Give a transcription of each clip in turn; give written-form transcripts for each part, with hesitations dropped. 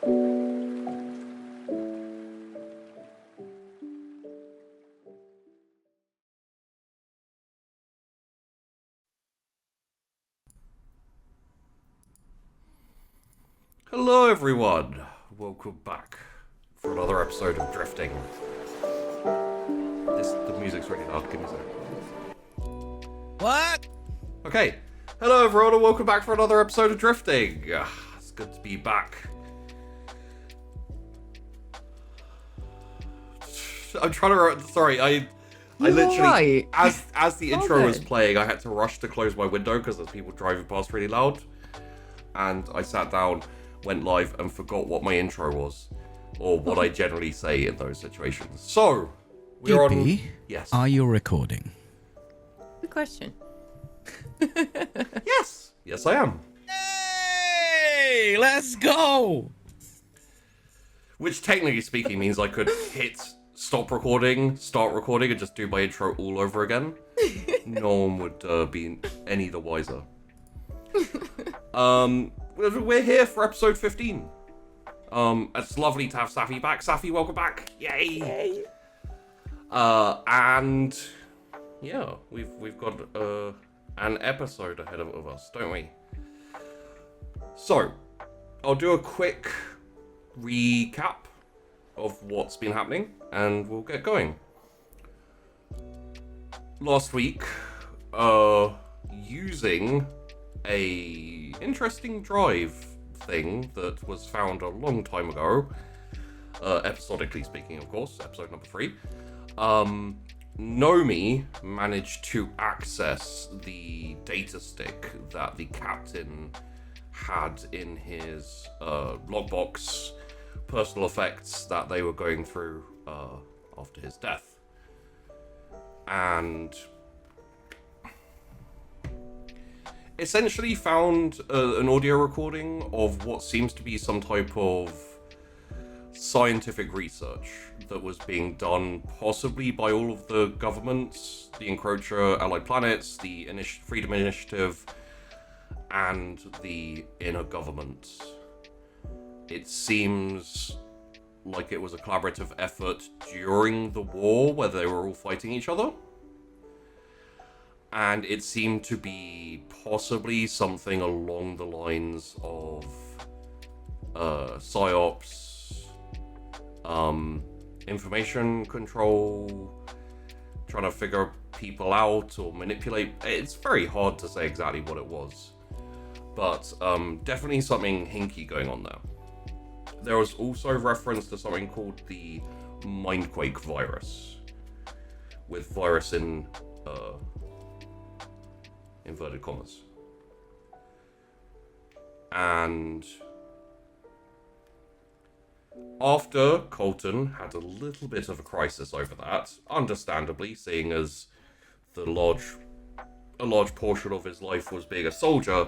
Hello everyone, welcome back for another episode of Drifting. The music's really loud, give me a second. What? Okay, hello everyone and welcome back for another episode of Drifting. It's good to be back. I'm trying to, sorry, I literally, right. as the intro was good. playing, I had to rush to close my window because there's people driving past really loud. And I sat down, went live, and forgot what my intro was. Or what I generally say in those situations. So, we're on... Yes. Are you recording? Good question. Yes. Yes, I am. Hey, let's go! Which, technically speaking, means I could hit stop recording, start recording, and just do my intro all over again. No one would be any the wiser. We're here for episode 15. It's lovely to have Safi back. Safi, welcome back. Yay! Yay. And yeah, we've got an episode ahead of us, don't we? So, I'll do a quick recap of what's been happening, and we'll get going. Last week, using a interesting drive thing that was found a long time ago, episodically speaking, of course, episode number 3, Nomi managed to access the data stick that the captain had in his logbox, personal effects that they were going through after his death. And essentially found an audio recording of what seems to be some type of scientific research that was being done possibly by all of the governments, the Encroacher, Allied Planets, the Freedom Initiative, and the inner government. It seems like it was a collaborative effort during the war where they were all fighting each other. And it seemed to be possibly something along the lines of psyops, information control, trying to figure people out or manipulate. It's very hard to say exactly what it was, but definitely something hinky going on there. There was also reference to something called the Mindquake virus, with virus in inverted commas. And after Colton had a little bit of a crisis over that, understandably, seeing as a large portion of his life was being a soldier,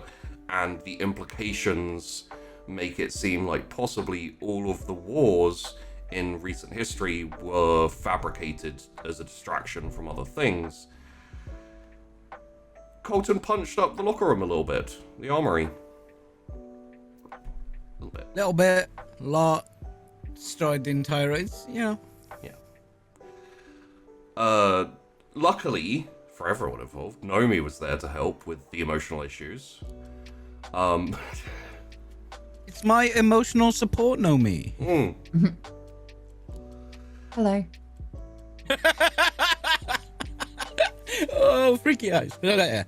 and the implications make it seem like possibly all of the wars in recent history were fabricated as a distraction from other things. Colton punched up the locker room a little bit, the armory. A little bit. Lot. Destroyed the entire race, yeah. Luckily, for everyone involved, Nomi was there to help with the emotional issues. It's my emotional support, Nomi. Hello. Oh, freaky eyes. Yeah.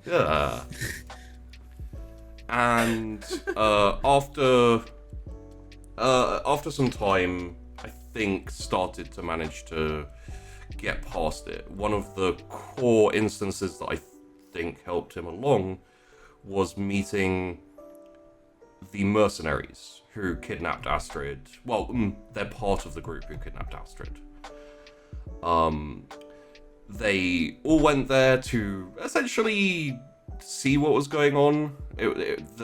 And after some time, I think started to manage to get past it. One of the core instances that I think helped him along was meeting the mercenaries who kidnapped Astrid. Well, they're part of the group who kidnapped Astrid. They all went there to essentially see what was going on.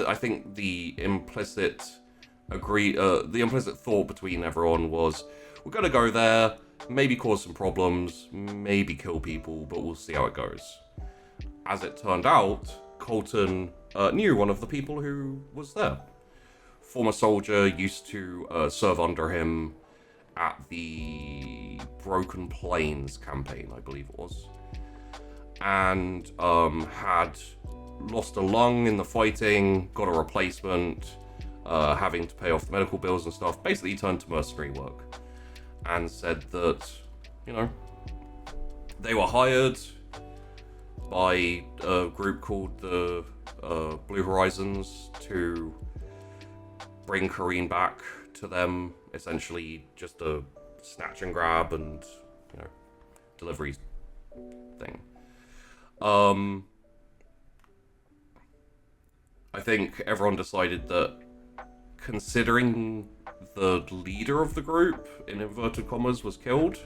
I think the implicit thought between everyone was, we're gonna go there, maybe cause some problems, maybe kill people, but we'll see how it goes. As it turned out, Colton knew one of the people who was there former soldier, used to serve under him at the Broken Plains campaign, I believe it was. And had lost a lung in the fighting, got a replacement, having to pay off the medical bills and stuff. Basically turned to mercenary work. And said that, you know, they were hired by a group called the Blue Horizons to bring Karine back to them. Essentially just a snatch and grab and, you know, delivery thing. I think everyone decided that, considering the leader of the group, in inverted commas, was killed,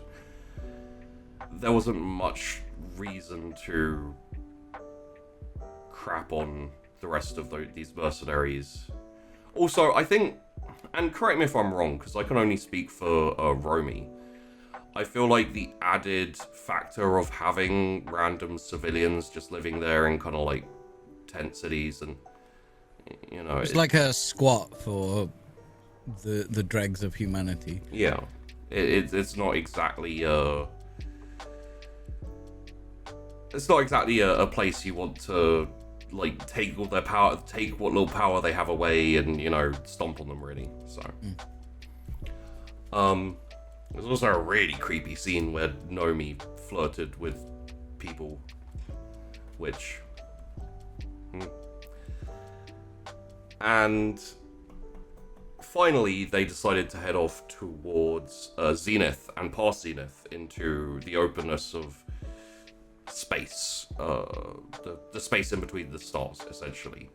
there wasn't much reason to crap on the rest of these mercenaries. Also, I think, and correct me if I'm wrong, because I can only speak for Romy, I feel like the added factor of having random civilians just living there in kind of like tent cities and, you know... It's like a squat for the dregs of humanity. Yeah. It's not exactly it's not exactly a place you want to, like, take all their power, take what little power they have away and, you know, stomp on them, really. So there's also a really creepy scene where Nomi flirted with people, which and finally they decided to head off towards Zenith and past Zenith into the openness of space, the space in between the stars, essentially.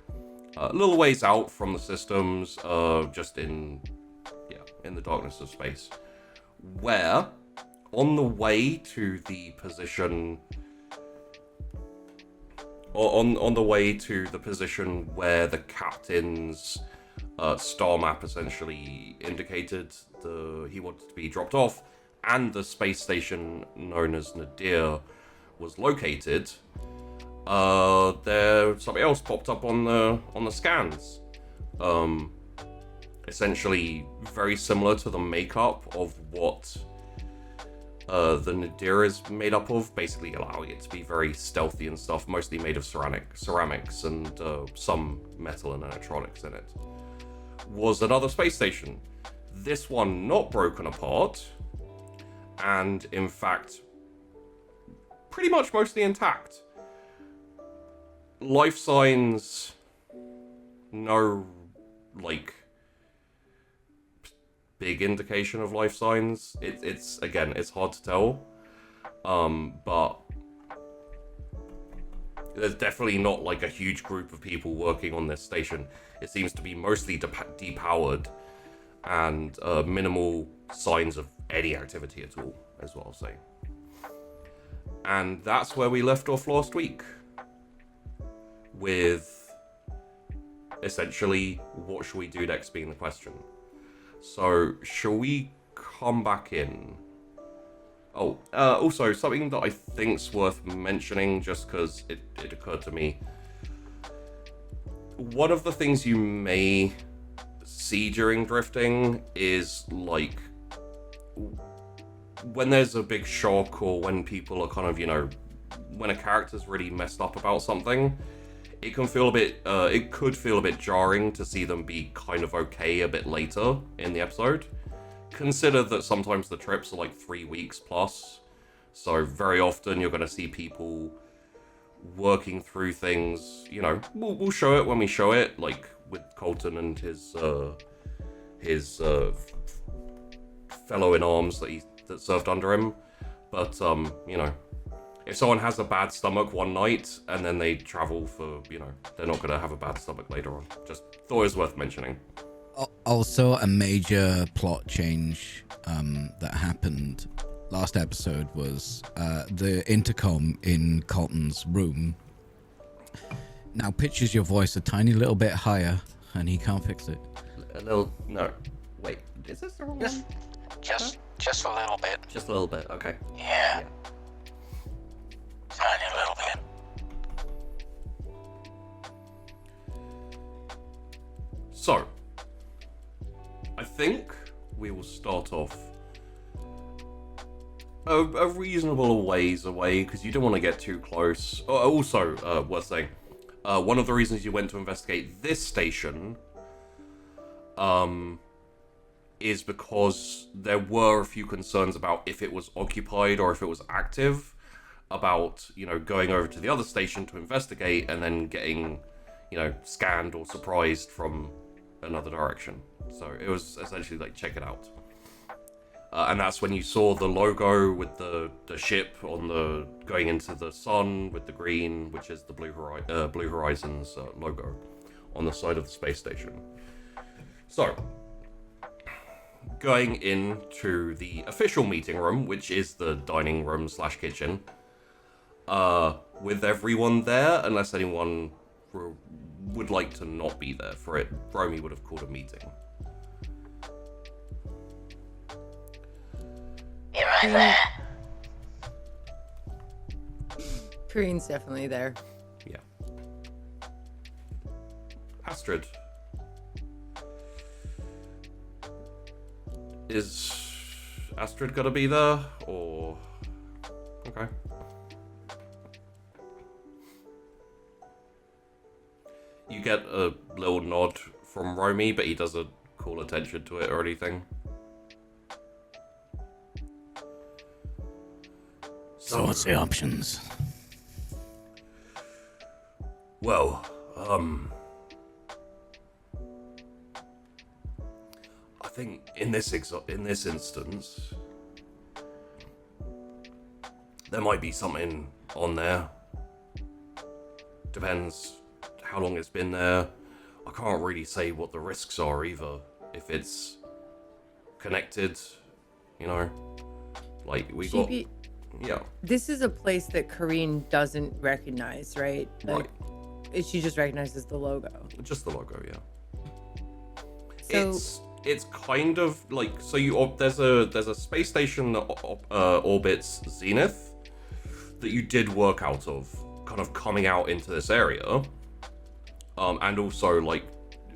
A little ways out from the systems, just in the darkness of space, where on the way to the position, or on the way to the position where the captain's star map essentially indicated he wanted to be dropped off, and the space station known as Nadir was located, there something else popped up on the scans. Essentially very similar to the makeup of what the Nadir is made up of, basically allowing it to be very stealthy and stuff, mostly made of ceramics and some metal and electronics in it, was another space station. This one not broken apart, and in fact pretty much mostly intact. Life signs, no, like, big indication of life signs. It's again, it's hard to tell, but there's definitely not like a huge group of people working on this station. It seems to be mostly depowered and minimal signs of any activity at all, as well, I'll say. And that's where we left off last week, with essentially what should we do next being the question. So, shall we come back in? Oh, also, something that I think's worth mentioning, just because it occurred to me. One of the things you may see during drifting is, like, when there's a big shock, or when people are kind of, you know, when a character's really messed up about something, it can feel a bit, it could feel a bit jarring to see them be kind of okay a bit later in the episode. Consider that sometimes the trips are like 3 weeks plus, so very often you're going to see people working through things, you know, we'll show it when we show it, like with Colton and his fellow in arms that served under him. But, you know, if someone has a bad stomach one night and then they travel for, you know, they're not going to have a bad stomach later on. Just thought it was worth mentioning. Also, a major plot change that happened last episode was the intercom in Colton's room now pitches your voice a tiny little bit higher, and he can't fix it. A little... No. Wait, is this the wrong one? Just a little bit. Just a little bit, okay. Yeah. Tiny little bit. So, think we will start off a reasonable ways away, because you don't want to get too close. Also, worth saying, one of the reasons you went to investigate this station is because there were a few concerns about if it was occupied or if it was active, about, going over to the other station to investigate and then getting, scanned or surprised from another direction. So it was essentially like, check it out. And that's when you saw the logo with the ship on the going into the sun with the green, which is the Blue Horizons logo on the side of the space station. So, going into the official meeting room, which is the dining room / kitchen, with everyone there, unless anyone would like to not be there for it, Romy would have called a meeting. You're right there. Karine's definitely there. Yeah. Astrid. Is Astrid gonna be there, or... Okay. You get a little nod from Romy, but he doesn't call attention to it or anything. So what's the options? Well, I think in this instance, there might be something on there. Depends how long it's been there. I can't really say what the risks are either. If it's connected, like we got. Yeah. This is a place that Karine doesn't recognize, right? Right. She just recognizes the logo. Just the logo, yeah. So It's kind of like, so there's a space station that orbits Zenith that you did work out of, kind of coming out into this area, and also like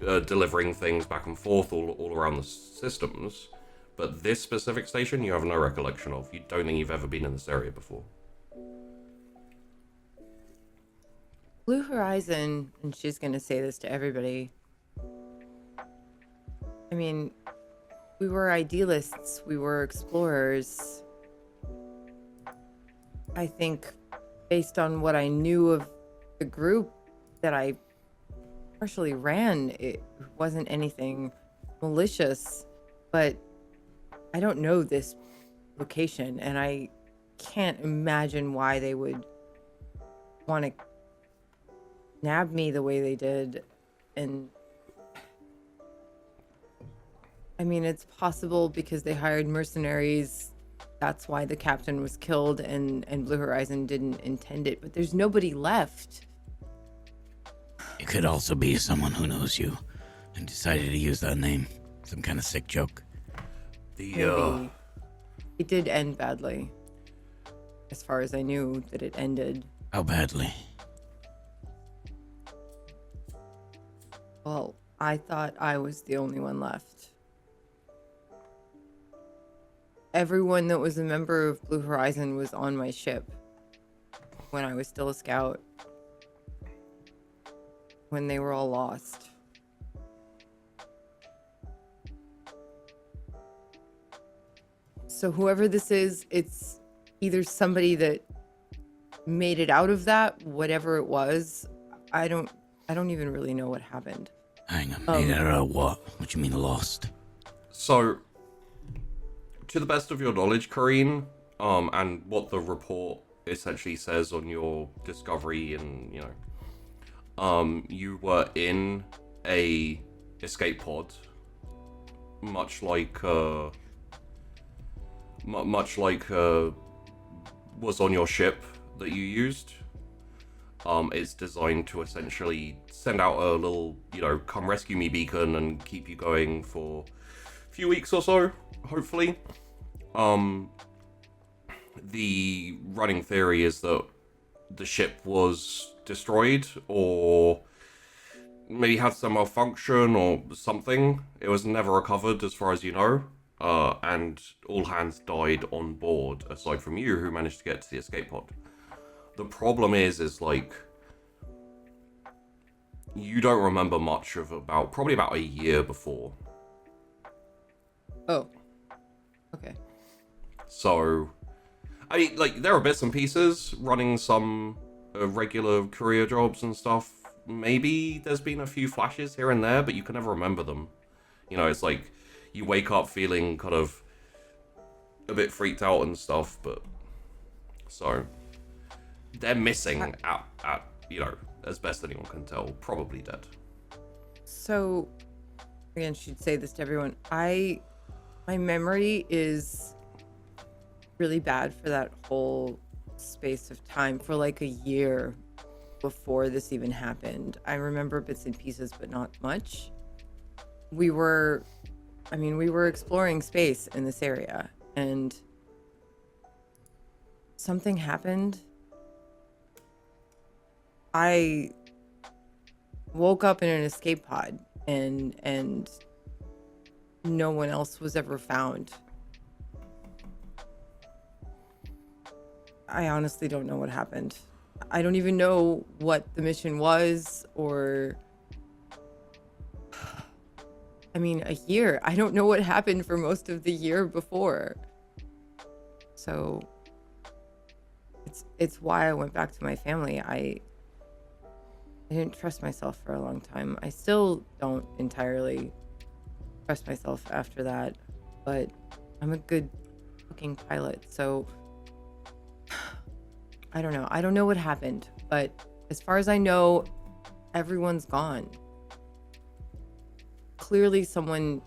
delivering things back and forth all around the systems. But this specific station, you have no recollection of. You don't think you've ever been in this area before. Blue Horizon, and she's going to say this to everybody. I mean, we were idealists, we were explorers. I think based on what I knew of the group that I partially ran, it wasn't anything malicious, but I don't know this location, and I can't imagine why they would want to nab me the way they did. And I mean, it's possible because they hired mercenaries. That's why the captain was killed, and Blue Horizon didn't intend it. But there's nobody left. It could also be someone who knows you and decided to use that name. Some kind of sick joke. Maybe. It did end badly. As far as I knew that it ended. How badly? Well, I thought I was the only one left. Everyone that was a member of Blue Horizon was on my ship when I was still a scout. When they were all lost. So whoever this is, it's either somebody that made it out of that, whatever it was. I don't even really know what happened. Hang on, made it out of what? What you mean lost? So, to the best of your knowledge, Karine, and what the report essentially says on your discovery, and you were in a escape pod, much like was on your ship that you used. It's designed to essentially send out a little, come rescue me beacon and keep you going for a few weeks or so, hopefully. The running theory is that the ship was destroyed, or maybe had some malfunction or something. It was never recovered, as far as you know. And all hands died on board, aside from you, who managed to get to the escape pod. The problem is like, you don't remember much of probably about a year before. Oh. Okay. So, I mean, like, there are bits and pieces running some regular career jobs and stuff. Maybe there's been a few flashes here and there, but you can never remember them. You know, it's like, you wake up feeling kind of a bit freaked out and stuff, but... So, they're missing at you know, as best anyone can tell, probably dead. So, again, should say this to everyone. My memory is really bad for that whole space of time, for like a year before this even happened. I remember bits and pieces, but not much. We were exploring space in this area, and something happened. I woke up in an escape pod, and no one else was ever found. I honestly don't know what happened. I don't even know what the mission was, or... I mean, a year. I don't know what happened for most of the year before. So it's why I went back to my family. I didn't trust myself for a long time. I still don't entirely trust myself after that, but I'm a good fucking pilot. So I don't know. I don't know what happened, but as far as I know, everyone's gone. Clearly someone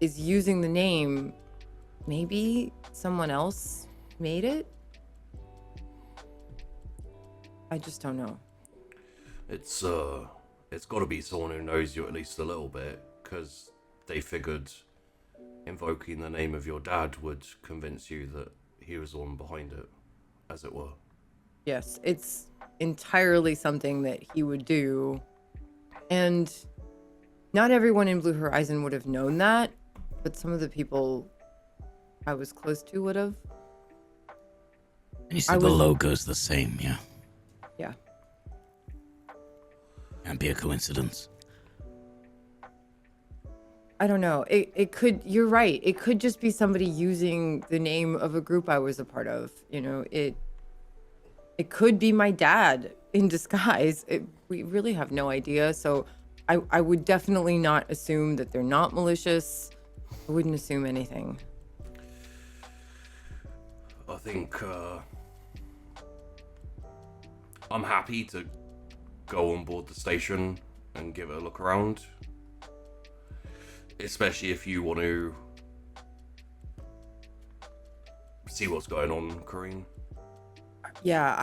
is using the name. Maybe someone else made it? I just don't know. It's got to be someone who knows you at least a little bit, because they figured invoking the name of your dad would convince you that he was the one behind it, as it were. Yes, it's entirely something that he would do. And not everyone in Blue Horizon would have known that, but some of the people I was close to would have. And you said the logo's the same, yeah? Yeah. Can't be a coincidence. I don't know. It could, you're right. It could just be somebody using the name of a group I was a part of. You know, it could be my dad in disguise. We really have no idea. So I would definitely not assume that they're not malicious. I wouldn't assume anything. I think I'm happy to go on board the station and give it a look around. Especially if you want to see what's going on, Karine. Yeah,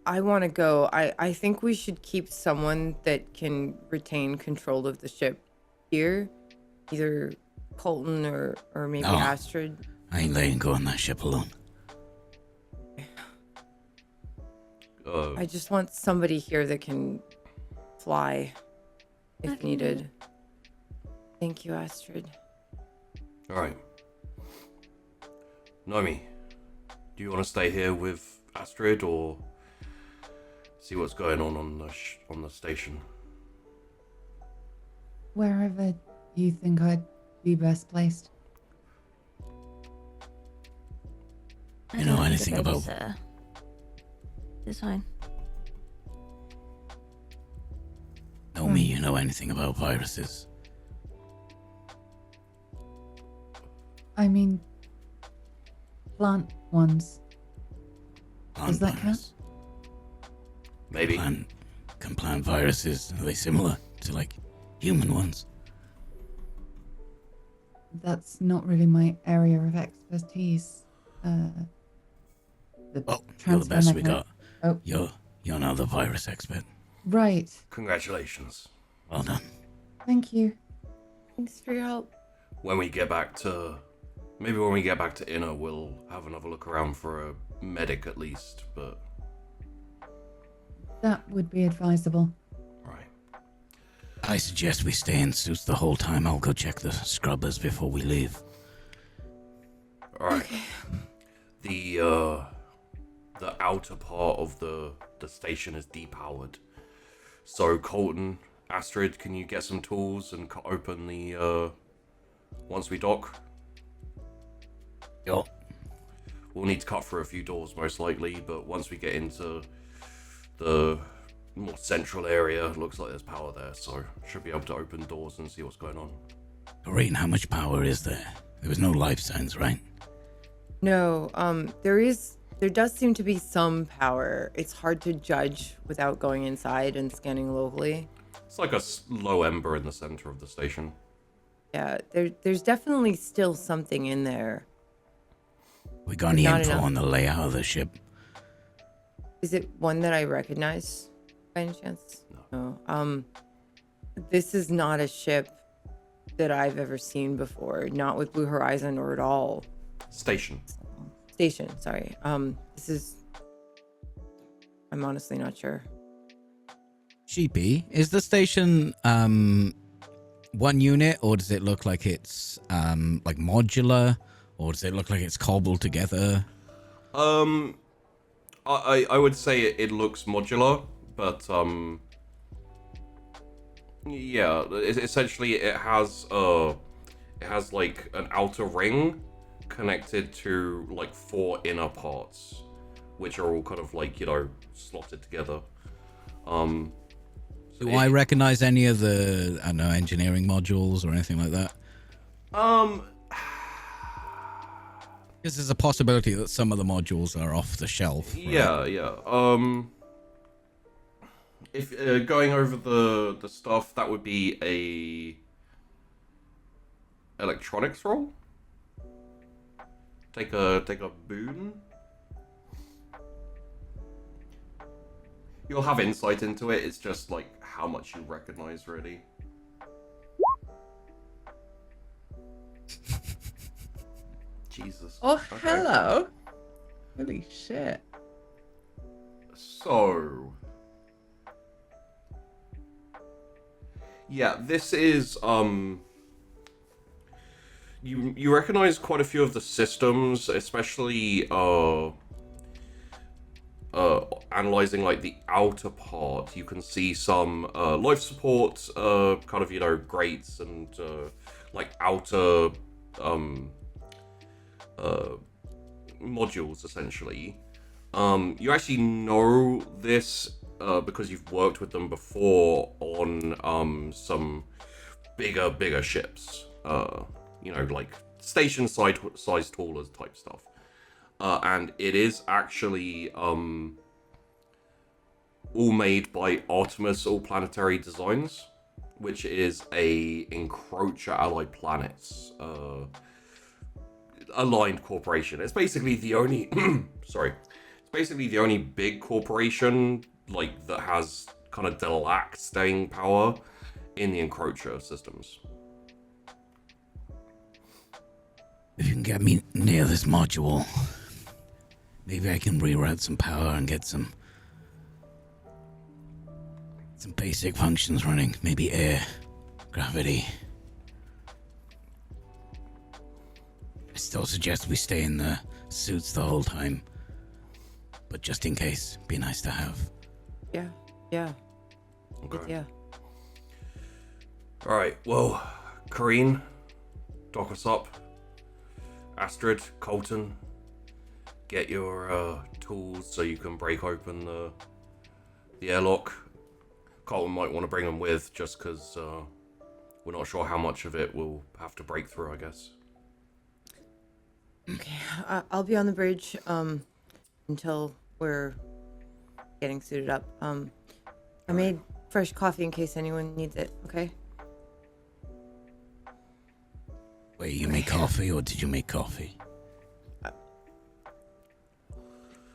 I want to go. I think we should keep someone that can retain control of the ship here. Either Colton or maybe No. Astrid. I ain't letting go on that ship alone. I just want somebody here that can fly if needed. Thank you, Astrid. Alright. Nomi, do you want to stay here with Astrid or see what's going on the station? Wherever you think I'd be best placed. You know anything about... It's fine. Know me, you know anything about viruses? I mean, plant ones. Plant Does that count? virus? Maybe. Can plant viruses, are they similar to, like, human ones? That's not really my area of expertise. Well, you're the best we got. Oh. You're now the virus expert. Right. Congratulations. Well done. Thank you. Thanks for your help. When we get back to Inner, we'll have another look around for a medic at least, but... That would be advisable. Right. I suggest we stay in suits the whole time. I'll go check the scrubbers before we leave. All right. The outer part of the station is depowered. So Colton, Astrid, can you get some tools and open the once we dock? Yo. We'll need to cut through a few doors most likely, but once we get into the more central area, looks like there's power there, so should be able to open doors and see what's going on. Karine, how much power is there? There was no life signs, right? No, there does seem to be some power. It's hard to judge without going inside and scanning locally. It's like a low ember in the center of the station. Yeah, there's definitely still something in there. We got any Not info enough. on the layout of the ship? Is it one that I recognize by any chance? No. This is not a ship that I've ever seen before. Not with Blue Horizon or at all. Station. Station, sorry. This is... I'm honestly not sure. Sheepy, is the station one unit, or does it look like it's like modular, or does it look like it's cobbled together? I would say it looks modular, but yeah, essentially it has like an outer ring connected to like 4 inner parts, which are all kind of like, slotted together. Do I recognize any of the, I don't know, engineering modules or anything like that? Because there's a possibility that some of the modules are off the shelf. Right? Yeah. If going over the stuff, that would be a electronics roll. Take a boon. You'll have insight into it. It's just like how much you recognize, really. Jesus. Oh, Okay. hello. Holy shit. So, yeah, this is you recognize quite a few of the systems, especially analyzing like the outer part. You can see some life support kind of grates and like outer modules essentially. You actually know this because you've worked with them before on some bigger ships. Like station size trawlers type stuff. And it is actually all made by Artemis All Planetary Designs, which is a Encroacher Allied Planets aligned corporation. It's basically the only it's basically the only big corporation like that has kind of Delac staying power in the Encroacher systems. If you can get me near this module, maybe I can reroute some power and get some basic functions running. Maybe air, gravity. I still suggest we stay in the suits the whole time. But just in case, be nice to have. Yeah. Okay. Yeah. Alright, well, Karine, dock us up. Astrid, Colton, get your tools so you can break open the airlock. Colton might want to bring them with just because we're not sure how much of it we'll have to break through, I guess. Okay, I'll be on the bridge until we're getting suited up. I made fresh coffee in case anyone needs it, okay? Wait, you make coffee or did you make coffee?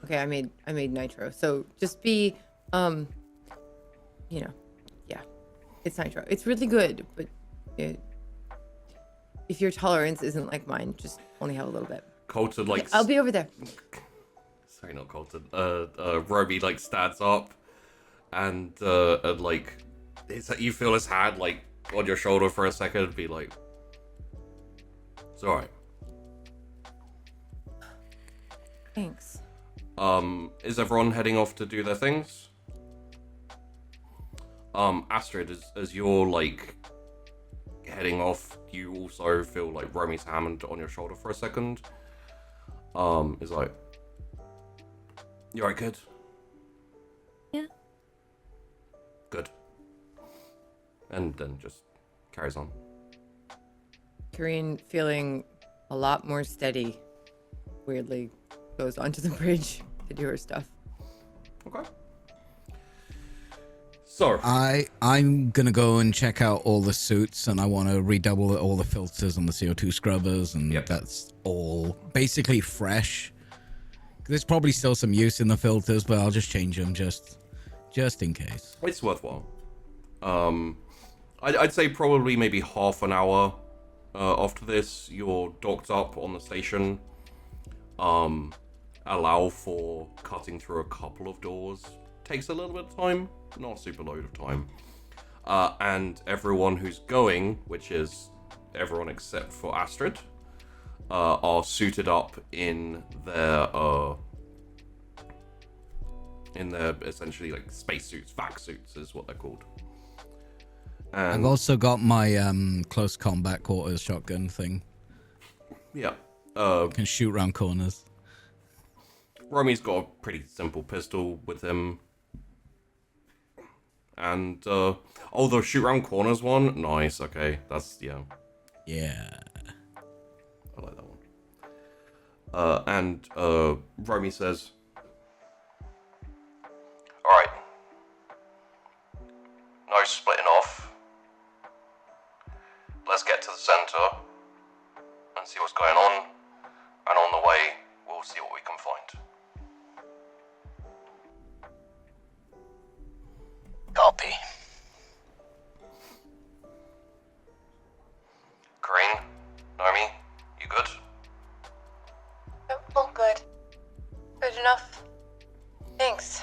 Okay, I made nitro. So just be yeah. It's nitro. It's really good, but if your tolerance isn't like mine, just only have a little bit. Colton, like... I'll be over there. Sorry, not Colton. Roby, like, stands up and like, you feel his hand like on your shoulder for a second, be like, it's alright. Thanks. Is everyone heading off to do their things? Astrid, as you're like heading off, you also feel like Romy's hand on your shoulder for a second. Is like, you alright, kid? Yeah. Good. And then just carries on. Karine, feeling a lot more steady, weirdly goes onto the bridge to do her stuff. Okay. So I'm gonna go and check out all the suits, and I want to redouble all the filters on the CO2 scrubbers, and Yep. that's all basically fresh. There's probably still some use in the filters, but I'll just change them just in case. it's worthwhile. I'd say probably maybe half an hour after this, you're docked up on the station. Allow for cutting through a couple of doors. Takes a little bit of time, not a super load of time. And everyone who's going, which is everyone except for Astrid, are suited up in their essentially like spacesuits, vac suits is what they're called. I've And also got my close combat quarters shotgun thing. yeah, Can shoot around corners. Romy's got a pretty simple pistol with him. And, the shoot round corners one? Nice, okay. That's, yeah, Yeah. I like that one. And Romy says, alright. No splitting off. Let's get to the center and see what's going on. And on the way, we'll see what we can find. Copy. Karine, Naomi, you good? All good. Good enough. Thanks.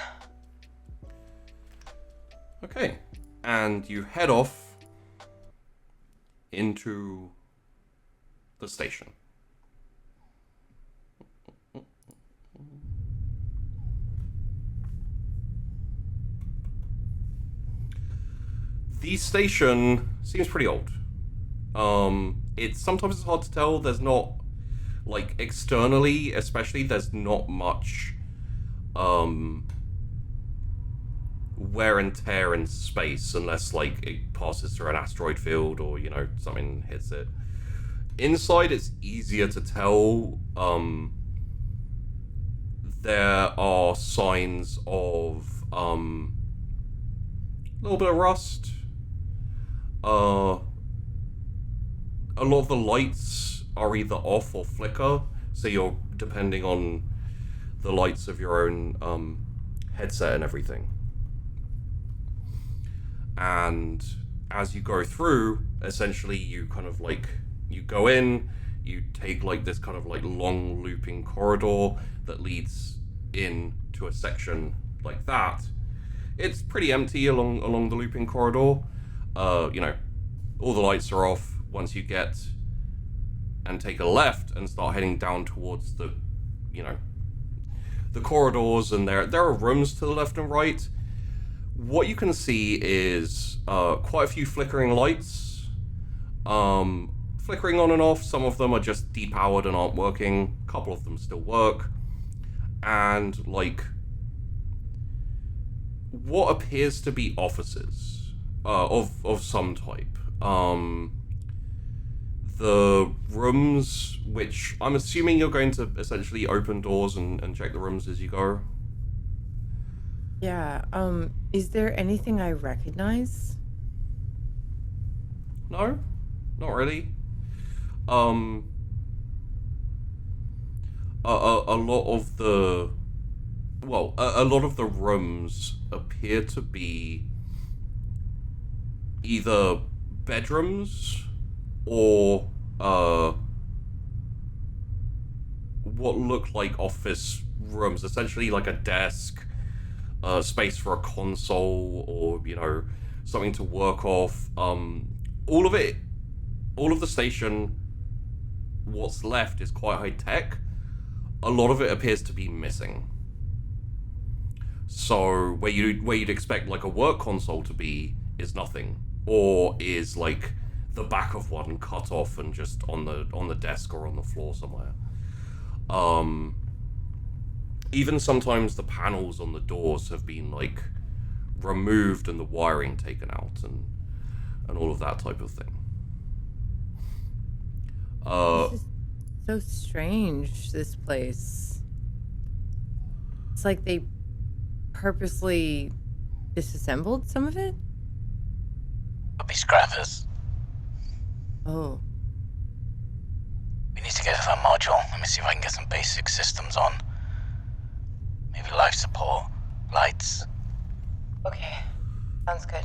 Okay. And you head off into the station. The station seems pretty old. It's sometimes hard to tell. There's not, like, externally, especially, there's not much, wear and tear in space unless, like, it passes through an asteroid field or, you know, something hits it. Inside, it's easier to tell. There are signs of, a little bit of rust. A lot of the lights are either off or flicker, so you're depending on the lights of your own headset and everything. And as you go through, essentially you kind of like, you go in, you take like this kind of like long looping corridor that leads in to a section like that. It's pretty empty along the looping corridor. You know, all the lights are off. Once you get and take a left and start heading down towards the, you know, the corridors, and there are rooms to the left and right. What you can see is quite a few flickering lights, flickering on and off. Some of them are just depowered and aren't working. A couple of them still work, and like what appears to be offices of some type. The rooms, which I'm assuming you're going to essentially open doors and check the rooms as you go. Yeah, is there anything I recognize? No, not really. A lot of the, well, a lot of the rooms appear to be either bedrooms or what look like office rooms, essentially like a desk, space for a console, or, you know, something to work off. All of the station, what's left is quite high tech. A lot of it appears to be missing. So where you'd expect like a work console to be is nothing, or is like the back of one cut off and just on the desk or on the floor somewhere. Even sometimes the panels on the doors have been like removed and the wiring taken out and all of that type of thing. This is so strange, this place. It's like they purposely disassembled some of it? Could be scrappers. Oh. We need to get to that module. Let me see if I can get some basic systems on. Maybe life support, lights. Okay. Sounds good.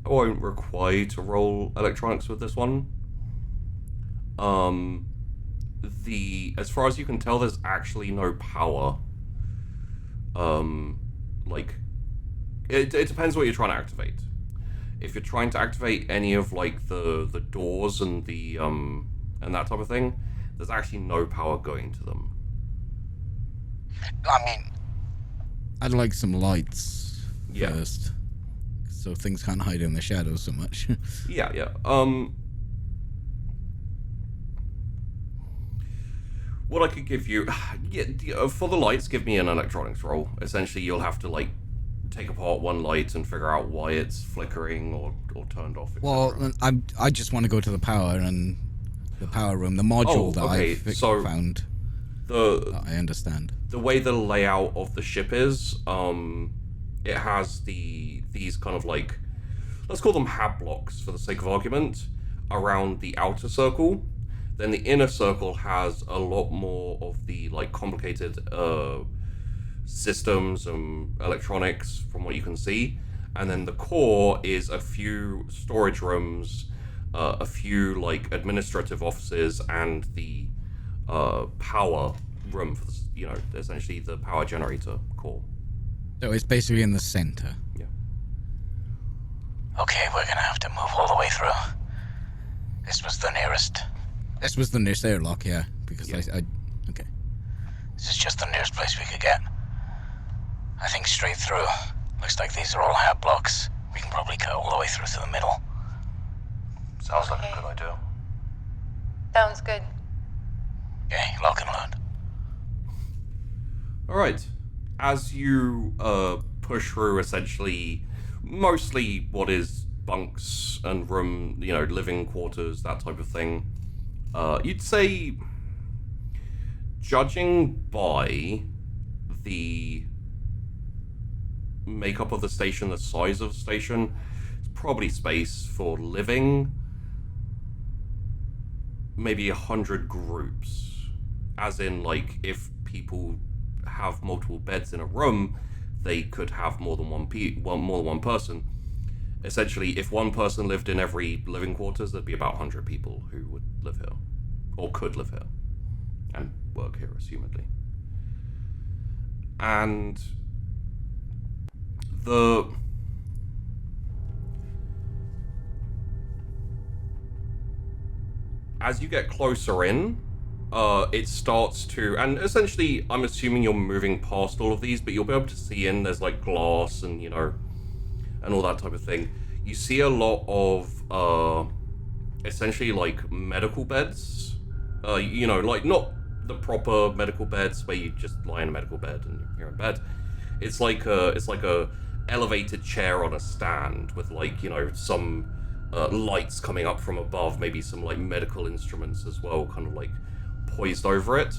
I won't require you to roll electronics with this one. As far as you can tell, there's actually no power. Like, it depends what you're trying to activate. If you're trying to activate any of like the doors and the and that type of thing, there's actually no power going to them. I mean, I'd like some lights Yeah. first, so things can't hide in the shadows so much. Yeah. What I could give you, for the lights, give me an electronics roll. Essentially, you'll have to like take apart one light and figure out why it's flickering or turned off. etc. Well, I just want to go to the power and the power room, the module that I found. That I understand. The way the layout of the ship is, it has these kind of like, let's call them hab blocks for the sake of argument, around the outer circle. Then the inner circle has a lot more of the like complicated systems and electronics from what you can see. And then the core is a few storage rooms, a few like administrative offices, and the power room for essentially the power generator core. So it's basically in the center. Yeah. okay, we're gonna have to move all the way through. This was the nearest. This was the nearest airlock, yeah. Because Yeah. okay. This is just the nearest place we could get. I think straight through. Looks like these are all hab blocks. We can probably cut all the way through to the middle. Sounds like a good idea. Sounds good. Okay, lock and load. All right. As you push through, essentially, mostly what is bunks and room, living quarters, that type of thing. You'd say, judging by the makeup of the station, the size of the station, it's probably space for living maybe 100 groups. As in, like, if people have multiple beds in a room, they could have more than one person. Essentially, if one person lived in every living quarters, there'd be about 100 people who would live here, or could live here, and work here, assumedly. And as you get closer in, it starts to, and essentially, I'm assuming you're moving past all of these, but you'll be able to see in, there's like glass and, and all that type of thing. You see a lot of, essentially like medical beds, like not the proper medical beds where you just lie in a medical bed and you're in bed. It's like a elevated chair on a stand with like, some lights coming up from above, maybe some like medical instruments as well, kind of like poised over it.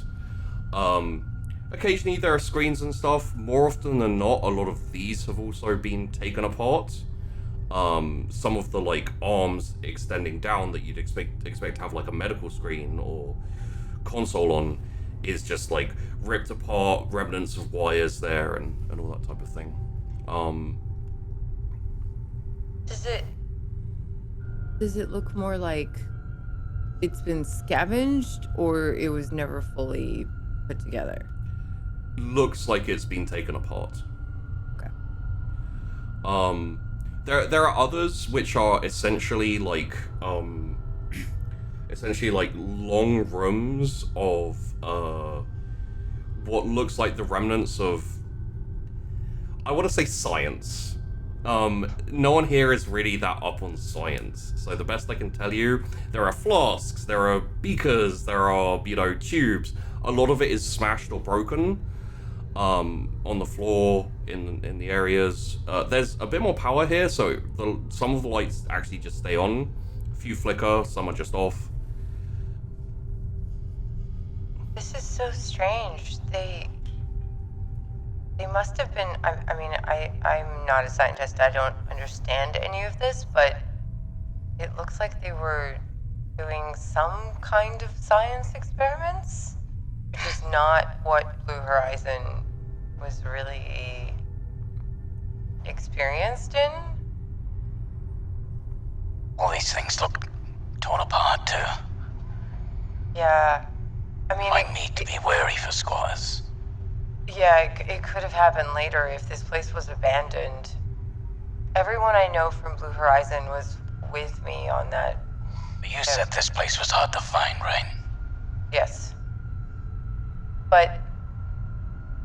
Occasionally there are screens and stuff. More often than not, a lot of these have also been taken apart. Some of the like arms extending down that you'd expect to have like a medical screen or console on is just like ripped apart, remnants of wires there and all that type of thing. Does it look more like it's been scavenged or it was never fully put together? Looks like it's been taken apart. Okay. There are others which are essentially like long rooms of what looks like the remnants of, I want to say, science. No one here is really that up on science, so the best I can tell you, there are flasks, there are beakers, there are, tubes. A lot of it is smashed or broken on the floor in the areas. There's a bit more power here, so some of the lights actually just stay on. A few flicker, some are just off. This is so strange. They must have been. I'm not a scientist. I don't understand any of this, but it looks like they were doing some kind of science experiments, which is not what Blue Horizon was really experienced in. All these things look torn apart too. Yeah, Might need to be wary for squatters. Yeah, it could have happened later if this place was abandoned. Everyone I know from Blue Horizon was with me on that. But you said this place was hard to find, right? Yes. But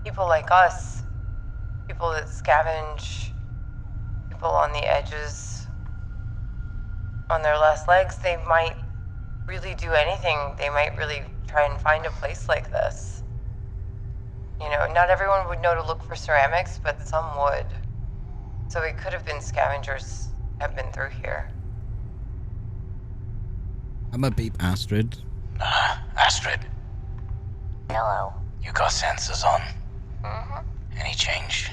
people like us, people that scavenge, people on the edges, on their last legs, they might really do anything. They might really try and find a place like this. Not everyone would know to look for ceramics, but some would. So it could have been scavengers have been through here. I'm gonna beep Astrid. Astrid, Hello. you got sensors on. Mm-hmm. Any change?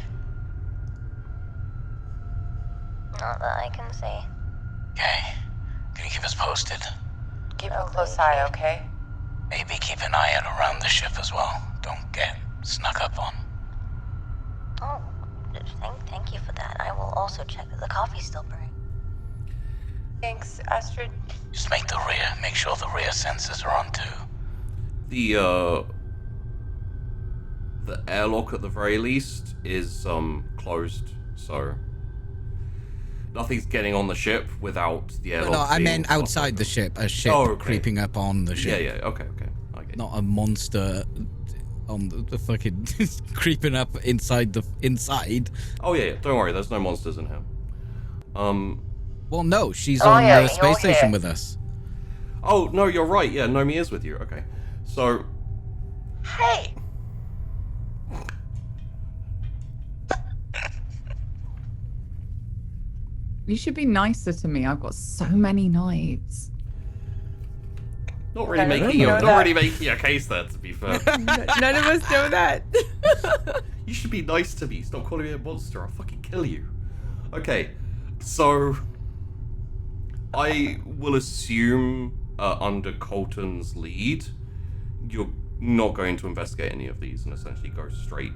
Not that I can see. Okay. Can you keep us posted? Keep a close eye, okay? Maybe keep an eye out around the ship as well. Don't get snuck up on. Oh, thank you for that. I will also check that the coffee's still brewing. Thanks, Astrid. Just make sure the rear sensors are on too. The airlock at the very least is closed, so nothing's getting on the ship without the airlock. No, I being meant outside the ship. A ship creeping up on the ship. Yeah, okay. I get Not a monster on the fucking creeping up inside. Oh yeah, don't worry, there's no monsters in here. Well, no, she's Oh, on yeah, the you're space station here. with us. Oh no, you're right. Yeah, Nomi is with you. Okay, so Hey! You should be nicer to me. I've got so many knives. not really Okay, making you know not that. really making a case there. To be fair, None of us know that. you should be nice to me. Stop calling me a monster. I'll fucking kill you. Okay, so I will assume under Colton's lead, you're not going to investigate any of these and essentially go straight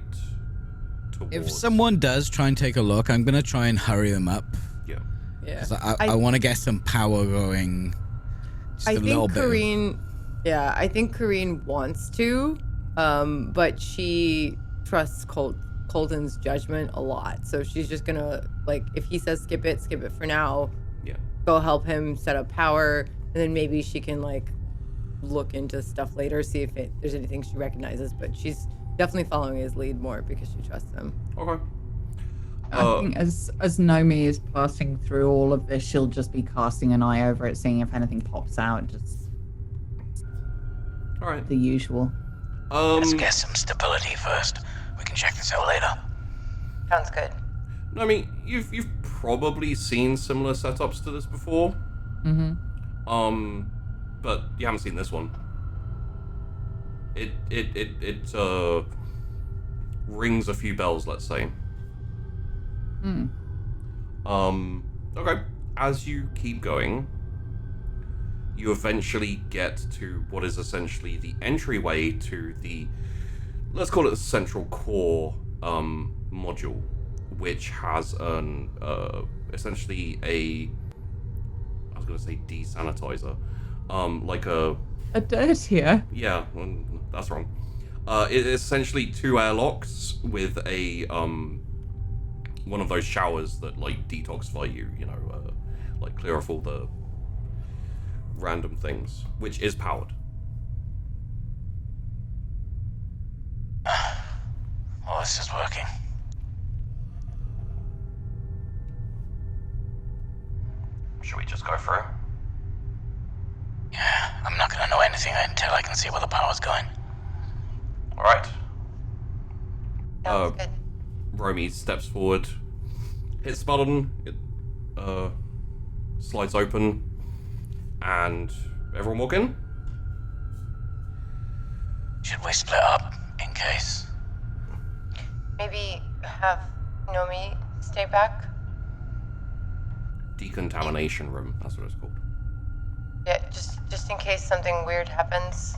towards. If someone does try and take a look, I'm gonna try and hurry them up. Yeah. Yeah. 'Cause I want to get some power going. Just I a little think bit. Karine, I think Karine wants to, but she trusts Colton's judgment a lot. So she's just gonna, like, if he says skip it for now. Yeah. Go help him set up power, and then maybe she can, like, look into stuff later, see if there's anything she recognizes. But she's definitely following his lead more because she trusts him. Okay. I think as Nomi is passing through all of this, she'll just be casting an eye over it, seeing if anything pops out. Just All right. the usual. Let's get some stability first. We can check this out later. Sounds good. I mean, you've probably seen similar setups to this before. Mm-hmm. But you haven't seen this one. It rings a few bells, let's say. Okay. As you keep going, you eventually get to what is essentially the entryway to the, let's call it the central core module, which has an essentially I was going to say desanitizer, like a dirtier. yeah, that's wrong. It is essentially two airlocks with a one of those showers that like detoxify you, you know, like clear off all the random things, which is powered. Well, this is working. Should we just go through? Yeah, I'm not gonna know anything until I can see where the power's going. Alright. Sounds good. Romy steps forward, hits the button, it slides open, and everyone walk in. Should we split up in case? Maybe have Nomi stay back. Decontamination room, that's what it's called. Yeah, just in case something weird happens.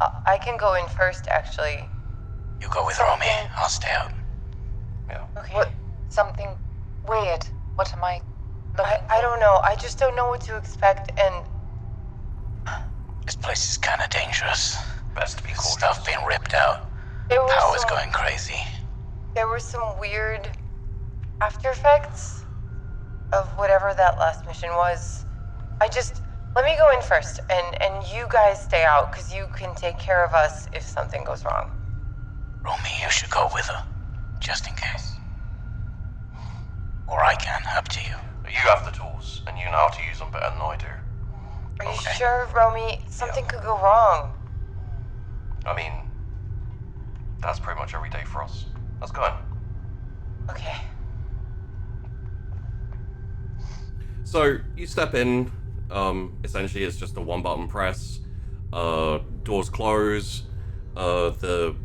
I can go in first, actually. You go with Romy, I'll stay out. Yeah. Okay. What? Something weird. What am I looking I don't know. I just don't know what to expect, and This place is kinda dangerous. Best to be cautious. Stuff being ripped out. there were Power's some, going crazy. there were some weird after effects of whatever that last mission was. Let me go in first, and you guys stay out, because you can take care of us if something goes wrong. Romy, you should go with her, just in case. Or I can, up to you. You have the tools, and you know how to use them better than I do. Are you Okay. sure, Romy? Something could go wrong. I mean, that's pretty much every day for us. Let's go in. Okay. So you step in. Essentially, it's just a one-button press. Doors close. The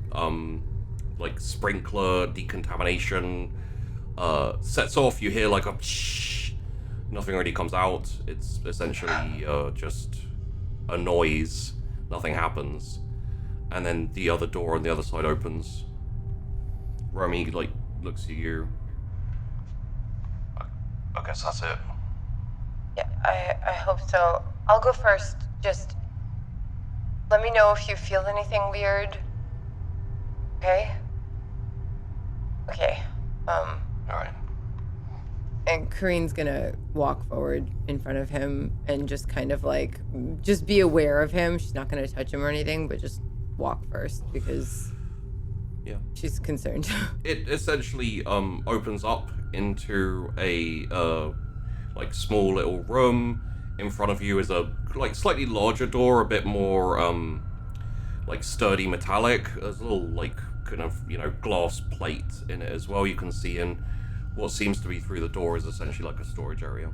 like sprinkler decontamination sets off. You hear like a shh. Nothing really comes out. It's essentially just a noise. Nothing happens. And then the other door on the other side opens. Romy like looks at you. I guess that's it. Yeah, I hope so. I'll go first. Just let me know if you feel anything weird. Okay? Okay. Alright. And Karine's gonna walk forward in front of him and just kind of like, just be aware of him. She's not gonna touch him or anything, but just walk first because Yeah. she's concerned. It essentially opens up into a like small little room. In front of you is a like slightly larger door, a bit more like sturdy metallic. There's a little like kind of, you know, glass plate in it as well. You can see in what seems to be through the door is essentially like a storage area.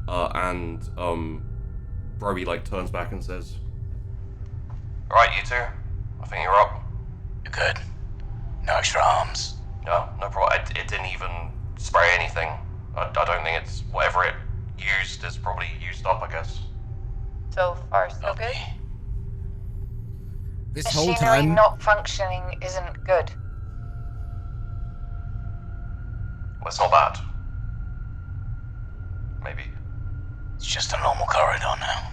And Broby like turns back and says, Alright, you two. I think you're up. You good? No extra arms. No problem. It didn't even spray anything. I don't think it's... Whatever it used is probably used up, I guess. So far, so good. Okay. This whole Machinery time, not functioning isn't good. Well, it's not bad. Maybe. It's just a normal corridor now.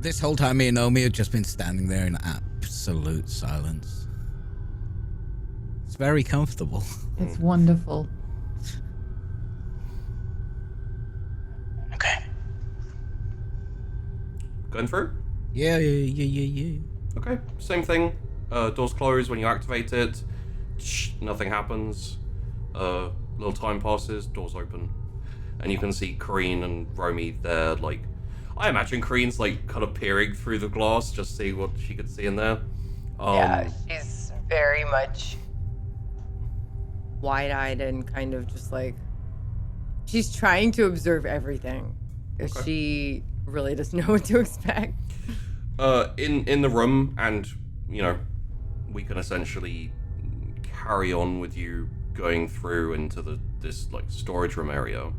this whole time, me and Naomi have just been standing there in absolute silence. It's very comfortable. It's wonderful. Okay. going through? Yeah. Okay, same thing. Doors close when you activate it. Shh, nothing happens. Little time passes, doors open. And you can see Karine and Romy there, like... I imagine Karine's, like, kind of peering through the glass, just seeing what she could see in there. Yeah, she's very much wide-eyed and kind of just like... She's trying to observe everything. Okay. She really doesn't know what to expect. In the room, and, you know, we can essentially carry on with you going through into this like storage room area,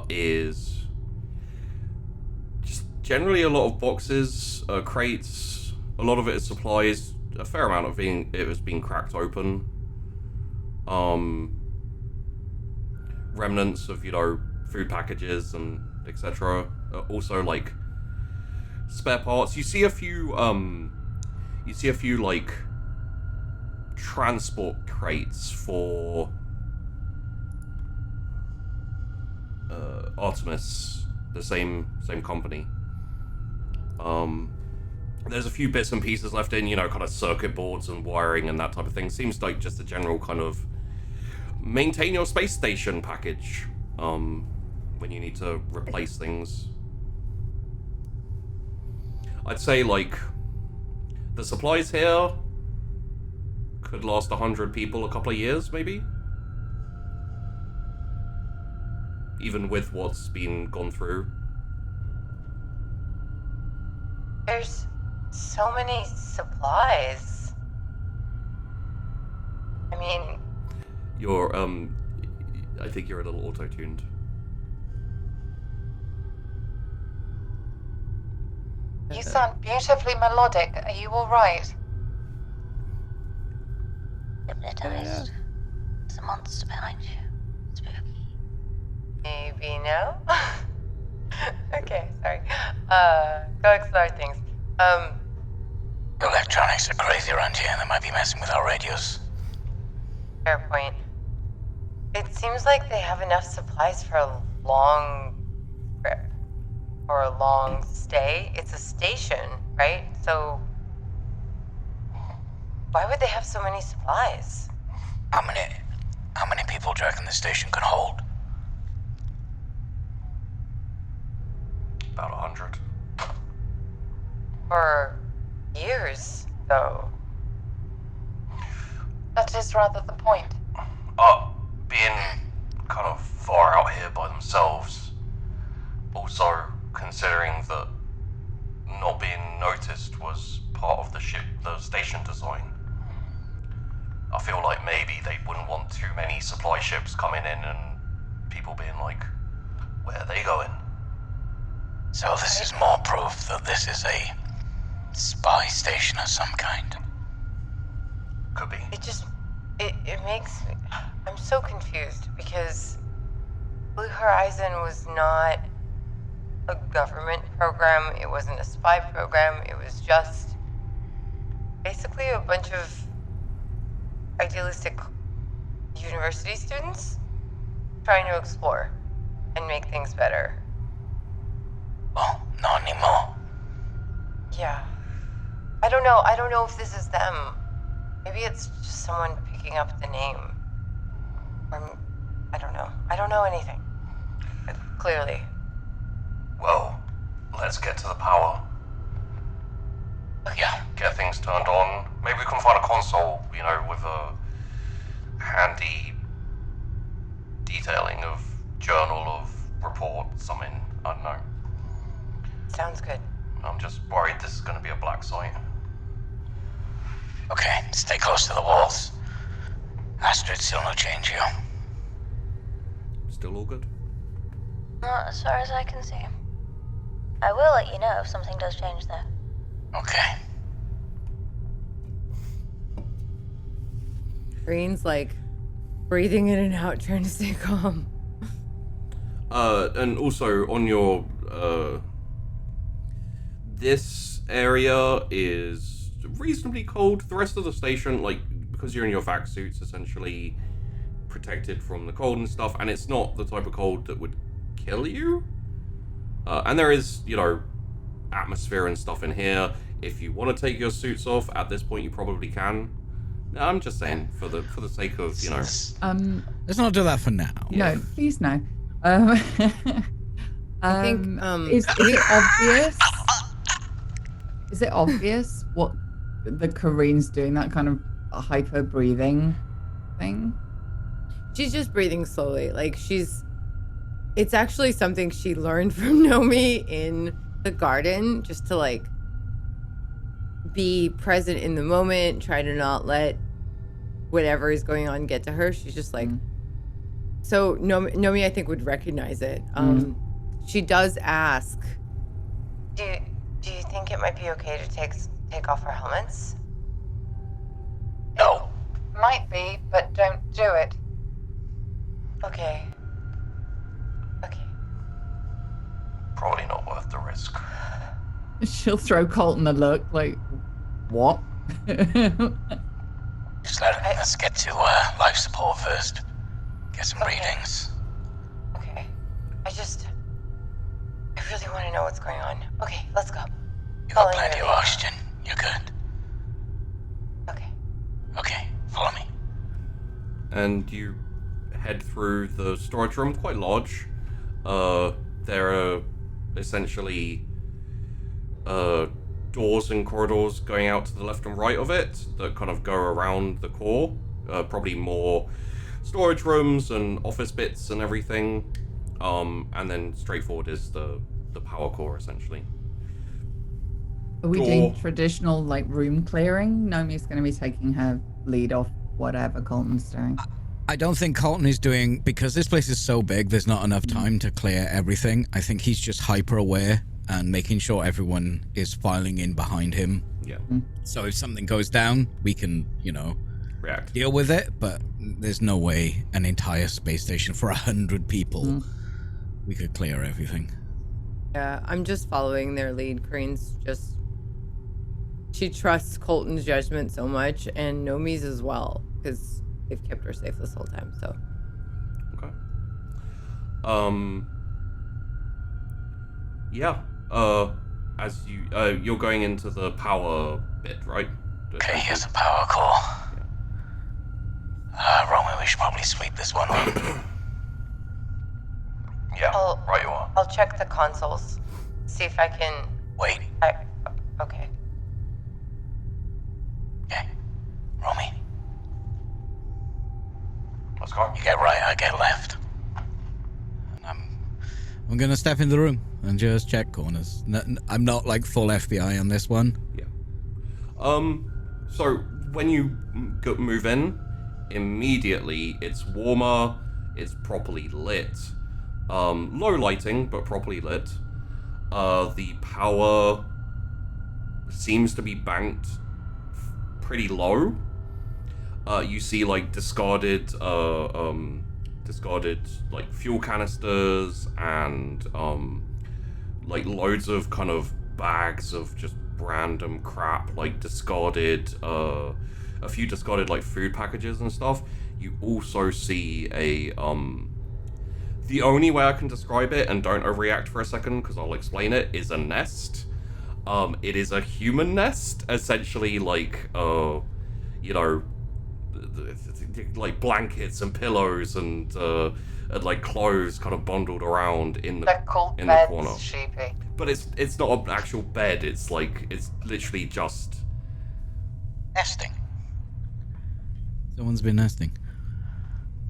is just generally a lot of boxes, crates. A lot of it is supplies. A fair amount of it has been cracked open. Remnants of, you know, food packages and etc. Also, like, spare parts. You see a few like transport crates for Artemis, the same company. There's a few bits and pieces left in, kind of circuit boards and wiring and that type of thing. Seems like just a general kind of maintain your space station package when you need to replace things. I'd say, like, the supplies here could last 100 people a couple of years, maybe? Even with what's been gone through. There's so many supplies. I mean... You're, I think you're a little auto-tuned. You sound beautifully melodic. Are you alright? Hypnotized. There's a monster behind you. Spooky. Maybe no? Okay, sorry. Go explore things. Electronics are crazy around here. They might be messing with our radios. Fair point. It seems like they have enough supplies for a long trip. Or a long stay. It's a station, right? So why would they have so many supplies? How many people do you reckon the station can hold? About 100. For years, though. That is rather the point. Being kind of far out here by themselves, also considering that not being noticed was part of the station design. I feel like maybe they wouldn't want too many supply ships coming in and people being like, where are they going? So this is more proof that this is a spy station of some kind. Could be. It makes me... I'm so confused because Blue Horizon was not a government program. It wasn't a spy program. It was just basically a bunch of idealistic university students trying to explore and make things better. Well, not anymore. Yeah. I don't know if this is them. Maybe it's just someone picking up the name. Or, I don't know. I don't know anything. Clearly. Well, let's get to the power. Yeah. Get things turned on. Maybe we can find a console, with a handy detailing of journal of report, something. I don't know. Sounds good. I'm just worried this is going to be a black site. Okay, stay close to the walls. Astrid, still no change here. Still all good? Not as far as I can see. I will let you know if something does change there. Okay. Karine's like breathing in and out, trying to stay calm. And also on your this area is reasonably cold. The rest of the station, like, because you're in your vac suits, essentially protected from the cold and stuff, and it's not the type of cold that would kill you. And there is, atmosphere and stuff in here. If you want to take your suits off, at this point you probably can. No, I'm just saying, for the sake of, Let's not do that for now. No, please no. I think Is it obvious? Is it obvious what the Karine's doing? That kind of hyper breathing thing. she's just breathing slowly. Like it's actually something she learned from Nomi in the garden, just to like be present in the moment, try to not let whatever is going on get to her. She's just like, so Nomi I think would recognize it. She does ask, do you think it might be okay to take off our helmets? No. Might be, but don't do it. Okay. Probably not worth the risk. She'll throw Colton a look like, what? Just let's get to life support first. Get some readings. Okay. I really want to know what's going on. Okay, let's go. You got plenty of oxygen. You're good. Okay. Okay, follow me. And you head through the storage room, quite large. There are essentially doors and corridors going out to the left and right of it that kind of go around the core. Probably more storage rooms and office bits and everything. And then straight forward is the power core, essentially. Are we Door. doing traditional like room clearing? Nomi's going to be taking her lead off whatever Colton's doing. I don't think Colton is doing, because this place is so big, there's not enough time to clear everything. I think he's just hyper aware and making sure everyone is filing in behind him. Yeah. So if something goes down, we can, React. deal with it, but there's no way an entire space station for 100 people, we could clear everything. Yeah, I'm just following their lead. Karine's she trusts Colton's judgment so much, and Nomi's as well, because they've kept her safe this whole time, so. Okay. Yeah. As you're going into the power bit, right? Okay, here's the power core. Roman, we should probably sweep this one up. Yeah, right you are. I'll check the consoles, see if I can. Wait. Okay. Okay. Romy, Let's go. you get right, I get left. I'm gonna step in the room and just check corners. I'm not like full FBI on this one. Yeah. So when you move in, immediately it's warmer, it's properly lit. Low lighting, but properly lit. The power seems to be banked pretty low. You see like discarded like fuel canisters and like loads of kind of bags of just random crap, like discarded a few discarded like food packages and stuff. You also see a the only way I can describe it, and don't overreact for a second because I'll explain it, is a nest. It is a human nest, essentially, like like blankets and pillows and like clothes kind of bundled around in They're called the beds, corner. sheepy. But it's not an actual bed. It's literally just nesting. Someone's been nesting.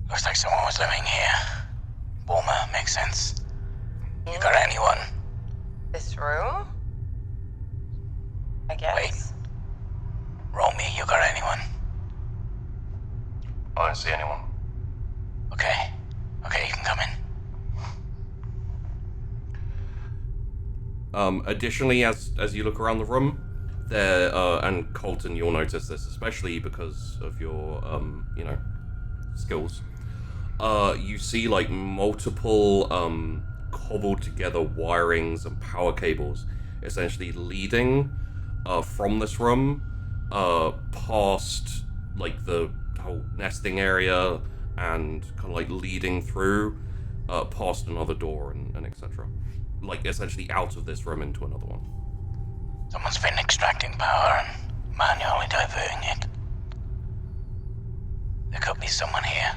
Looks like someone was living here. Warmer, makes sense. You got anyone? This room? I guess. Wait. Romy, you got anyone? I don't see anyone. Okay. Okay, you can come in. Additionally, as you look around the room, there and Colton, you'll notice this especially because of your skills. You see like multiple cobbled together wirings and power cables, essentially leading from this room past like the whole nesting area and kind of like leading through past another door and etc. Like essentially out of this room into another one. Someone's been extracting power and manually diverting it. There could be someone here.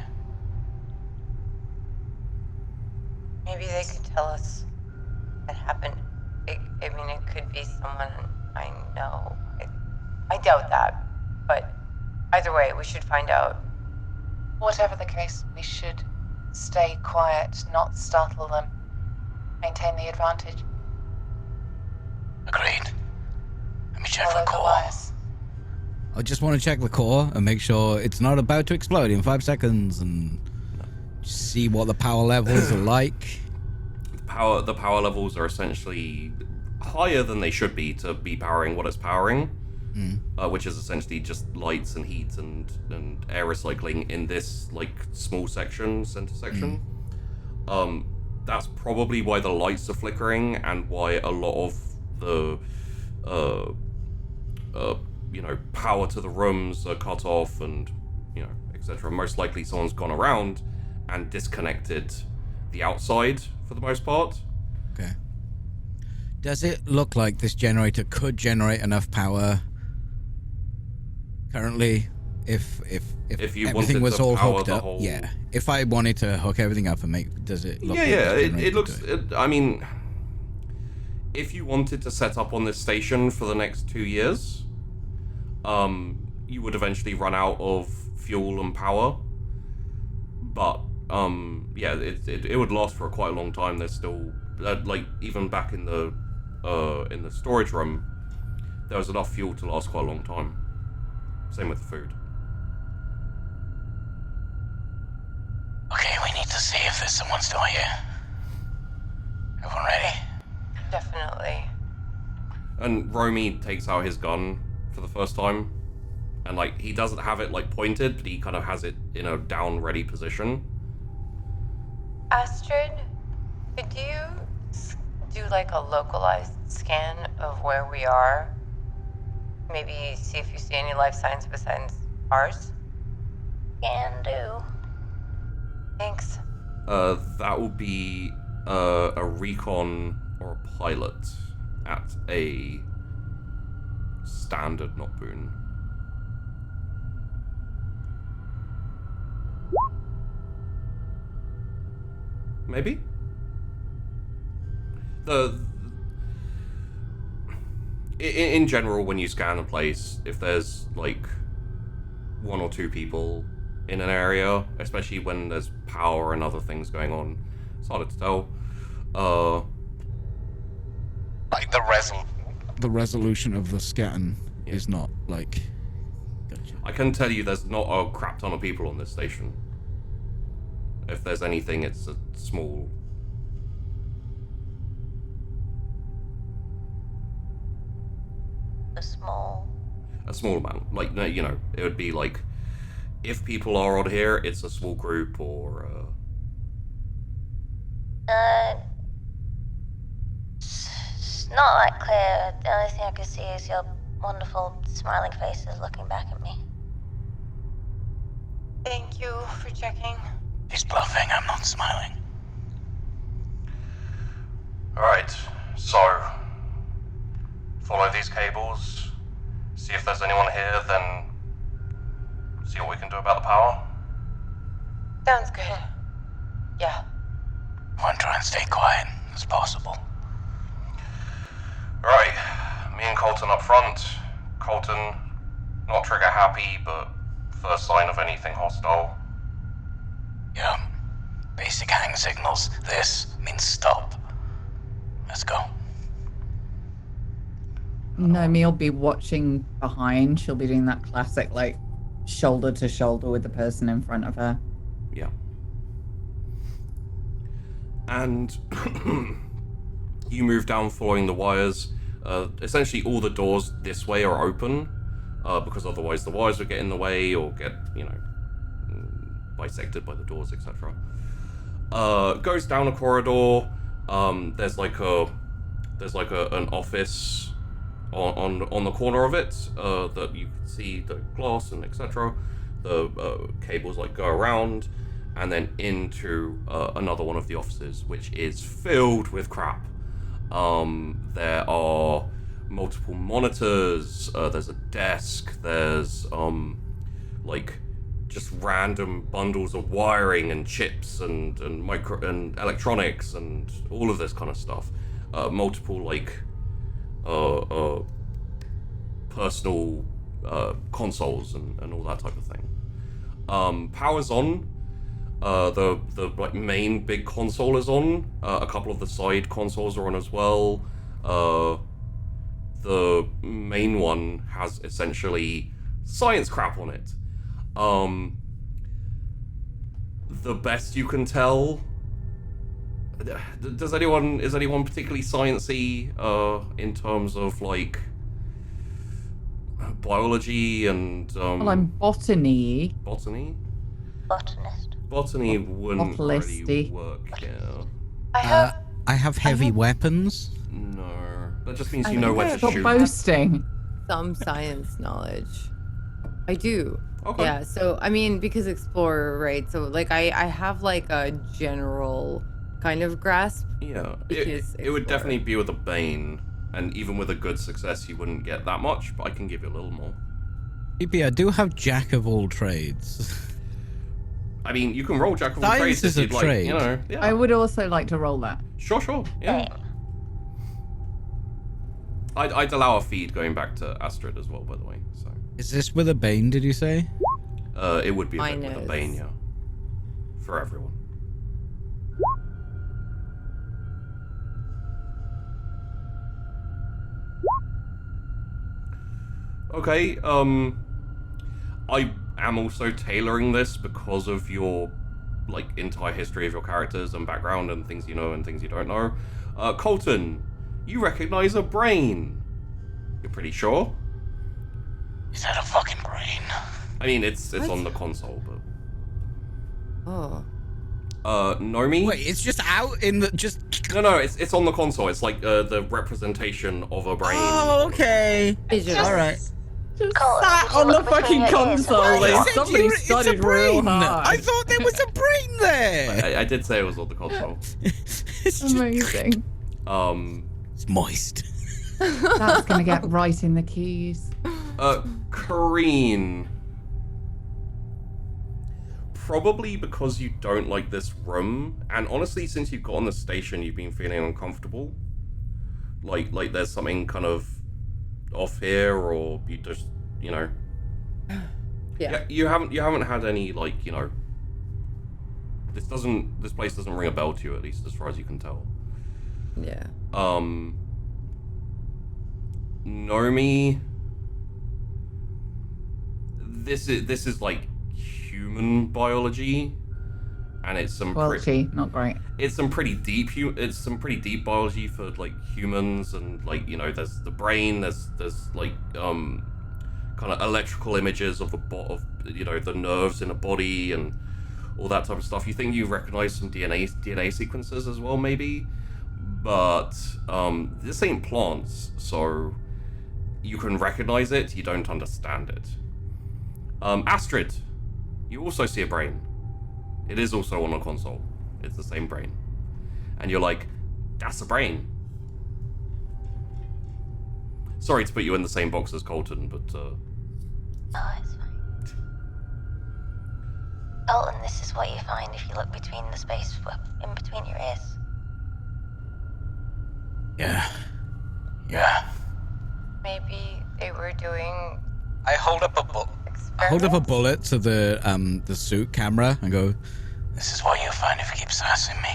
Maybe they could tell us what happened. I mean, it could be someone I know. I doubt that, but either way, we should find out. Whatever the case, we should stay quiet, not startle them. Maintain the advantage. Agreed. Let me check Follow the the core. wires. I just want to check the core and make sure it's not about to explode in 5 seconds and see what the power levels are like. The power levels are essentially higher than they should be to be powering what it's powering, which is essentially just lights and heat and air recycling in this like small center section. That's probably why the lights are flickering and why a lot of the power to the rooms are cut off, and etc. Most likely someone's gone around and disconnected the outside for the most part. Okay. Does it look like this generator could generate enough power currently if you everything wanted was to all power hooked the up? whole- Yeah. If I wanted to hook everything up and does it look like Yeah. this It generator looks. could do it? I mean, if you wanted to set up on this station for the next 2 years, you would eventually run out of fuel and power. But it would last for quite a long time. There's still even back in the storage room, there was enough fuel to last quite a long time. Same with the food. Okay, we need to see if there's someone still here. Everyone ready? Definitely. And Romy takes out his gun for the first time, and he doesn't have it pointed, but he kind of has it in a down ready position. Astrid, could you do a localized scan of where we are? Maybe see if you see any life signs besides ours? Can do. Thanks. That will be a recon or a pilot at a standard, not boon. Maybe? In general, when you scan a place, if there's 1 or 2 people in an area, especially when there's power and other things going on, it's harder to tell. The resolution of the scan is not gotcha. I can tell you there's not a crap ton of people on this station. If there's anything, it's a small... A small amount. It would be if people are on here, it's a small group, or It's not that clear. The only thing I can see is your wonderful smiling faces looking back at me. Thank you for checking. He's bluffing, I'm not smiling. Alright, so follow these cables, see if there's anyone here, then see what we can do about the power. Sounds good. Yeah. I want to try and stay quiet as possible. Alright, me and Colton up front. Colton, not trigger happy, but first sign of anything hostile. Yeah. Basic hang signals. This means stop. Let's go. Nomi will be watching behind. She'll be doing that classic, shoulder to shoulder with the person in front of her. Yeah. And you move down following the wires. Essentially, all the doors this way are open, because otherwise the wires would get in the way or get, bisected by the doors, etc. Goes down a corridor. There's an office on the corner of it that you can see the glass and etc. The cables go around and then into another one of the offices, which is filled with crap. There are multiple monitors. There's a desk. There's just random bundles of wiring and chips and micro and electronics and all of this kind of stuff. Multiple personal consoles and all that type of thing. Power's on. The main big console is on. A couple of the side consoles are on as well. The main one has essentially science crap on it. The best you can tell. Is anyone particularly sciencey in terms of biology and Well, I'm botany. botany? Botanist. Botany wouldn't really Botulisty. work here. I have I have heavy weapons. No. That just means I you know think where I to Stop shoot. boasting. some science knowledge. I do. Okay. Yeah, so I mean, because explorer, right? So like I have like a general kind of grasp. Yeah, Because it would explorer. definitely be with a Bane, and even with a good success, you wouldn't get that much, but I can give you a little more. EP, I do have Jack of all trades. I mean, you can roll Jack of all Science trades is if a you'd like, trade. you know. Yeah. I would also like to roll that. Sure, yeah. I'd allow a feed going back to Astrid as well, by the way, so. Is this with a Bane, did you say? It would be a bit with a Minus. Bane, yeah. For everyone. Okay, I am also tailoring this because of your, like, entire history of your characters and background and things you know and things you don't know. Colton, you recognize a brain. You're pretty sure? Is that a fucking brain? I mean, it's What? on the console, but... Oh. Nomi? Wait, it's just out in the just. No, it's on the console. It's like the representation of a brain. Oh, okay. Digital. All right. Just Colin, sat did you on the look between fucking your ears? console. Why Like, is it somebody it's a studied real brain. hard. I thought there was a brain there. I did say it was on the console. It's just, Amazing. it's moist. That's gonna get right in the keys. Karine. Probably because you don't like this room, and honestly, since you've got on the station, you've been feeling uncomfortable. Like there's something kind of off here, or you just, you know. Yeah. You haven't had any, like, you know. This place doesn't ring a bell to you, at least as far as you can tell. Yeah. Nomi. This is like human biology, and it's some Not great. it's some pretty deep biology for like humans, and like, you know, there's the brain, there's like kind of electrical images of you know, the nerves in a body and all that type of stuff. You think you recognize some DNA sequences as well, maybe, but this ain't plants, so you can recognize it, you don't understand it. Astrid, you also see a brain. It is also on a console. It's the same brain. And you're like, that's a brain. Sorry to put you in the same box as Colton, but Oh, it's fine. Colton, this is what you find if you look between the space in between your ears. Yeah. Maybe they were doing I hold up a book. I hold up a experiments? bullet to the suit camera and go, This is what you'll find if you keep sassing me.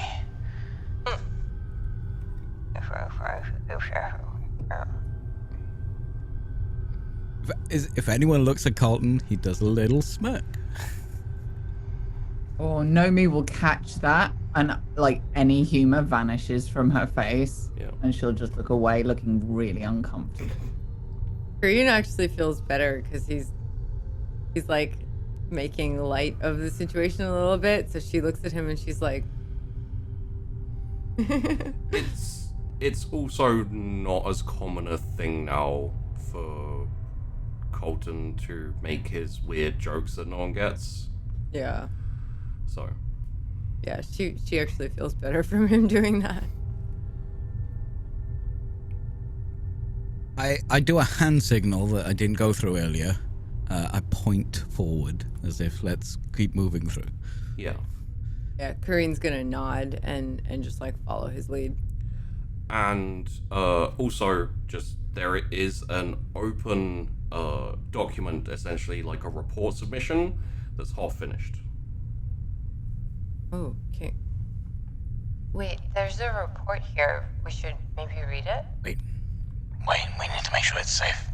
if anyone looks at Colton, he does a little smirk. Or Nomi will catch that, and like any humor vanishes from her face, yeah. and she'll just look away, looking really uncomfortable. Karine actually feels better because he's like making light of the situation a little bit. So she looks at him and she's like, It's also not as common a thing now for Colton to make his weird jokes that no one gets. yeah, So yeah. She actually feels better from him doing that. I do a hand signal that I didn't go through earlier. I point forward as if let's keep moving through. yeah. Yeah, Karine's gonna nod and just like follow his lead. And also, just there is an open document, essentially like a report submission, that's half finished. Oh, okay. Wait, there's a report here. We should maybe read it? Wait, Wait, we need to make sure it's safe.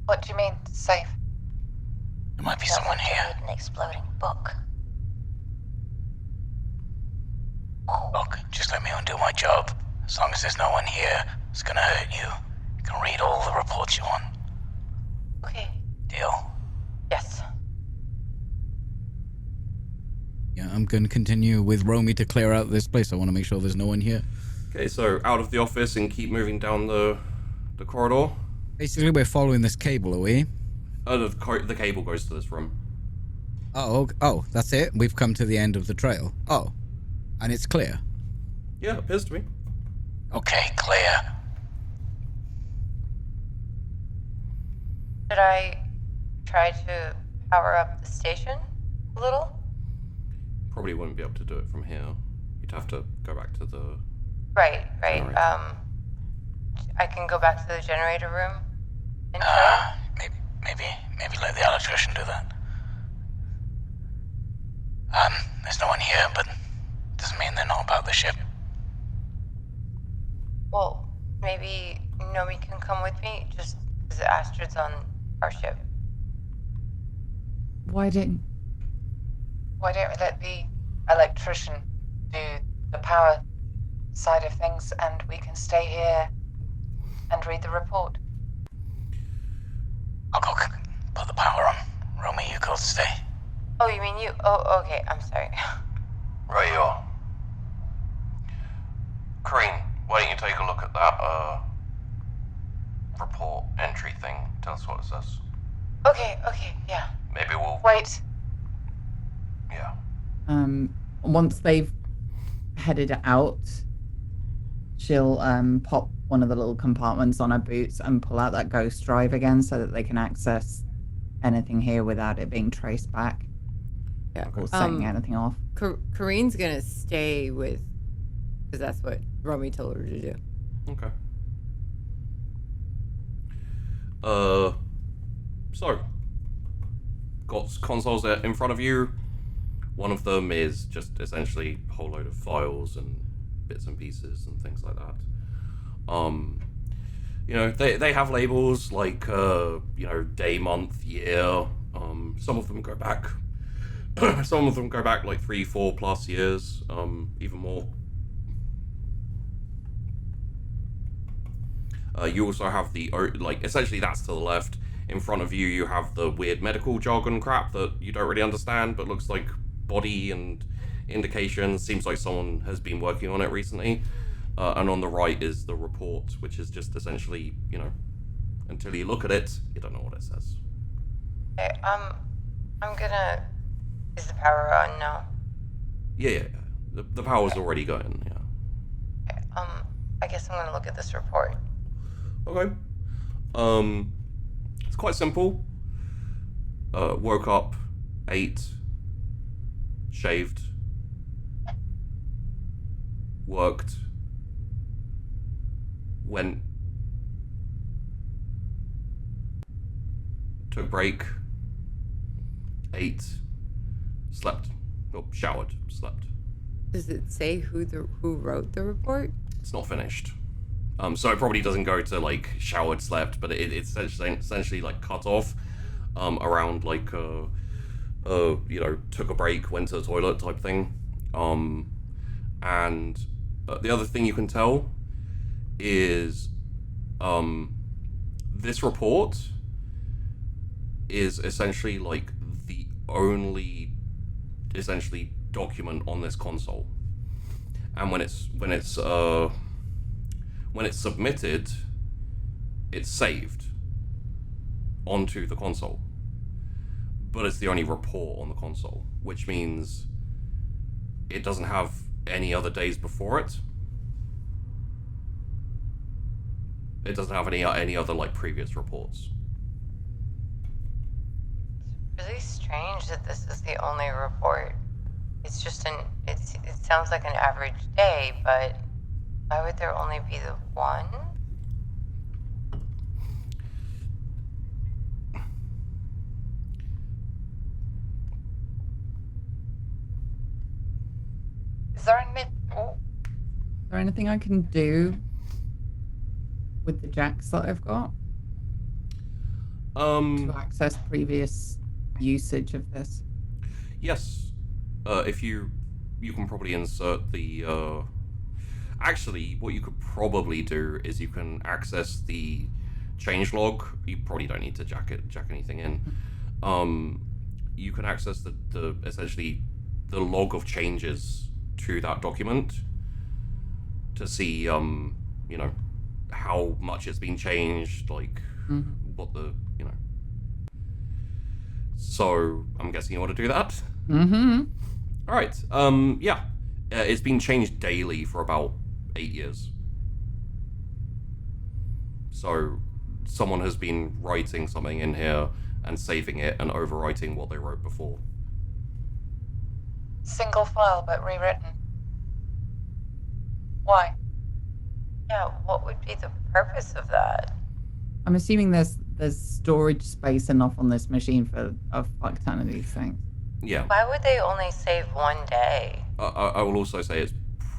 What do you mean, safe? There might be someone here. Read an exploding book. Look, just let me undo my job. As long as there's no one here who's gonna hurt you, you can read all the reports you want. Okay. Deal? Yes. yeah, I'm going to continue with Romy to clear out this place. I want to make sure there's no one here. Okay, so out of the office and keep moving down the corridor. Basically, we're following this cable, are we? The cable goes to this room. Oh, that's it? We've come to the end of the trail. Oh, and it's clear. Yeah, it appears to be. Okay, clear. Should I try to power up the station a little? Probably wouldn't be able to do it from here. You'd have to go back to the... Right. Generator. I can go back to the generator room and try. Maybe let the electrician do that. There's no one here, but doesn't mean they know about the ship. Well, maybe Nomi can come with me, just because Astrid's on our ship. Why didn't? Why don't we let the electrician do the power side of things and we can stay here and read the report? I'll go put the power on. Romy, you go stay. Oh, you mean you? Oh, okay. I'm sorry. Right you are. Karine, why don't you take a look at that report entry thing? Tell us what it says. Okay, yeah. Maybe we'll... Wait. Yeah. Once they've headed out, she'll pop one of the little compartments on her boots and pull out that ghost drive again so that they can access anything here without it being traced back Yeah. or setting anything off. Karine's gonna stay with, because that's what Romy told her to do. Okay. So, got consoles in front of you. One of them is just essentially a whole load of files and bits and pieces and things like that. You know, they have labels like, you know, day, month, year. Some of them go back. Some of them go back like 3-4 plus years, even more. You also have the, like, essentially that's to the left. In front of you, you have the weird medical jargon crap that you don't really understand, but looks like body and indications. Seems like someone has been working on it recently. And on the right is the report, which is just essentially, you know, until you look at it, you don't know what it says. Okay, I'm gonna... Is the power on now? Yeah. The power's already going, yeah. Okay, I guess I'm gonna look at this report. Okay. It's quite simple. Woke up, ate, shaved, worked, went, took a break, ate, slept. Oh, showered, slept. Does it say who wrote the report? It's not finished. So it probably doesn't go to like showered, slept, but it's essentially like cut off around like you know, took a break, went to the toilet type thing. And the other thing you can tell is this report is essentially like the only essentially document on this console. And when it's submitted, it's saved onto the console. But it's the only report on the console, which means it doesn't have any other days before it. It doesn't have any other like previous reports. It's really strange that this is the only report. It's just it sounds like an average day, but why would there only be the one? Is there any... Oh, Is there anything I can do with the jacks that I've got to access previous usage of this? Yes. If you can probably insert the actually what you could probably do is you can access the changelog. You probably don't need to jack anything in. You can access the essentially the log of changes to that document to see, how much it's been changed, like, what the, So, I'm guessing you want to do that? Mm-hmm. Alright, yeah. It's been changed daily for about 8 years. So, someone has been writing something in here and saving it and overwriting what they wrote before. Single file, but rewritten. Why? Yeah, what would be the purpose of that? I'm assuming there's storage space enough on this machine for a fuck ton of these things. Yeah. Why would they only save one day? I will also say it's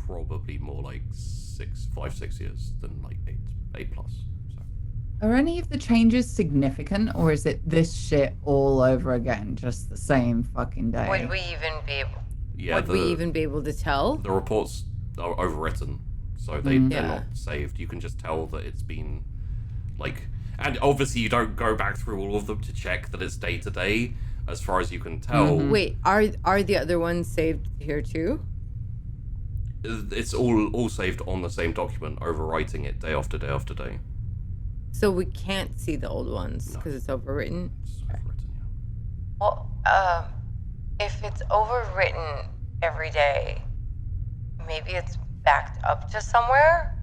probably more like 5-6 years than like 8 plus. So. Are any of the changes significant, or is it this shit all over again, just the same fucking day? Would we even be able? Yeah, would we even be able to tell? The reports are overwritten, so they're not saved. You can just tell that it's been like, and obviously you don't go back through all of them to check that it's day to day. As far as you can tell, Wait, are the other ones saved here too? It's all saved on the same document, overwriting it day after day after day. So we can't see the old ones because it's overwritten. It's overwritten, yeah. Well, if it's overwritten every day, maybe it's backed up to somewhere?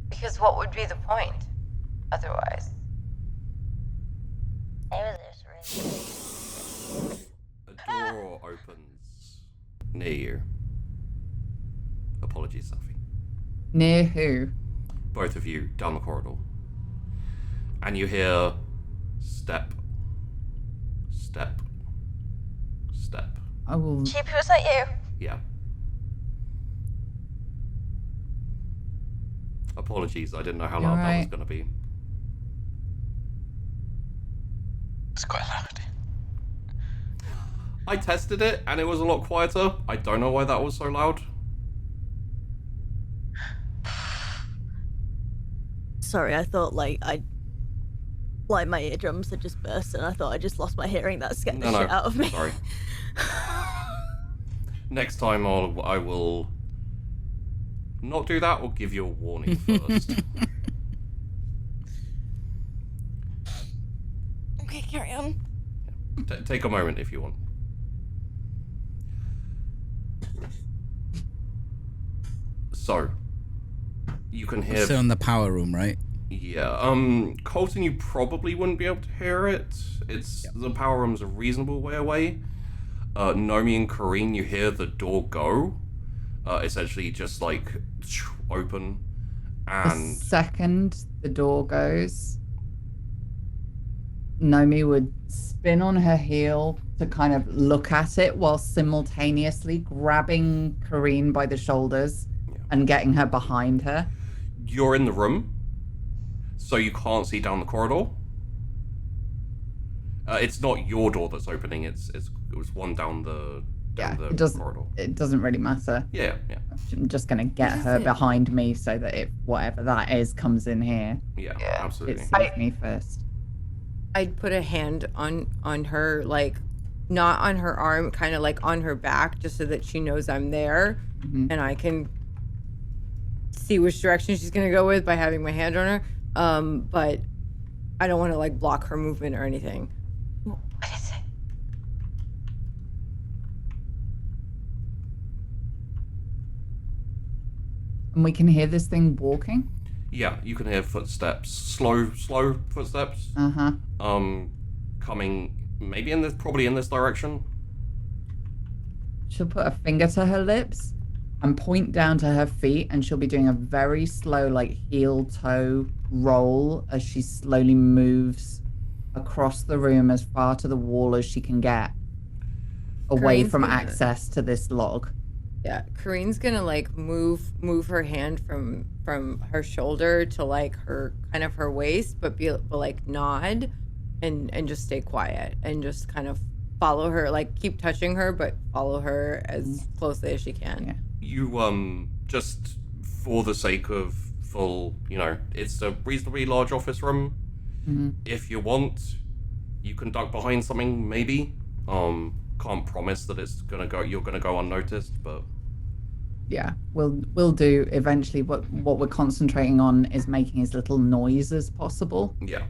Because what would be the point otherwise? Maybe there's really... A door opens near you. Apologies, Safi. Near who? Both of you down the corridor. And you hear step, step, step. I will. Cheap, was that you? Yeah. Apologies, I didn't know how loud that was going to be. It's quite loud. I tested it, and it was a lot quieter. I don't know why that was so loud. Sorry, I thought my eardrums had just burst, and I thought I just lost my hearing. That scared the shit out of me. Sorry. Next time I will not do that or give you a warning first. Okay, carry on. Take a moment if you want. So, you can hear... Still in the power room, right? Yeah, Colton, you probably wouldn't be able to hear it. The power room's a reasonable way away. Nomi and Karine, you hear the door go. Essentially just like open, and... The second the door goes, Nomi would spin on her heel to kind of look at it while simultaneously grabbing Karine by the shoulders and getting her behind her. You're in the room, so you can't see down the corridor. It's not your door that's opening, it was one down the corridor. It doesn't really matter. Yeah. I'm just going to get her behind me so that if whatever that is comes in here, Yeah, absolutely. it sees me first. I'd put a hand on her, like, not on her arm, kind of like on her back, just so that she knows I'm there, and I can see which direction she's gonna go with by having my hand on her. But I don't want to like block her movement or anything. What is it? And we can hear this thing walking. Yeah, you can hear footsteps, slow footsteps. Coming maybe probably in this direction. She'll put a finger to her lips and point down to her feet, and she'll be doing a very slow, like, heel-toe roll as she slowly moves across the room as far to the wall as she can get away Karine's from gonna- access to this log. Yeah, Karine's gonna like move her hand from her shoulder to like her kind of her waist, but like nod and just stay quiet and just kind of follow her, like keep touching her, but follow her as closely as she can. Yeah. You just for the sake of full, it's a reasonably large office room. If you want, you can duck behind something maybe. Can't promise that you're gonna go unnoticed, but Yeah, we'll do eventually. What we're concentrating on is making as little noise as possible. Yeah.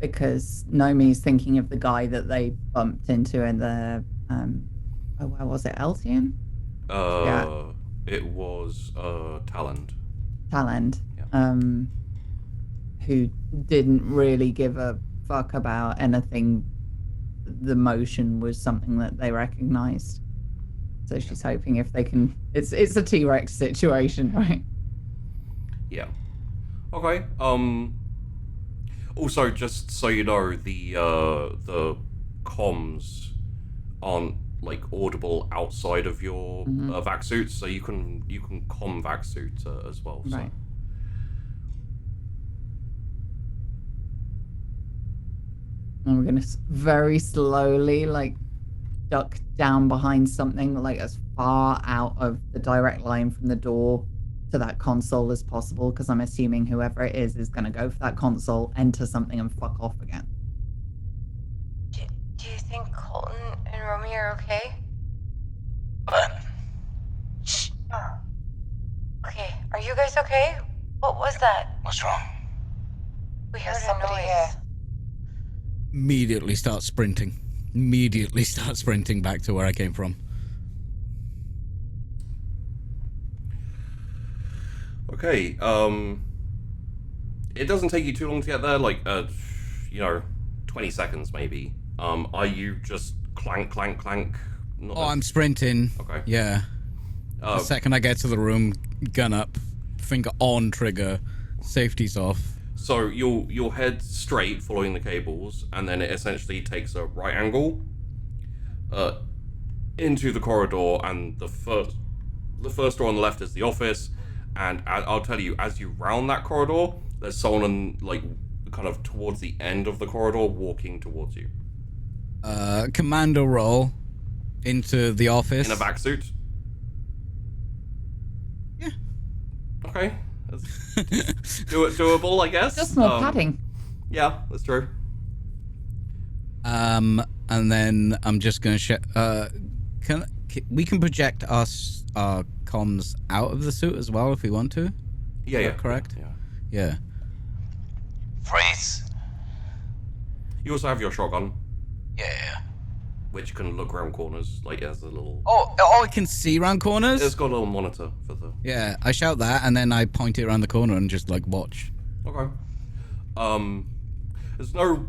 Because Nomi's thinking of the guy that they bumped into in the where was it? Eltian? It was Talend. Talend. Yeah. Who didn't really give a fuck about anything. The motion was something that they recognized. So she's hoping if they can, it's a T-Rex situation, right? Yeah. Okay. Also, just so you know, the comms aren't like audible outside of your vac suit, so you can comm vac suit as well. So. Right. And we're gonna very slowly like duck down behind something like as far out of the direct line from the door to that console as possible, because I'm assuming whoever it is going to go for that console, enter something, and fuck off again. Do you think Colton and Romy are okay? What? Shh. Okay, are you guys okay? What was that? What's wrong? We heard There's a somebody noise. here. Immediately start sprinting. Immediately start sprinting back to where I came from. Okay, it doesn't take you too long to get there, like, 20 seconds maybe. Are you just clank, clank, clank? I'm sprinting. Okay. Yeah. The second I get to the room, gun up, finger on trigger, safety's off. So you'll head straight following the cables, and then it essentially takes a right angle into the corridor, and the first door on the left is the office. And I'll tell you, as you round that corridor, there's someone like kind of towards the end of the corridor walking towards you. Commando roll into the office. In a vac suit? Yeah. Okay. That's doable, I guess. Just more padding. Yeah, that's true. And then I'm just gonna we can project our comms out of the suit as well if we want to. Yeah, Is yeah. that correct? Yeah. Freeze. You also have your shotgun, Yeah. which can look around corners, like it has a little. Oh, I can see around corners. It's got a little monitor for the. Yeah, I shout that and then I point it around the corner and just like watch. Okay. There's no.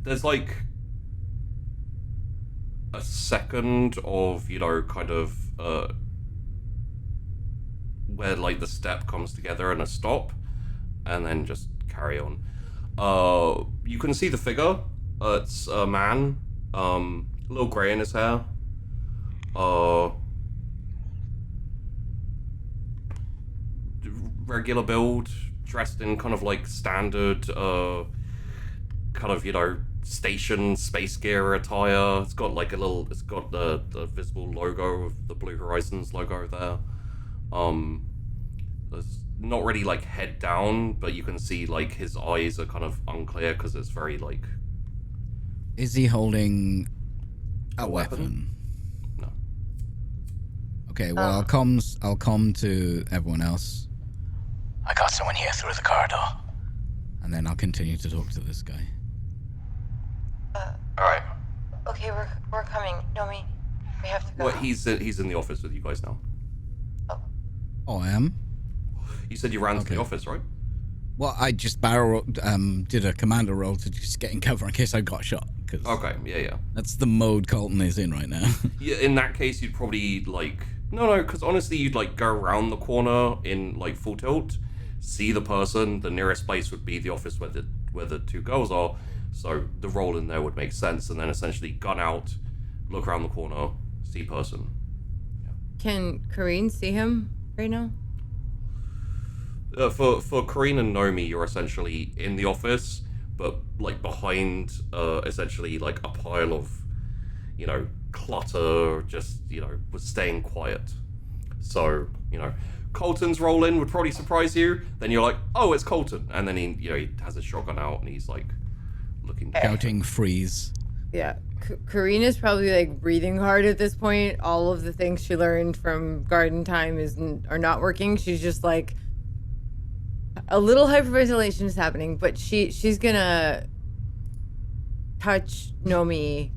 There's like a second of, kind of where like the step comes together and a stop, and then just carry on. You can see the figure. It's a man, a little grey in his hair. Regular build, dressed in kind of like standard, kind of, station space gear attire. It's got like it's got the visible logo of the Blue Horizons logo there. There's not really like head down, but you can see like his eyes are kind of unclear because it's very like. Is he holding a weapon? No. Okay, well I'll comm to everyone else, I got someone here through the corridor. and then I'll continue to talk to this guy. Alright. Okay, we're coming. Nomi, we have to go. What? He's in the office with you guys now. Oh, I am? You said you ran to Okay. the office, right? Well, I just did a commando roll to just get in cover in case I got shot. Cause Okay. Yeah. that's the mode Colton is in right now. Yeah, in that case, you'd probably like no, because honestly, you'd like go around the corner in like full tilt, see the person. The nearest place would be the office where the two girls are. So the roll in there would make sense, and then essentially gun out, look around the corner, see person. Can Karine see him right now? For Karine and Nomi, you're essentially in the office, but like behind essentially like a pile of clutter, just was staying quiet. So Colton's roll in would probably surprise you. Then you're like, oh, it's Colton, and then he has his shotgun out and he's like looking down. Shouting freeze. Yeah. Karine is probably like breathing hard at this point. All of the things she learned from garden time are not working. She's just like a little hyperventilation is happening, but she's gonna touch Nomi.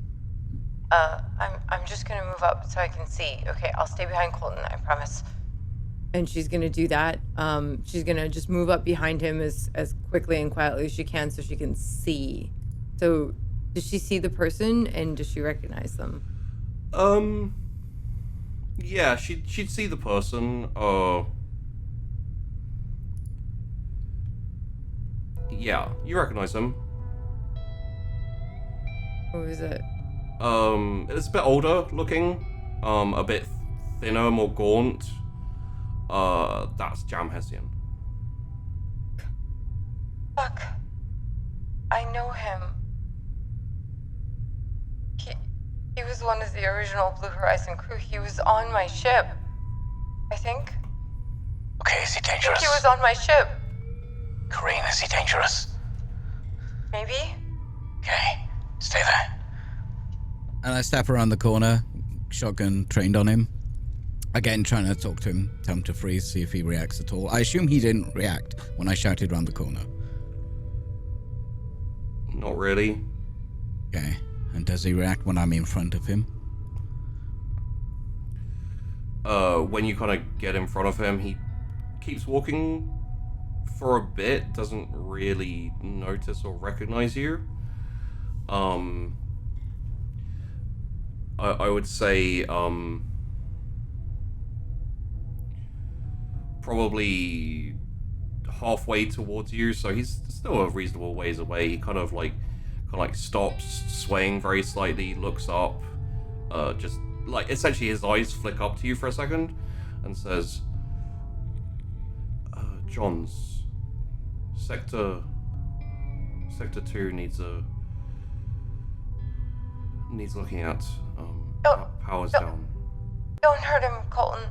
I'm just gonna move up so I can see. Okay, I'll stay behind Colton, I promise. And she's gonna do that. She's gonna just move up behind him as quickly and quietly as she can so she can see. So does she see the person and does she recognize them? Yeah, she'd see the person. Yeah, you recognize him. Who is it? It's a bit older looking, a bit thinner, more gaunt. That's Jam Hessian. Fuck. I know him. He was one of the original Blue Horizon crew. He was on my ship. I think. Okay, is he I think dangerous? he was on my ship. Karine, is he dangerous? Maybe? Okay, stay there. And I step around the corner, shotgun trained on him. Again, trying to talk to him, tell him to freeze, see if he reacts at all. I assume he didn't react when I shouted around the corner. Not really. Okay. And does he react when I'm in front of him? When you kind of get in front of him, he keeps walking for a bit, doesn't really notice or recognize you. I would say, probably halfway towards you, so he's still a reasonable ways away. He kind of stops, swaying very slightly, looks up, just like essentially his eyes flick up to you for a second, and says, "Johns, Sector 2 needs looking at. Power's down." Don't hurt him, Colton.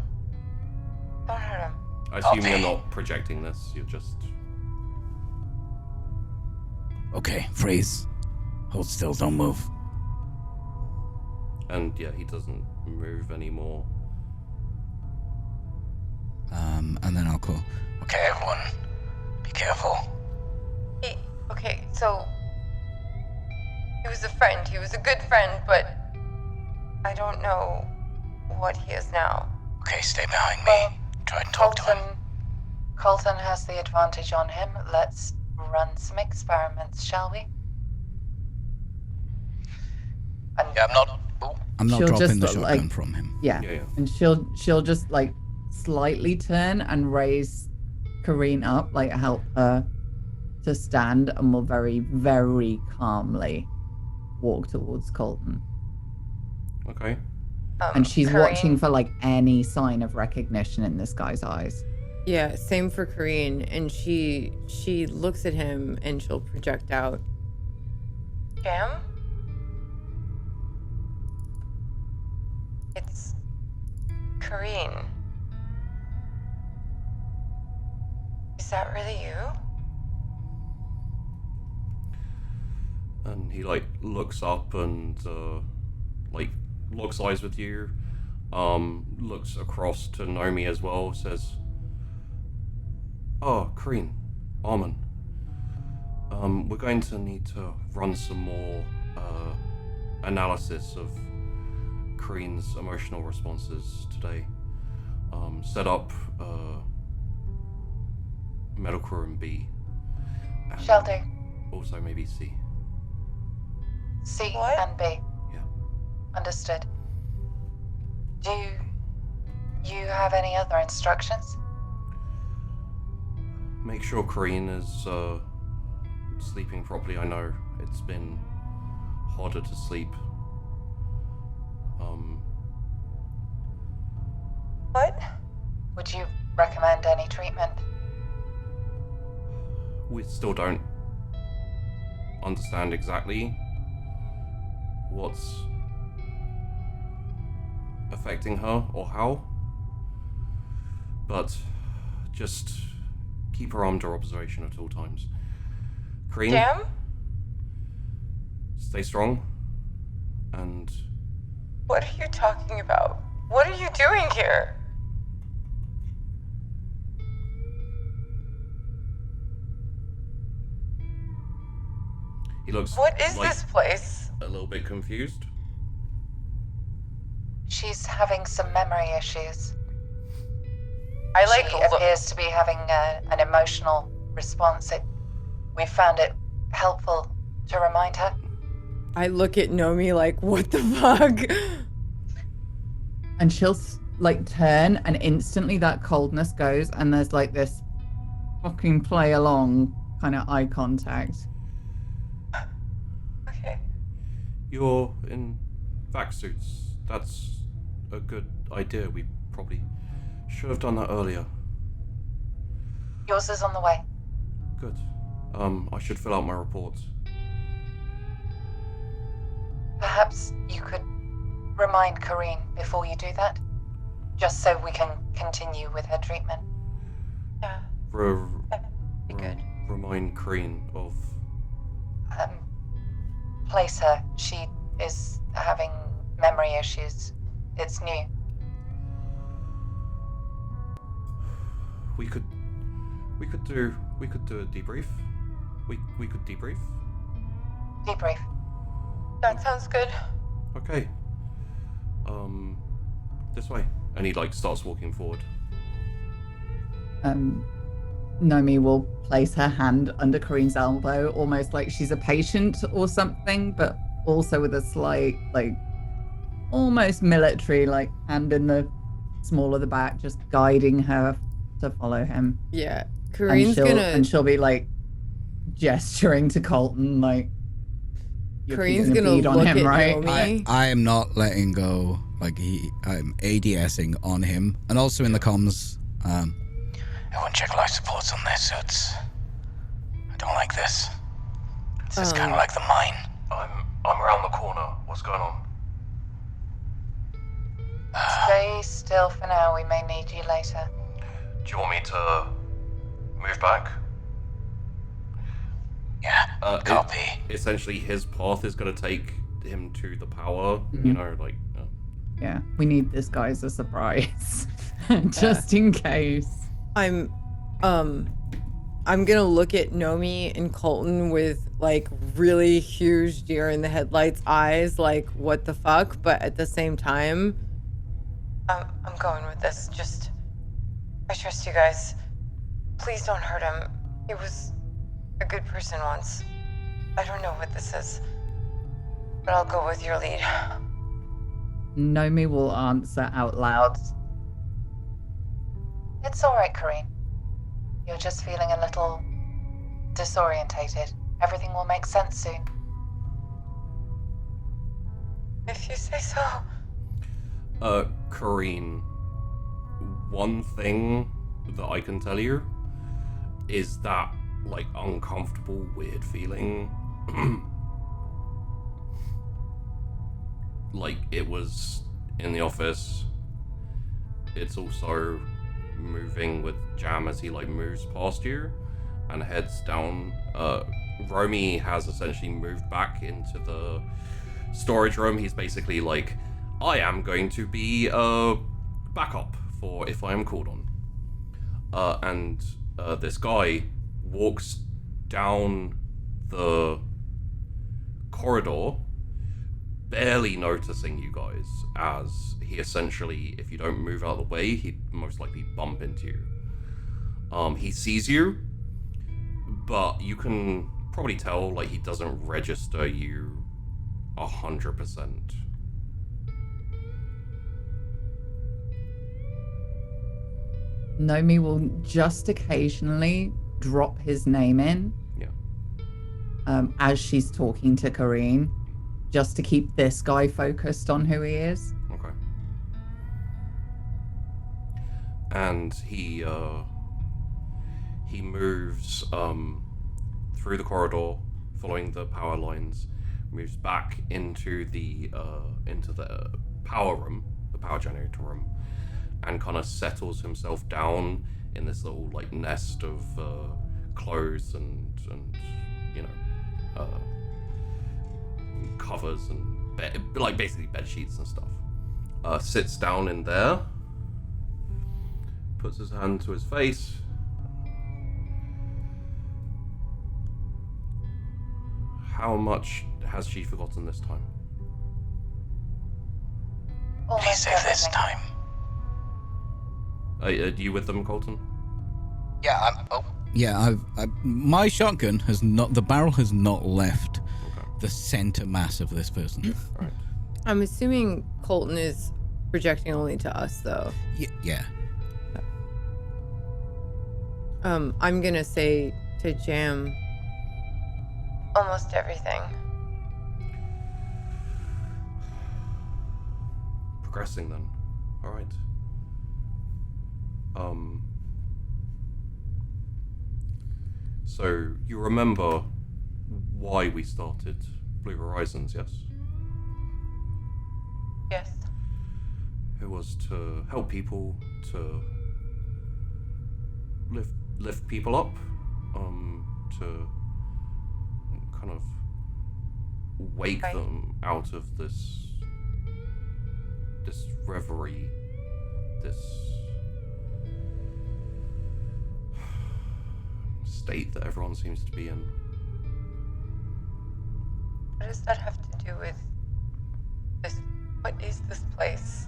Don't hurt him. I assume you're not projecting this. You're just. Okay, freeze. Hold still, don't move. And yeah, he doesn't move anymore. And then I'll call. Okay, everyone, be careful. Okay, so he was a friend. He was a good friend, but I don't know what he is now. Okay, stay behind me. Try and talk to him. Colton has the advantage on him. Let's run some experiments, shall we? Yeah, I'm not She'll dropping just, the shotgun like- from him. Yeah. Yeah. And she'll just like slightly turn and raise Karine up, like help her to stand, and will very, very calmly walk towards Colton. Okay. And she's Karine- watching for like any sign of recognition in this guy's eyes. Yeah, same for Karine, and she looks at him and she'll project out. Jam? It's Karine. Is that really you? And he looks up and locks eyes with you. Looks across to Nomi as well. Says, "Oh, Karine, Armin. We're going to need to run some more analysis of Karine's emotional responses today. Set up medical room B. And Shall do. also maybe C." C What? and B. Yeah. Understood. Do you have any other instructions? Make sure Karine is sleeping properly. I know it's been harder to sleep. What? Would you recommend any treatment? We still don't understand exactly what's affecting her or how, but just keep her under observation at all times. Karine, Jam? stay strong. and What are you talking about? What are you doing here? he looks What is like this place? a little bit confused. She's having some memory issues. I like She appears to be having an emotional response. We found it helpful to remind her. I look at Nomi like, what the fuck? And she'll like turn, and instantly that coldness goes, and there's like this fucking play along kind of eye contact. Okay. You're in vac suits. That's a good idea. We probably should have done that earlier. Yours is on the way. Good. I should fill out my report. Perhaps you could remind Karine before you do that, just so we can continue with her treatment. Yeah, be good. Remind Karine of... Place her. She is having memory issues. It's new. We could do a debrief. We could debrief. Debrief. That sounds good. Okay. This way. And he like starts walking forward. Nomi will place her hand under Karine's elbow, almost like she's a patient or something, but also with a slight, like, almost military, like, hand in the small of the back, just guiding her to follow him. Yeah, Karine's And she'll be, like, gesturing to Colton, like, Karine's gonna bead on look him, at right? Nomi. I am not letting go. Like I'm ADSing on him, and also in the comms. Everyone check life supports on their suits. I don't like this. This is kind of like the mine. I'm around the corner. What's going on? Stay still for now. We may need you later. Do you want me to move back? Yeah, copy. Essentially, his path is going to take him to the power. Mm-hmm. You know, like. Yeah, we need this guy as a surprise, just in case. I'm gonna look at Nomi and Colton with like really huge deer in the headlights eyes, like what the fuck, but at the same time, I'm going with this. Just, I trust you guys. Please don't hurt him. He was a good person once. I don't know what this is, but I'll go with your lead. Nomi will answer out loud. It's all right, Karine. You're just feeling a little disorientated. Everything will make sense soon. If you say so. Karine, one thing that I can tell you is that, like, uncomfortable, weird feeling. Like, it was in the office. It's also moving with Jam as he, like, moves past you and heads down. Romy has essentially moved back into the storage room. He's basically like, I am going to be backup for if I am called on. And this guy walks down the corridor, barely noticing you guys, as he essentially, if you don't move out of the way, he'd most likely bump into you. He sees you, but you can probably tell, like, he doesn't register you 100%. Nomi will just occasionally drop his name in. Yeah. As she's talking to Karine, just to keep this guy focused on who he is. Okay. And he moves through the corridor, following the power lines, moves back into the power room, the power generator room, and kind of settles himself down in this little, like, nest of clothes and you know, covers and like basically bed sheets and stuff. Sits down in there, puts his hand to his face. How much has she forgotten this time? Please say this time. Are you with them, Colton? Yeah, I'm. Oh, Yeah, my shotgun has not. The barrel has not left the center mass of this person. Right. I'm assuming Colton is projecting only to us, though. Yeah. I'm gonna say to Jam almost everything. Progressing then. All right. So you remember why we started Blue Horizons, yes? Yes. It was to help people, to lift people up, to kind of wake Right. them out of this reverie, this state that everyone seems to be in. What does that have to do with this? What is this place?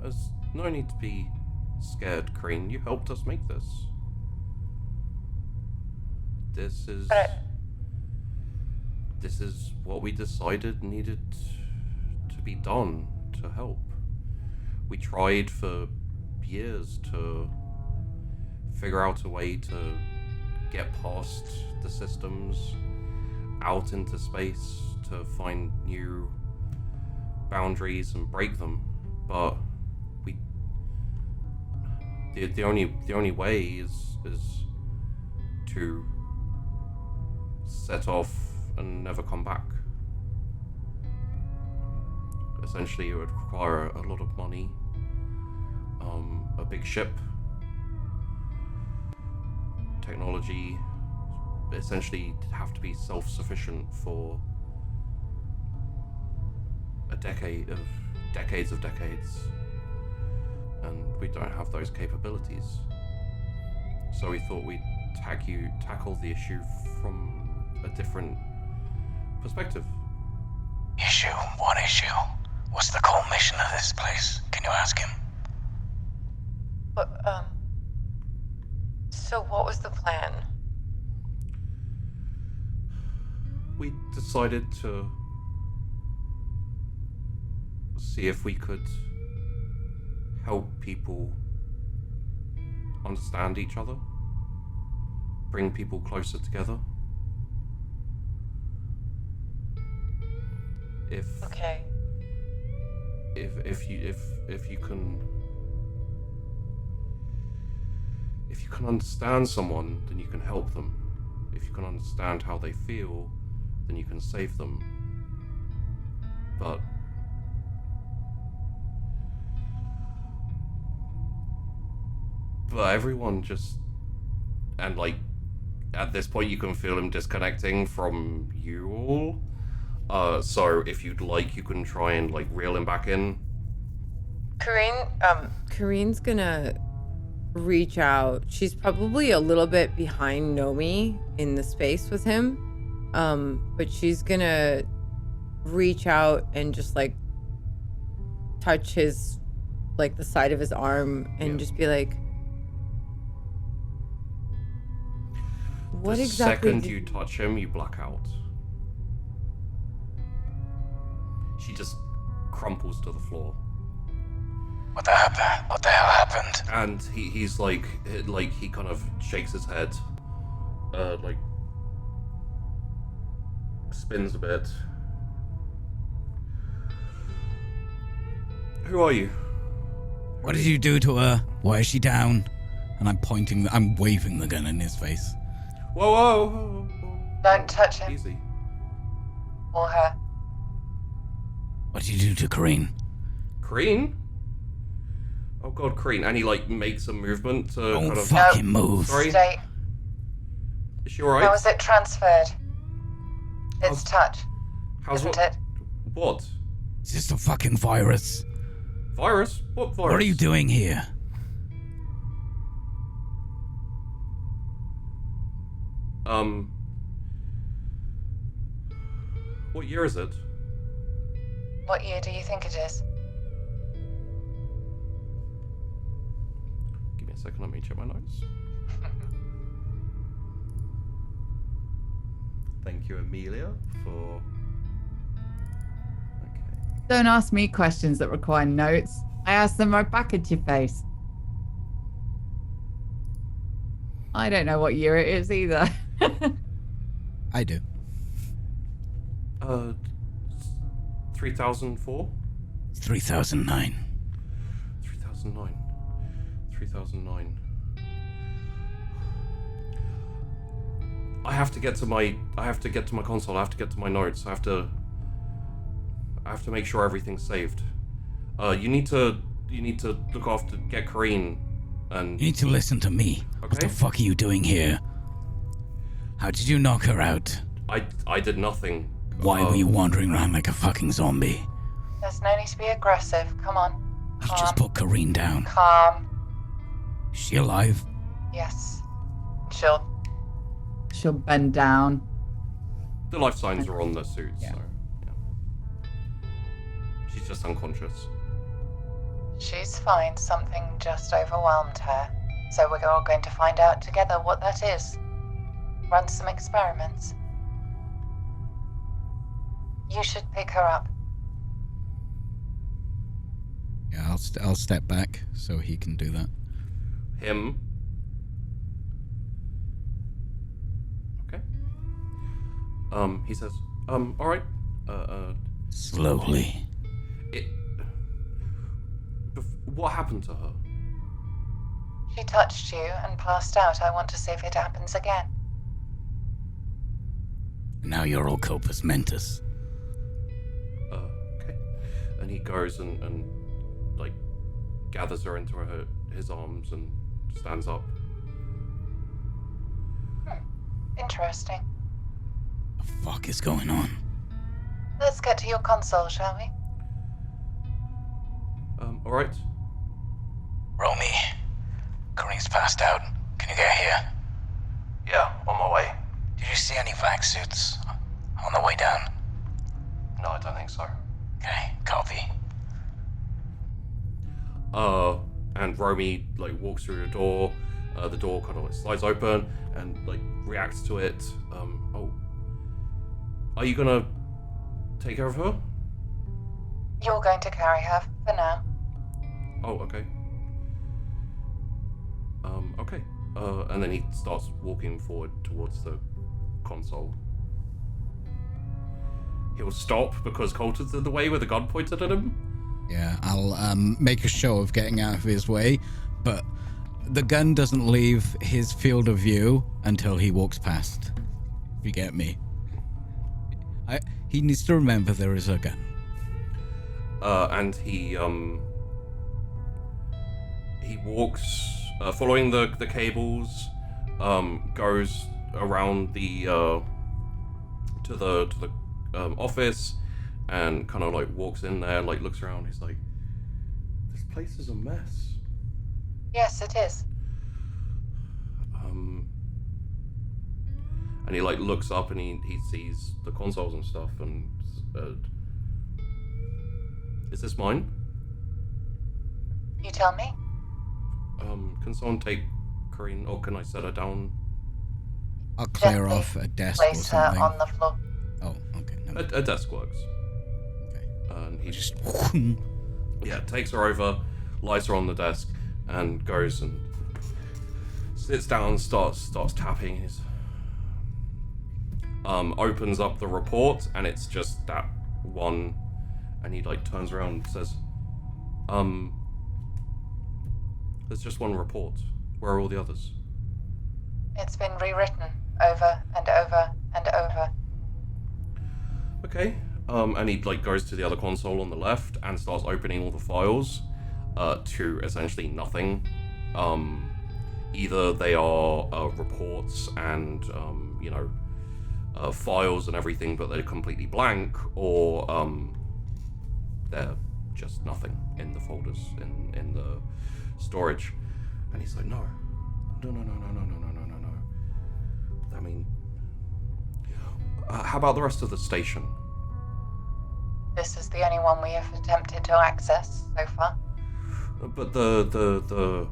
There's no need to be scared, Karine. You helped us make this. This is what we decided needed to be done to help. We tried for years to figure out a way to get past the systems, out into space, to find new boundaries and break them, but the only way is to set off and never come back. Essentially, it would require a lot of money, a big ship, technology, essentially have to be self-sufficient for decades of decades, and we don't have those capabilities. So we thought we'd tackle the issue from a different perspective. issue? What issue? What's the core mission of this place? Can you ask him? So what was the plan? We decided to see if we could help people understand each other, bring people closer together. If you can understand someone, then you can help them. If you can understand how they feel, then you can save them. But everyone just, and like at this point you can feel him disconnecting from you all. So if you'd like, you can try and like reel him back in. Karine's gonna reach out. She's probably a little bit behind Nomi in the space with him. But she's gonna reach out and just like touch his, like the side of his arm and just be like, what the exactly second you touch him, you black out. She just crumples to the floor. What the happened? What the hell happened? And he's like he kind of shakes his head, like spins a bit. Who are you? What did you do to her? Why is she down? And I'm waving the gun in his face. Whoa. Don't touch him. Easy. Or her. What did you do to Karine? Karine? Oh god, Karine. And he like makes a movement to Don't kind of fucking move. Sorry? Stay. Is she alright? How was it transferred? Its touch. isn't it? What? It's just a fucking virus. Virus? What virus? What are you doing here? What year is it? What year do you think it is? Give me a second, let me check my notes. Thank you, Amelia, for... Okay. Don't ask me questions that require notes. I ask them right back at your face. I don't know what year it is either. I do. 3004? 3009. 3009. 3009. I have to get to my console. I have to get to my notes. I have to make sure everything's saved. You need to look after, get Karine, and You need to listen to me. What the Okay. fuck are you doing here? How did you knock her out? I did nothing. Why were you wandering around like a fucking zombie? There's no need to be aggressive. Come on. You just put Karine down. Calm. Is she alive? Yes. She'll She'll bend down. The life signs are on the suit, Yeah. so yeah. She's just unconscious. She's fine. Something just overwhelmed her. So we're all going to find out together what that is. Run some experiments. You should pick her up. Yeah, I'll step back so he can do that. Him. Okay. He says, all right. Slowly. What happened to her? She touched you and passed out. I want to see if it happens again. Now you're all corpus mentis. Okay. And he goes and like gathers her into his arms and stands up. Interesting. The fuck is going on? Let's get to your console, shall we? All right. Romy, Karine's passed out. Can you get here? Yeah, on my way. Did you see any vac suits on the way down? No, I don't think so. Okay, copy. And Romy like walks through the door. The door kind of like slides open and like reacts to it. Are you gonna take care of her? You're going to carry her for now. Oh, okay. Okay. And then he starts walking forward towards the console. He'll stop because Colton's in the way with a gun pointed at him. Yeah, I'll make a show of getting out of his way, but the gun doesn't leave his field of view until he walks past. If you get me. He needs to remember there is a gun. And he walks, following the cables, goes around the to the office, and kind of like walks in there, like looks around. He's like, "This place is a mess." Yes, it is. And he like looks up and he sees the consoles and stuff, and is this mine? You tell me. Can someone take Karine, or can I set her down? I'll clear Gently off a desk or Place her something. on the floor. Oh, okay. No. A desk works. Okay. And he Just takes her over, lies her on the desk, and goes and sits down, starts tapping his opens up the report, and it's just that one, and he like turns around and says, there's just one report. Where are all the others? It's been rewritten over and over and over. Okay. And he like goes to the other console on the left and starts opening all the files to essentially nothing. Either they are reports and files and everything, but they're completely blank, or they're just nothing in the folders in the storage. And he's like, no. I mean, how about the rest of the station? This is the only one we have attempted to access so far. But the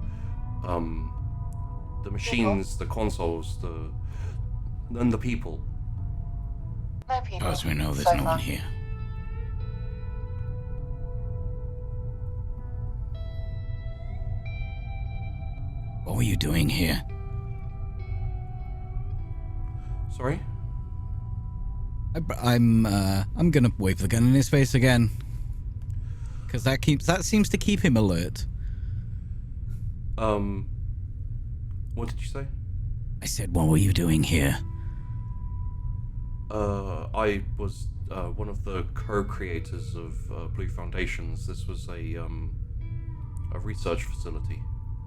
machines, the consoles, and the people. No people. As we know, there's so no far. one here. What were you doing here? Sorry? I'm gonna wave the gun in his face again, because that seems to keep him alert. What did you say? I said, what were you doing here? I was one of the co-creators of Blue Foundations. This was a research facility.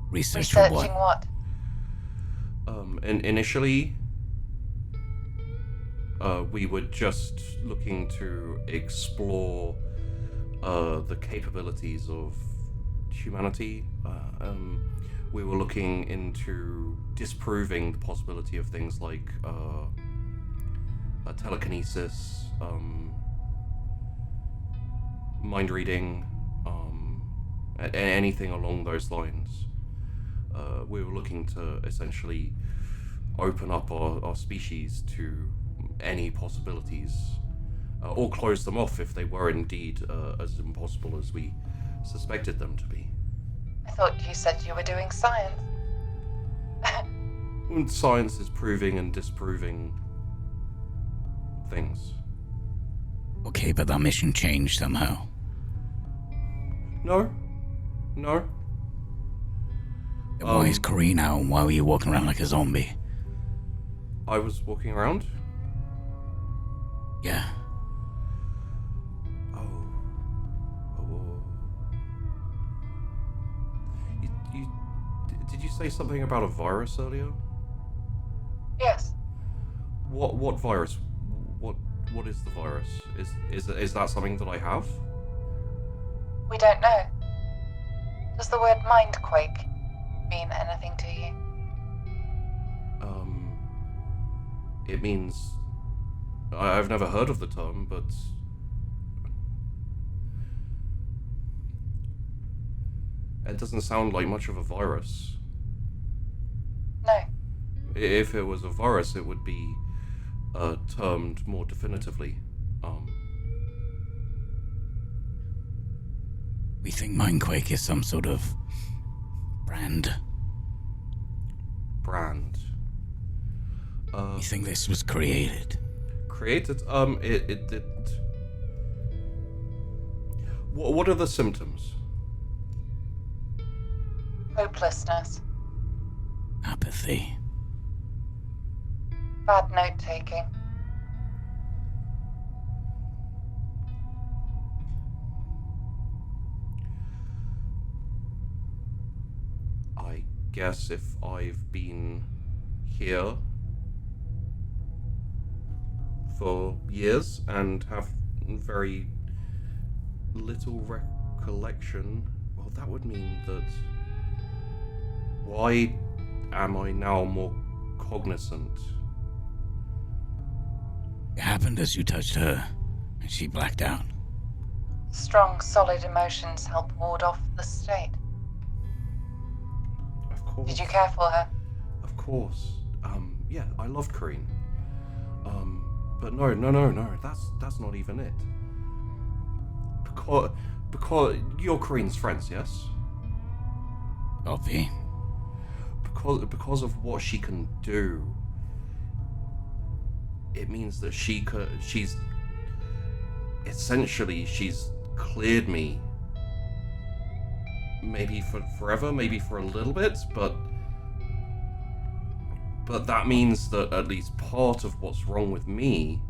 Research for Researching what? what? Initially, we were just looking to explore the capabilities of humanity. We were looking into disproving the possibility of things like telekinesis, mind reading, anything along those lines. We were looking to essentially open up our species to any possibilities, or close them off if they were indeed as impossible as we suspected them to be. I thought you said you were doing science. And science is proving and disproving things. Okay, but that mission changed somehow. No. Then why is Karine out, and why were you walking around like a zombie? I was walking around. Yeah. Did you say something about a virus earlier? Yes. What virus? What is the virus? Is that something that I have? We don't know. Does the word mindquake mean anything to you? It means I've never heard of the term, but it doesn't sound like much of a virus. No. If it was a virus, it would be termed more definitively. We think Mindquake is some sort of brand. Brand. We think this was created. Created? It. What are the symptoms? Hopelessness. Apathy. Bad note taking. I guess if I've been here for years and have very little recollection, well, that would mean that why am I now more cognizant? It happened as you touched her, and she blacked out. Strong, solid emotions help ward off the state. Of course. Did you care for her? Of course. Yeah, I loved Karine. But no, that's not even it. Because you're Karine's friends, yes? Copy. Because of what she can do, it means that she's cleared me. Maybe for forever, maybe for a little bit, but that means that at least part of what's wrong with me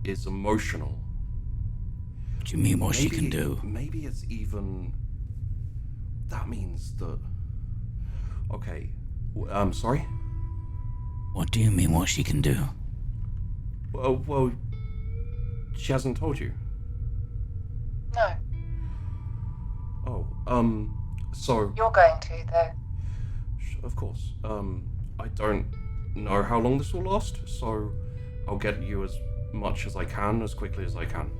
is emotional. What do you mean what she can do? Maybe it's even... That means that... Okay, sorry? What do you mean what she can do? Well, she hasn't told you. No. Oh, so... You're going to, though. Of course. I don't know how long this will last, so I'll get you as much as I can, as quickly as I can.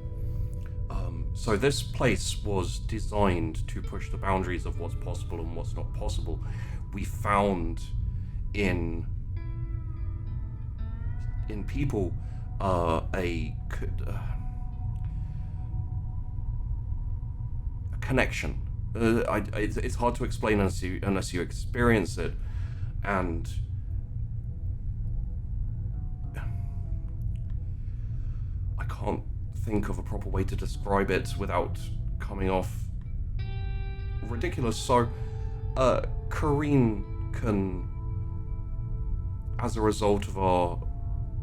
So this place was designed to push the boundaries of what's possible and what's not possible. We found in people a connection. It's hard to explain unless you experience it, and I can't think of a proper way to describe it without coming off ridiculous. So, Karine can, as a result of our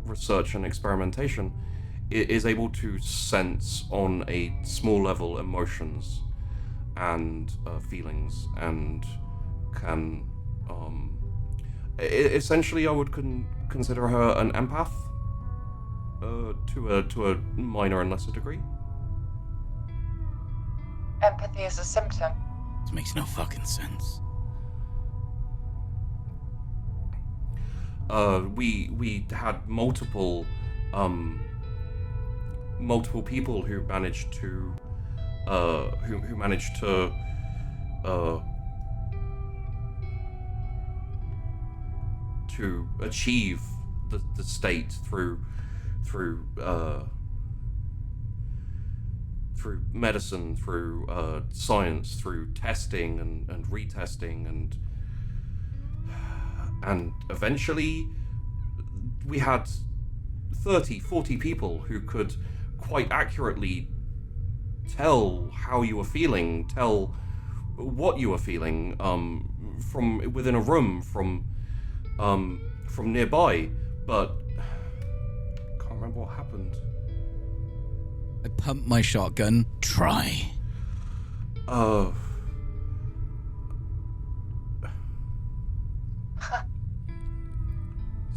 research and experimentation, is able to sense on a small level emotions and feelings, and can essentially I would consider her an empath to a minor and lesser degree. Empathy is a symptom. This makes no fucking sense. We had multiple people who managed to to achieve the state through medicine, through science, through testing and retesting, and eventually we had 30-40 people who could quite accurately tell how you were feeling, tell what you were feeling, from within a room, from nearby, but can't remember what happened. I pumped my shotgun. Try.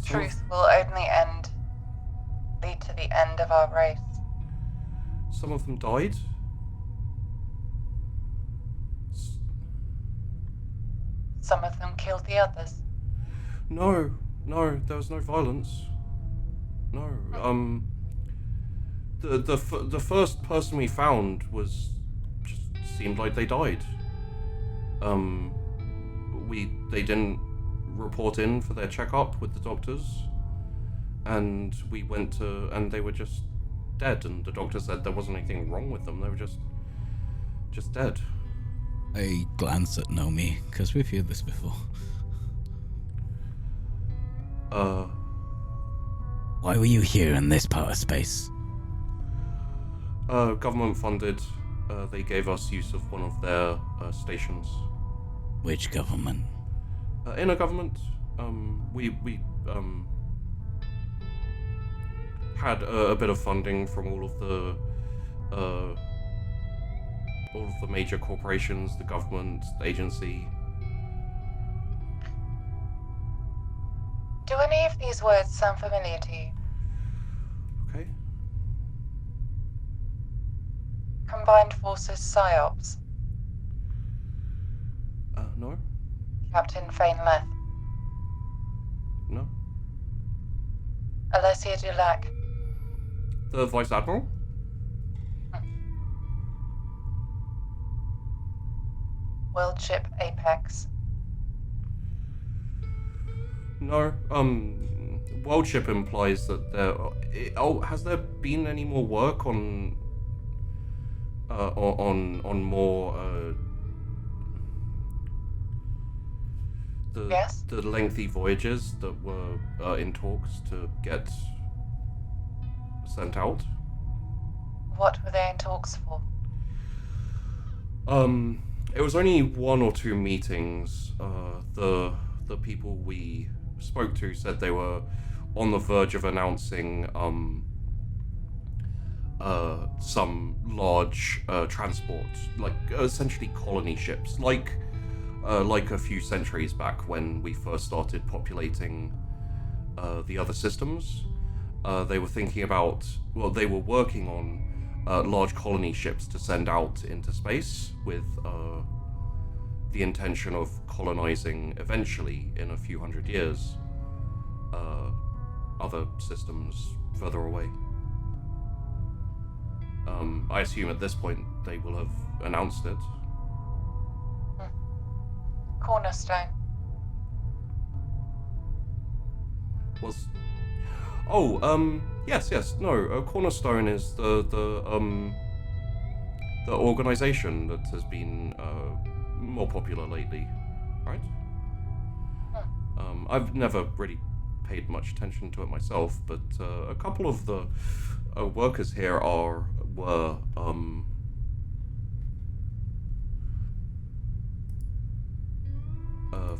Truth will only lead to the end of our race. Some of them died. Some of them killed the others. No, there was no violence. No, the first person we found was just seemed like they died. They didn't report in for their checkup with the doctors, and we went to, and they were just dead, and the doctor said there wasn't anything wrong with them, they were just dead. I glance at Nomi, because we've heard this before. Why were you here in this part of space? Government funded. They gave us use of one of their stations. Which government? Inner government. We had a bit of funding from all of the major corporations, the government, the agency. Do any of these words sound familiar to you? Okay. Combined Forces PsyOps. No. Captain Fane Leth. No. Alessia Dulac. The Vice Admiral. World Ship Apex. No. World Ship implies that there. Has there been any more work on more Yes? the lengthy voyages that were in talks to get sent out? What were they in talks for? It was only 1 or 2 meetings. The people we spoke to said they were on the verge of announcing some large transport, like essentially colony ships, like a few centuries back when we first started populating the other systems. they were thinking about, well, they were working on large colony ships to send out into space with the intention of colonizing eventually in a few hundred years other systems further away. I assume at this point they will have announced it. Cornerstone. Yes. No, Cornerstone is the organization that has been more popular lately, right? I've never really paid much attention to it myself, but a couple of the workers here were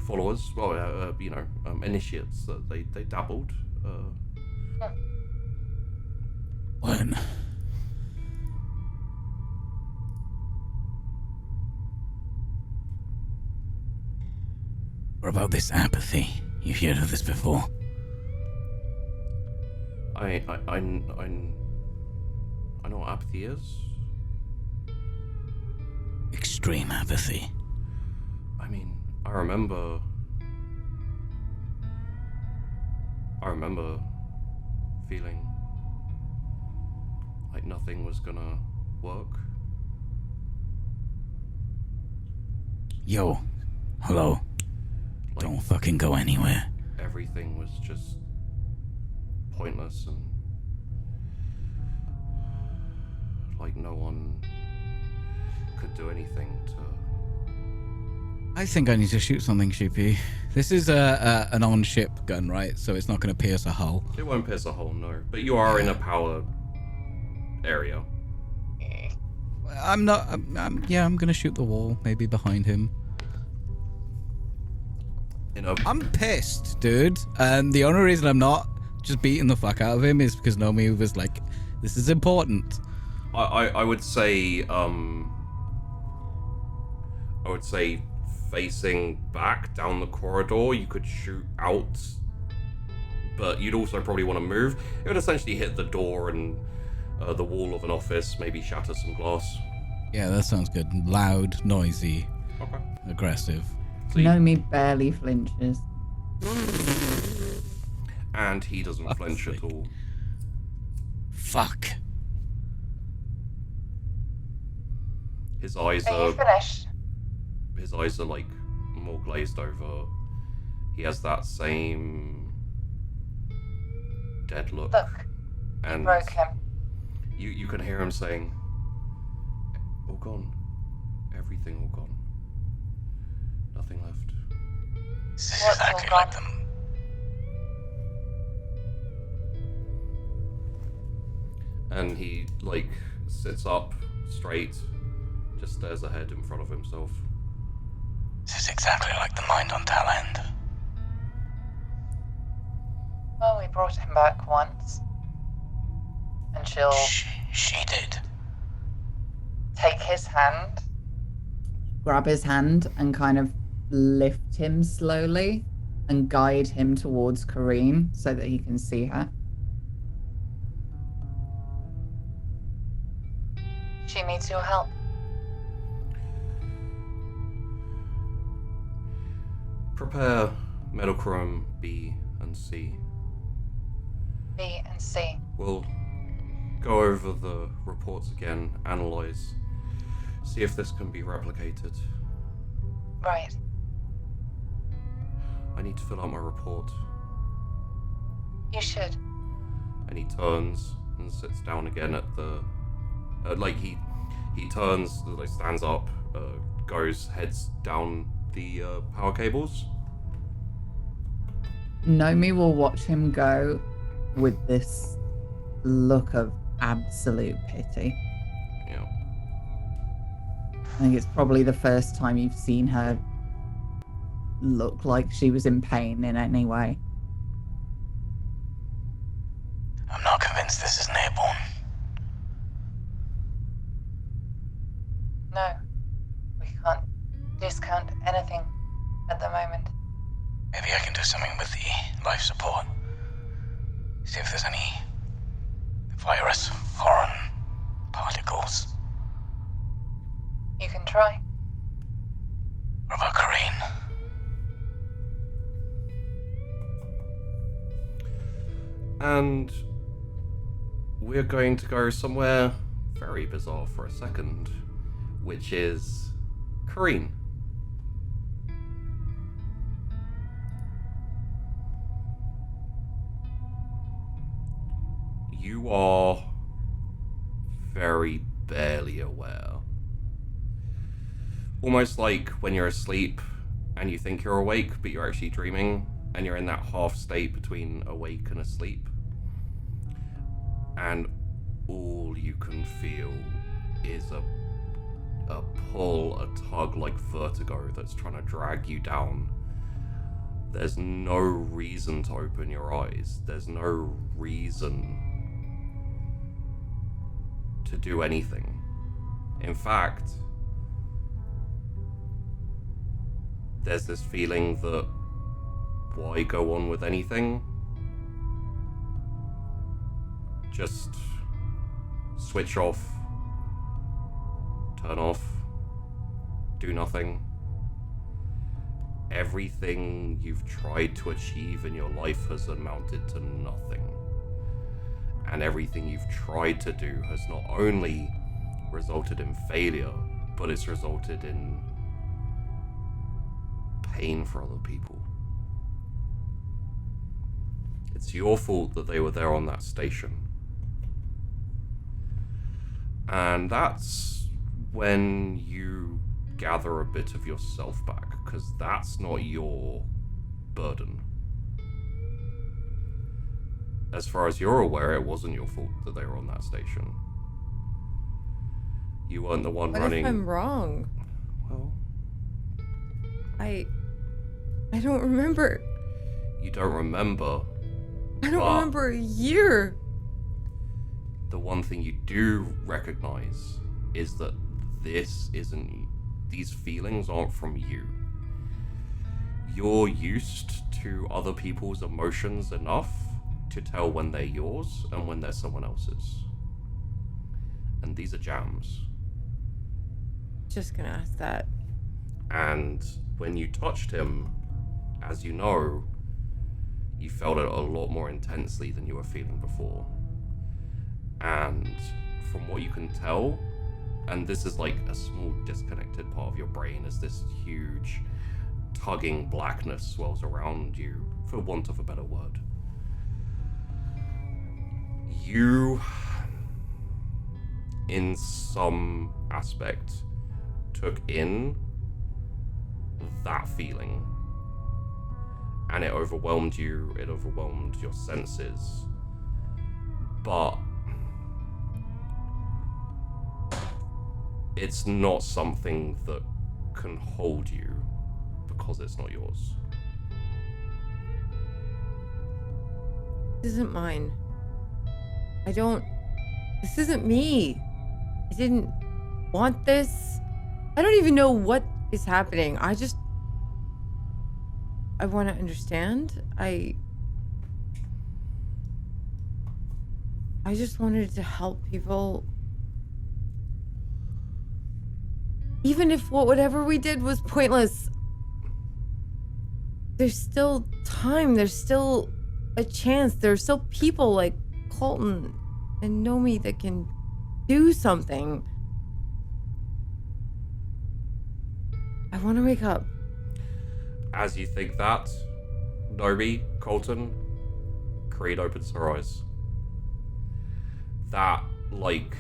followers, initiates. They dabbled. When? What about this apathy? You've heard of this before? I know what apathy is. Extreme apathy. I mean, I remember feeling like nothing was gonna work. Yo, hello. Like, Don't fucking go anywhere. everything was just pointless and like no one could do anything to... I think I need to shoot something, Sheepy. This is an on-ship gun, right? So it's not going to pierce a hull. It won't pierce a hole, no. But you are in a power area. I'm not. I'm going to shoot the wall, maybe behind him. I'm pissed, dude. And the only reason I'm not just beating the fuck out of him is because Nomi was like, "This is important." I would say facing back down the corridor, you could shoot out, but you'd also probably want to move. It would essentially hit the door and the wall of an office, maybe shatter some glass. Yeah, that sounds good. Loud, noisy, Okay. aggressive. So you- Nomi barely flinches. and he doesn't Fuck's flinch at sake. all. Fuck. His eyes Are you are finished? like more glazed over. He has that same dead look. Look, and broke him. You can hear him saying, "All gone. Everything all gone. Nothing left." This is What's exactly all like gone? them. And he like sits up straight, just stares ahead in front of himself. This is exactly like the mind on Talend. Well, we brought him back once. And she'll She did. take his hand. Grab his hand and kind of lift him slowly and guide him towards Karine so that he can see her. She needs your help. Prepare Metachrome B and C. B and C. We'll go over the reports again, analyze, see if this can be replicated. Right. I need to fill out my report. You should. And he turns and sits down again at the he turns, like stands up, goes, heads down the power cables. Nomi will watch him go with this look of absolute pity. Yeah. I think it's probably the first time you've seen her look like she was in pain in any way. I'm not convinced this isn't airborne. No. We can't discount anything at the moment. Maybe I can do something with the life support. See if there's any Virus, foreign particles. You can try. What about Karine? And we're going to go somewhere very bizarre for a second, which is Karine. You are very barely aware. Almost like when you're asleep and you think you're awake, but you're actually dreaming, and you're in that half state between awake and asleep. And all you can feel is a pull, a tug, like vertigo that's trying to drag you down. There's no reason to open your eyes. There's no reason to do anything. In fact, there's this feeling that why go on with anything? Just switch off, turn off, do nothing. Everything you've tried to achieve in your life has amounted to nothing. And everything you've tried to do has not only resulted in failure, but it's resulted in pain for other people. It's your fault that they were there on that station. And that's when you gather a bit of yourself back, because that's not your burden. As far as you're aware, it wasn't your fault that they were on that station. You weren't the one running. What if I'm wrong? Well, I don't remember. You don't remember. I don't remember a year. The one thing you do recognize is that these feelings aren't from you. You're used to other people's emotions enough to tell when they're yours and when they're someone else's. And these are jams. Just gonna ask that. And when you touched him, as you know, you felt it a lot more intensely than you were feeling before. And from what you can tell, and this is like a small disconnected part of your brain, as this huge tugging blackness swells around you, for want of a better word. You, in some aspect, took in that feeling, and it overwhelmed you, it overwhelmed your senses, but it's not something that can hold you because it's not yours. This isn't mine. This isn't me. I didn't want this. I don't even know what is happening. I want to understand. I just wanted to help people. Even if whatever we did was pointless, there's still time. There's still a chance. There's still people like Colton and Nomi that can do something. I want to wake up. As you think that, Nomi, Colton, Karine opens her eyes. That, like,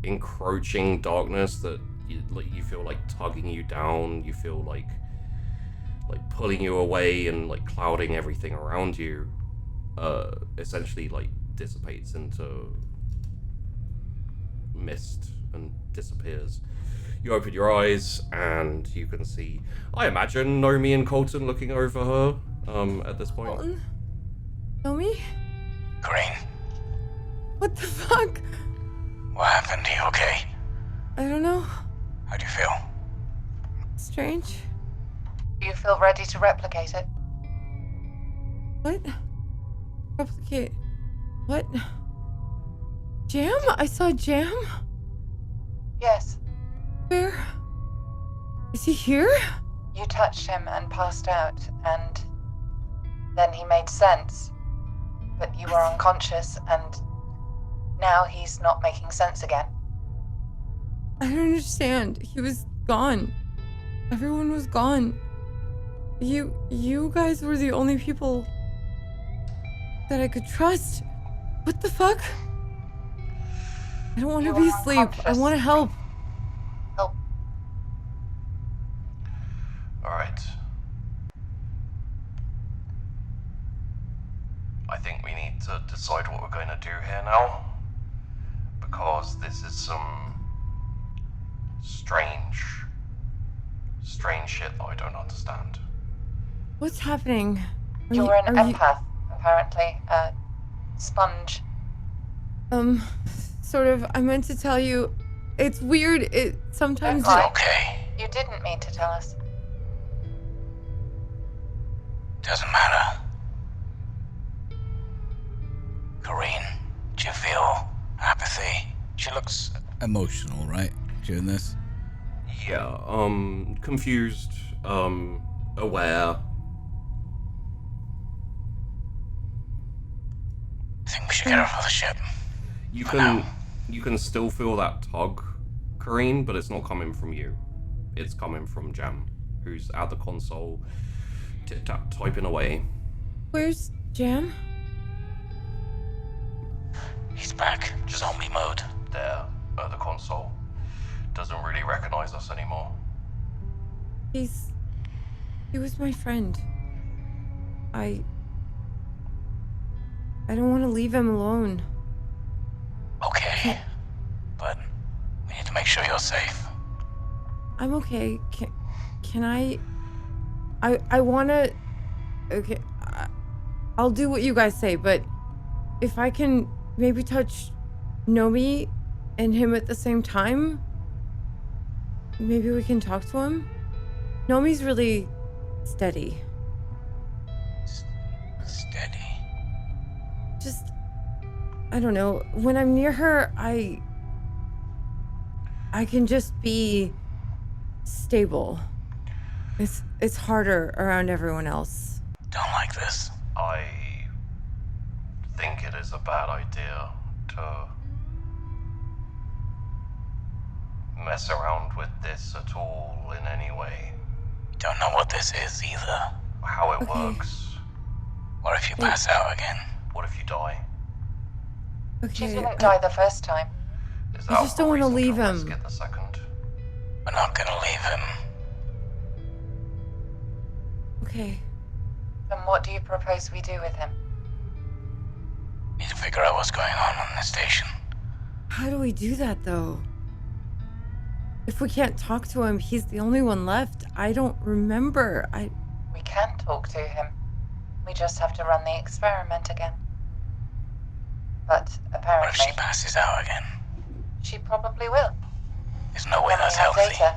encroaching darkness that you feel like tugging you down, you feel like pulling you away and like clouding everything around you, essentially like dissipates into mist and disappears. You open your eyes and you can see, I imagine, Nomi and Colton looking over her at this point. Colton? Nomi? Karine, What the fuck? what happened? Are you okay? I don't know. How do you feel? Strange. Do you feel ready to replicate it? What? Replicate. What? Jam? I saw Jam? Yes, Where? Is he here? you touched him and passed out, and then he made sense. But you were unconscious, and now he's not making sense again. I don't understand. He was gone. Everyone was gone. You guys were the only people that I could trust. What the fuck? I don't want to You be were asleep. I unconscious. want to help. Help. Alright. I think we need to decide what we're going to do here now. Because this is some strange shit that I don't understand. What's happening? You're an are you- empath, apparently. A sponge. Sort of. I meant to tell you. It's weird. It sometimes. Don't lie. Okay, You didn't mean to tell us. doesn't matter. Karine, do you feel apathy? She looks... Emotional, right? During this. Yeah, confused, aware. I think we should get her off the ship. You For can now. you can still feel that tug, Karine, but it's not coming from you. It's coming from Jam, who's at the console, tip-tap typing away. Where's Jam? He's back. Zombie mode. There, at the console. Doesn't really recognize us anymore. He was my friend. I don't want to leave him alone. Okay. But we need to make sure you're safe. I'm okay. Can I want to... Okay, I'll do what you guys say, but if I can maybe touch Nomi and him at the same time, maybe we can talk to him? Nomi's really steady. Steady. Just, I don't know. When I'm near her, I can just be stable. It's harder around everyone else. Don't like this. I think it is a bad idea to mess around with this at all in any way. Don't know what this is either. How it Okay. works. What if you pass out again? What if you die? She Okay. didn't die the first time. Is I that just a don't wanna reason leave him. risk it the second? We're not gonna leave him. Okay. Then what do you propose we do with him? Need to figure out what's going on the station. How do we do that, though? If we can't talk to him, he's the only one left. I don't remember. We can talk to him. We just have to run the experiment again. But What if apparently, she passes out again? she probably will. There's no way When we that's have healthy. data.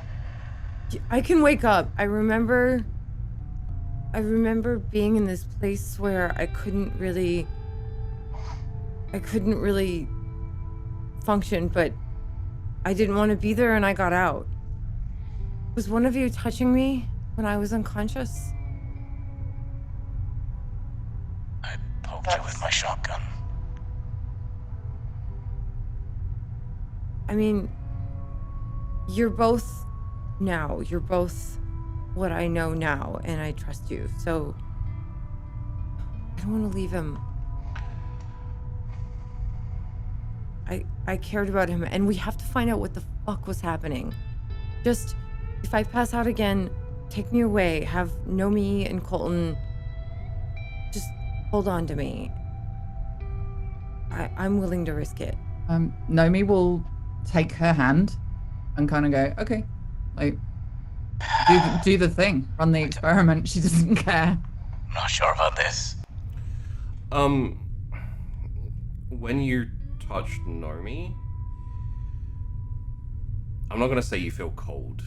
I can wake up. I remember being in this place where I couldn't really function, but I didn't want to be there and I got out. Was one of you touching me when I was unconscious? I poked you with my shotgun. I mean, you're both what I know now, and I trust you, so I don't want to leave him. I cared about him, and we have to find out what the fuck was happening. Just, if I pass out again, take me away, have Nomi and Colton just hold on to me. I'm willing to risk it. Nomi will take her hand and kind of go, okay, like, do the thing, run the experiment. She doesn't care. I'm not sure about this. When you touched Nomi, I'm not gonna say you feel cold.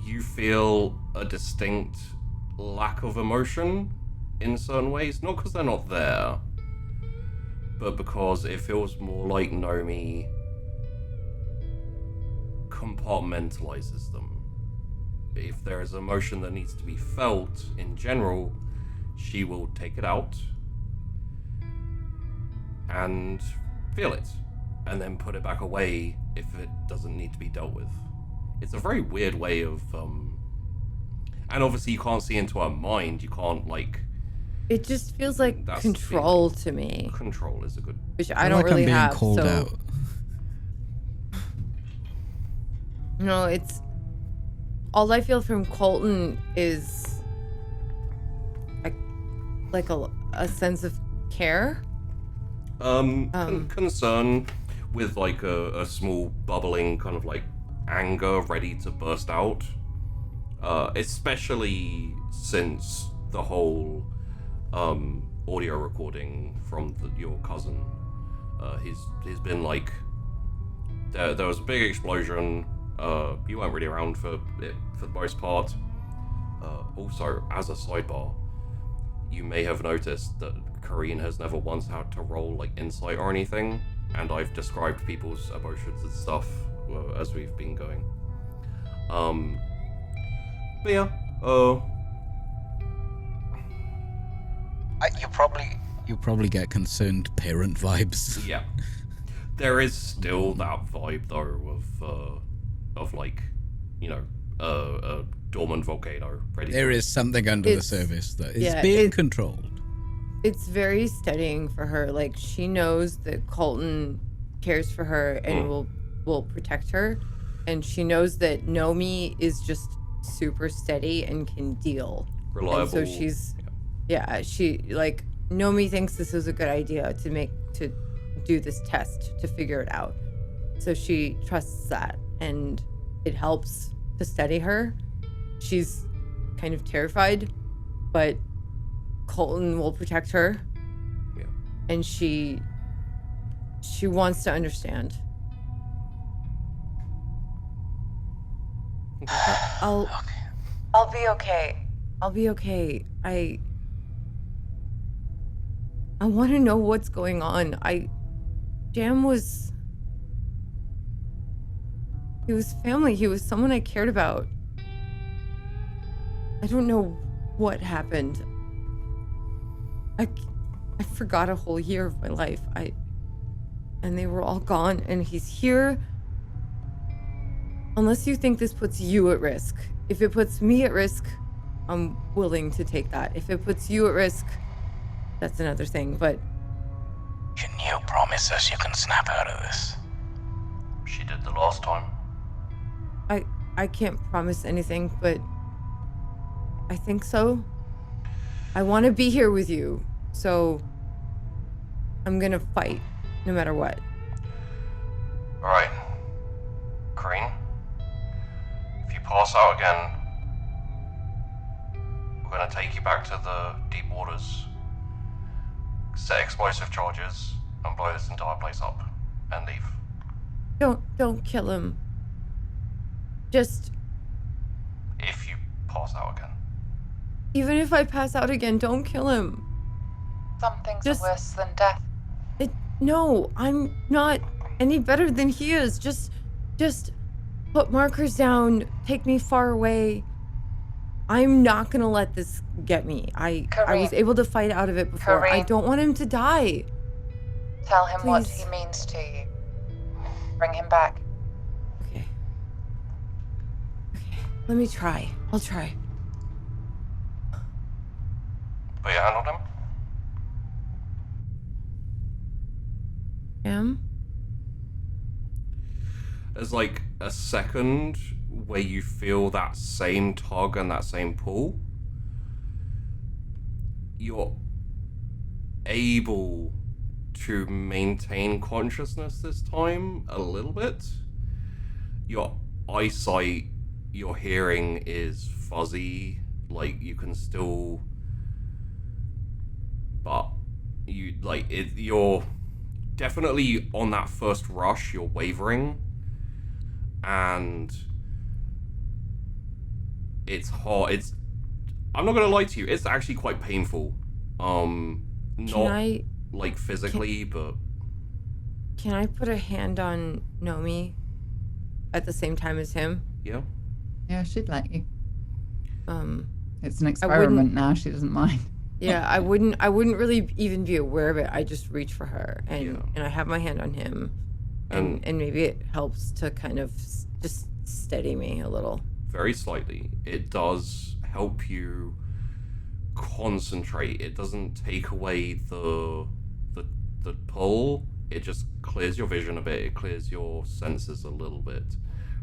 You feel a distinct lack of emotion in certain ways. Not because they're not there, but because it feels more like Nomi compartmentalizes them. If there is emotion that needs to be felt in general, she will take it out and feel it, and then put it back away if it doesn't need to be dealt with. It's a very weird way of, and obviously you can't see into her mind, you can't, like... It just feels like That's control to me, Control is a good... which I don't like really I'm being have, called so... out. No, it's... All I feel from Colton is... like a sense of care. Concern with, like, a small bubbling kind of, like, anger ready to burst out. Especially since the whole audio recording from your cousin. He's been like, there was a big explosion. You weren't really around for it for the most part. Also, as a sidebar, you may have noticed that Karine has never once had to roll like insight or anything, and I've described people's emotions and stuff as we've been going. But yeah, You'll probably get concerned parent vibes. yeah. There is still that vibe though of like, you know, a dormant volcano ready. There is something under the It's- surface that is yeah, being it- controlled. It's very steadying for her. Like, she knows that Colton cares for her and will protect her, and she knows that Nomi is just super steady and can deal. reliable. And so she's, she, like, Nomi thinks this is a good idea to do this test to figure it out. So she trusts that, and it helps to steady her. She's kind of terrified, but Colton will protect her. Yeah. And she wants to understand. I'll be okay. I'll be okay. I want to know what's going on. Jam was... He was family. He was someone I cared about. I don't know what happened. I forgot a whole year of my life. And they were all gone, and he's here. Unless you think this puts you at risk. If it puts me at risk, I'm willing to take that. If it puts you at risk, that's another thing, but Can you promise us you can snap out of this? She did the last time. I can't promise anything, but I think so. I want to be here with you, so I'm gonna fight no matter what. Alright. Karine, if you pass out again, we're gonna take you back to the deep waters, set explosive charges, and blow this entire place up, and leave. Don't kill him. Just, If you pass out again. even if I pass out again, don't kill him. Some things Just- are worse than death. No, I'm not any better than he is. Just put markers down, take me far away. I'm not gonna let this get me. I was Karine. able to fight out of it before. I Karine. don't want him to die. Tell him what Please. he means to you. Bring him back. Okay. Let me try. I'll try. But you handled him? There's like a second where you feel that same tug and that same pull. You're able to maintain consciousness this time a little bit. Your eyesight, your hearing is fuzzy, like you can still, but you like it. You're definitely on that first rush. You're wavering, and it's hard. I'm not gonna lie to you, it's actually quite painful. Not like physically, but can I put a hand on Nomi at the same time as him? yeah. Yeah, she'd let you. It's an I experiment now. She doesn't mind. Yeah, I wouldn't really even be aware of it. I just reach for her, and I have my hand on him, and maybe it helps to kind of just steady me a little. Very slightly. It does help you concentrate. It doesn't take away the pull. It just clears your vision a bit. It clears your senses a little bit,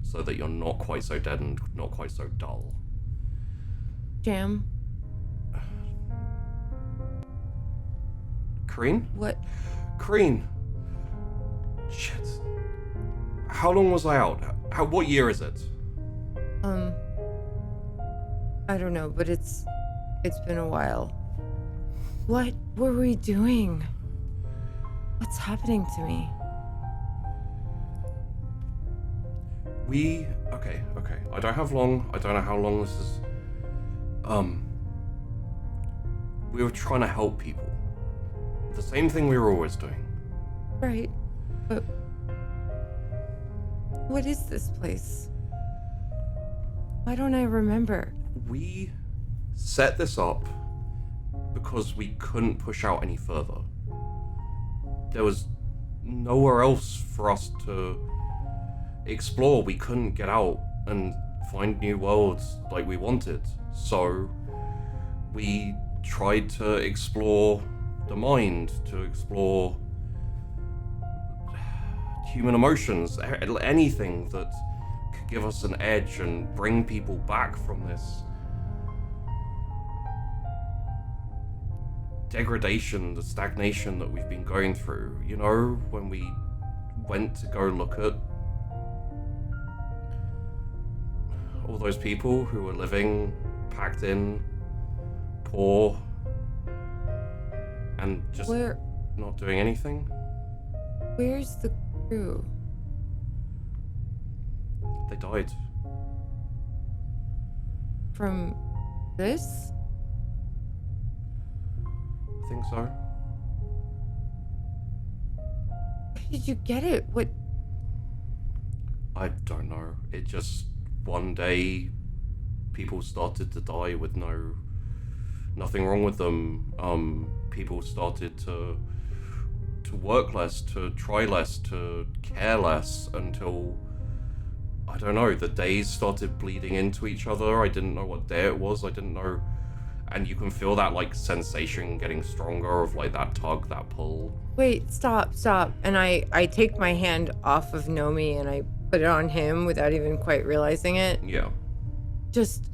so that you're not quite so dead and not quite so dull. Jam. Karine? What? Karine. Shit. How long was I out? What year is it? I don't know, but it's been a while. What were we doing? What's happening to me? Okay. I don't have long. I don't know how long this is. We were trying to help people. The same thing we were always doing. Right. But what is this place? Why don't I remember? We set this up because we couldn't push out any further. There was nowhere else for us to explore. We couldn't get out and find new worlds like we wanted. So we tried to explore the mind, to explore human emotions, anything that could give us an edge and bring people back from this degradation, the stagnation that we've been going through. You know, when we went to go look at all those people who were living packed in, poor, and just not doing anything. Where's the crew? They died. From this? I think so. Where did you get it? What? I don't know. It just, one day, people started to die with nothing wrong with them. People started to work less, to try less, to care less, until, I don't know, the days started bleeding into each other. I didn't know what day it was. I didn't know. And you can feel that, like, sensation getting stronger of, like, that tug, that pull. Wait, stop. And I take my hand off of Nomi and I put it on him without even quite realizing it. Yeah. Just...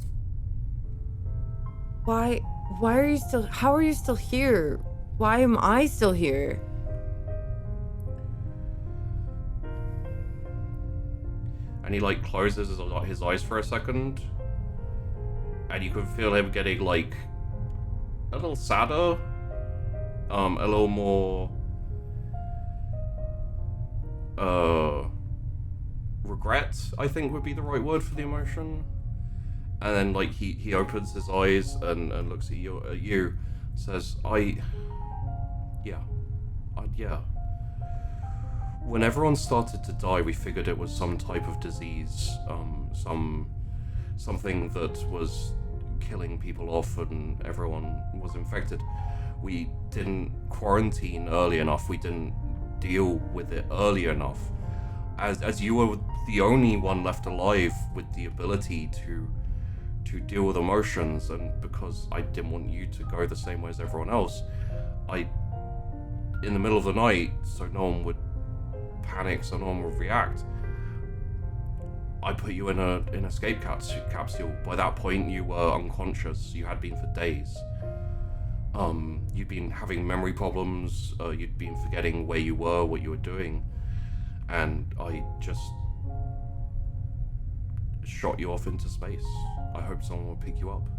Why are you still... How are you still here? Why am I still here? And he, like, closes his eyes for a second. And you can feel him getting, like, a little sadder. A little more... regret, I think would be the right word for the emotion. And then, like, he opens his eyes and looks at you, says, yeah. When everyone started to die, we figured it was some type of disease, something that was killing people off and everyone was infected. We didn't quarantine early enough, we didn't deal with it early enough. As you were the only one left alive with the ability to deal with emotions, and because I didn't want you to go the same way as everyone else, in the middle of the night, so no one would panic, so no one would react, I put you in an escape capsule. By that point, you were unconscious. You had been for days. You'd been having memory problems. You'd been forgetting where you were, what you were doing, and I just shot you off into space. I hope someone will pick you up.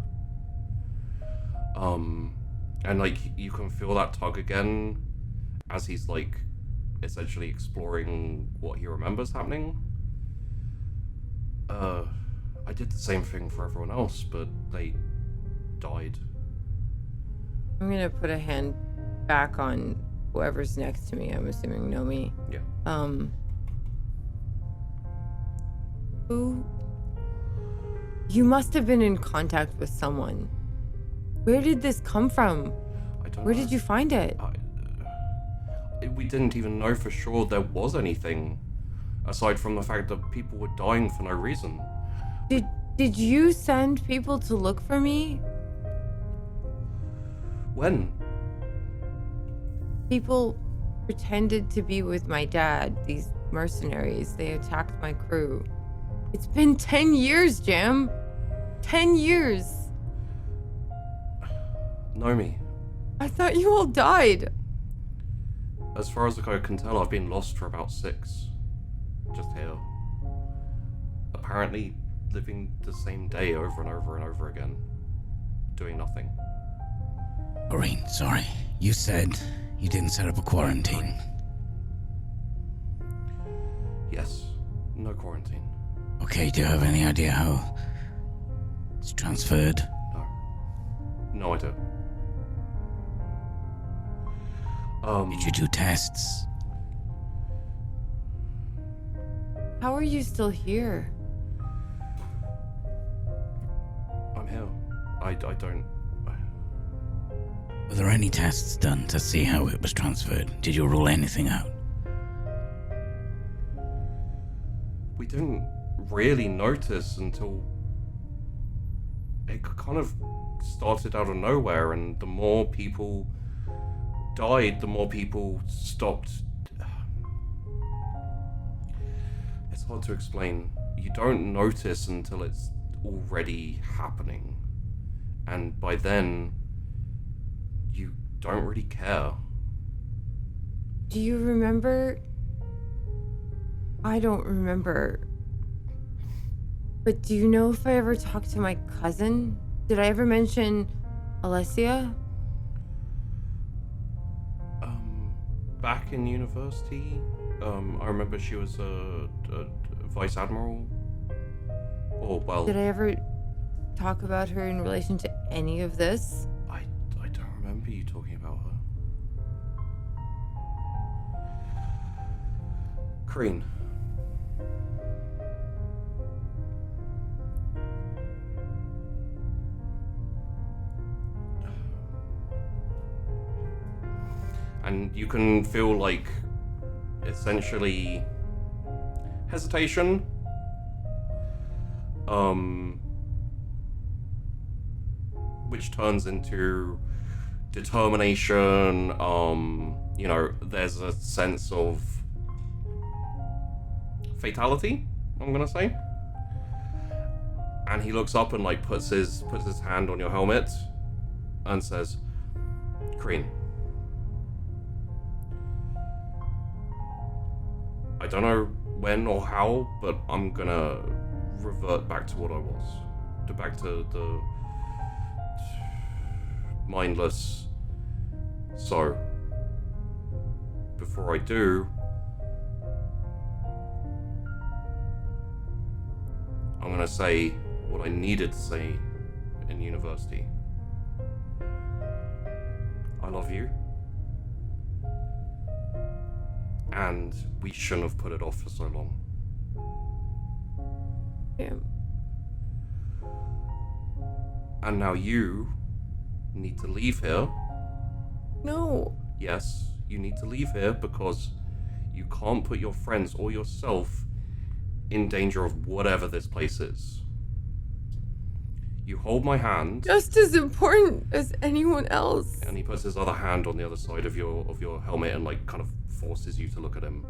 And like, you can feel that tug again as he's like essentially exploring what he remembers happening. I did the same thing for everyone else, but they died. I'm gonna put a hand back on whoever's next to me. I'm assuming Nomi. Yeah. Who? You must have been in contact with someone. Where did this come from? I don't Where know. did you find it? We didn't even know for sure there was anything, aside from the fact that people were dying for no reason. Did you send people to look for me? When? People pretended to be with my dad, these mercenaries. They attacked my crew. It's been 10 years, Jam. 10 years. Nomi, I thought you all died. as far as I can tell, I've been lost for about 6. Just here. Apparently living the same day over and over and over again. Doing nothing. Karine, sorry. You said you didn't set up a quarantine. Yes. No quarantine. Okay, do you have any idea how it's transferred? No. No idea. Did you do tests? How are you still here? I'm here. I don't... Were there any tests done to see how it was transferred? Did you rule anything out? We didn't really notice until it kind of started out of nowhere, and the more people died, the more people stopped. It's hard to explain. You don't notice until it's already happening, and by then you don't really care. Do you remember? I don't remember. But do you know if I ever talked to my cousin? Did I ever mention Alessia? Back in university, I remember she was a vice admiral. Or, well... Did I ever talk about her in relation to any of this? I don't remember you talking about her. Karine. And you can feel like, essentially, hesitation. Which turns into determination. You know, there's a sense of fatality, I'm gonna say. And he looks up and like puts his hand on your helmet and says, Karine, I don't know when or how, but I'm gonna revert back to what I was. Back to the mindless. So, before I do, I'm gonna say what I needed to say in university. I love you. And we shouldn't have put it off for so long. Yeah. And now you need to leave here. No. Yes, you need to leave here because you can't put your friends or yourself in danger of whatever this place is. You hold my hand. Just as important as anyone else. And he puts his other hand on the other side of your helmet and like kind of forces you to look at him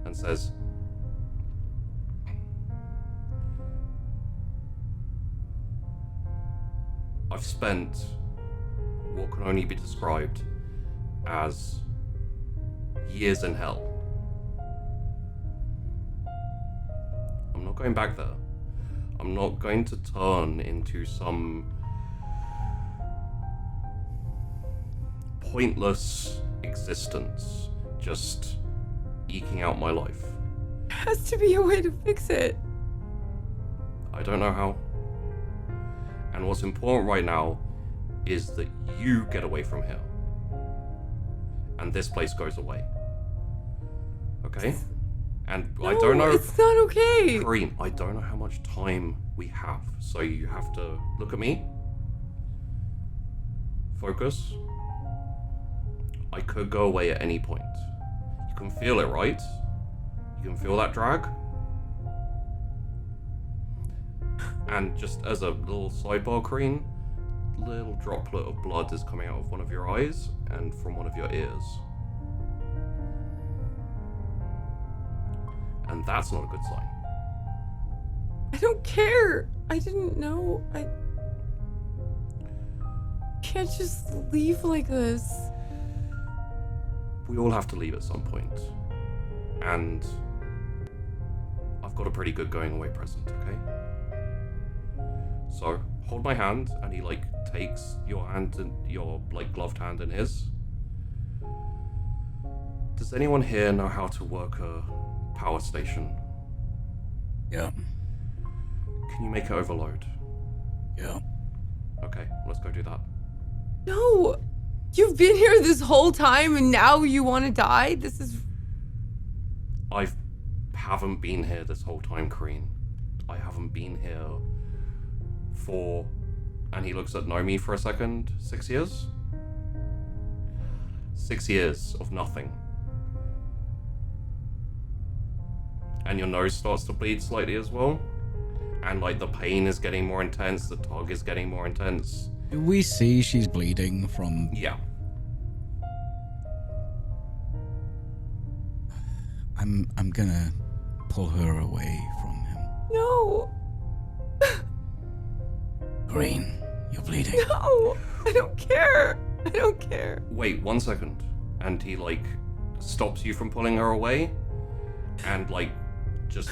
and says, I've spent what can only be described as years in hell. I'm not going back there. I'm not going to turn into some pointless existence, just eking out my life. There has to be a way to fix it. I don't know how. And what's important right now is that you get away from here. And this place goes away. Okay? And I don't know... it's not okay. Karine, I don't know how much time we have, so you have to look at me. Focus. I could go away at any point. You can feel it, right? You can feel that drag? And just as a little sidebar, Karine, little droplet of blood is coming out of one of your eyes and from one of your ears. And that's not a good sign. I don't care. I didn't know. I can't just leave like this. We all have to leave at some point. And I've got a pretty good going away present, okay? So, hold my hand, and he, like, takes your hand and your, like, gloved hand in his. Does anyone here know how to work a power station? Yeah. Can you make it overload? Yeah. Okay, let's go do that. No! You've been here this whole time and now you want to die? This is... I haven't been here this whole time, Karine. I haven't been here for... And he looks at Nomi for a second. 6 years? 6 years of nothing. And your nose starts to bleed slightly as well. And, like, the pain is getting more intense, the tug is getting more intense. Do we see she's bleeding from... Yeah. I'm gonna pull her away from him. No! Karine, you're bleeding. No! I don't care! I don't care. Wait, 1 second. And he, like, stops you from pulling her away. And, like, just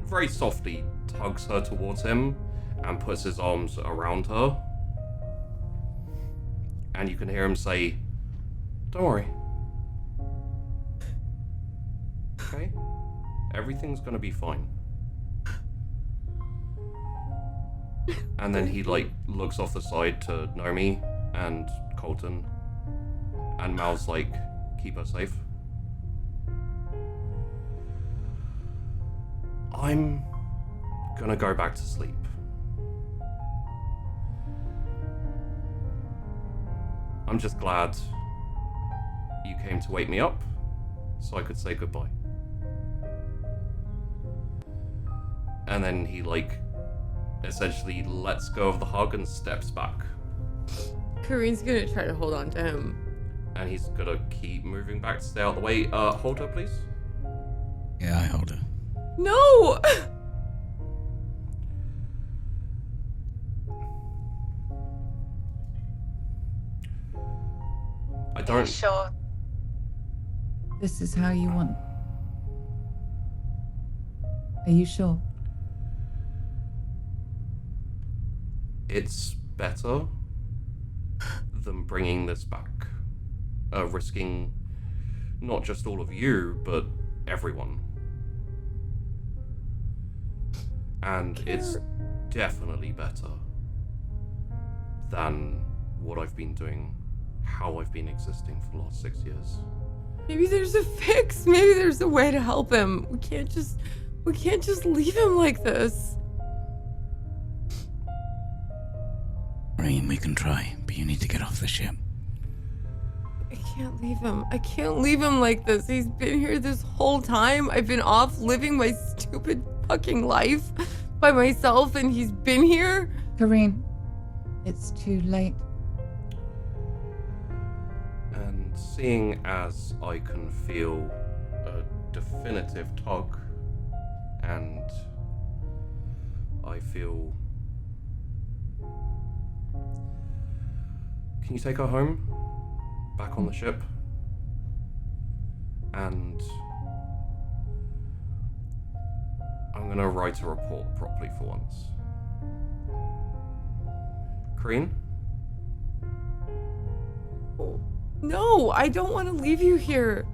very softly tugs her towards him and puts his arms around her. And you can hear him say, "Don't worry. Okay? Everything's gonna be fine." And then he, like, looks off the side to Nomi and Colton. And mouths, like, "Keep her safe." I'm gonna go back to sleep. I'm just glad you came to wake me up so I could say goodbye. And then he, like, essentially lets go of the hug and steps back. Karine's gonna try to hold on to him. And he's gonna keep moving back to stay out of the way. Hold her, please. Yeah, I hold her. No! I don't... Sure. This is how you want. Are you sure? It's better than bringing this back. Risking not just all of you, but everyone. And it's definitely better than what I've been doing, how I've been existing for the last 6 years. Maybe there's a fix. Maybe there's a way to help him. We can't just leave him like this. Karine, we can try, but you need to get off the ship. I can't leave him. I can't leave him like this. He's been here this whole time. I've been off living my stupid fucking life by myself and he's been here. Karine, it's too late. And seeing as I can feel a definitive tug, and I feel... Can you take her home? Back on the ship? And I'm gonna write a report properly for once. Karine? No, I don't want to leave you here.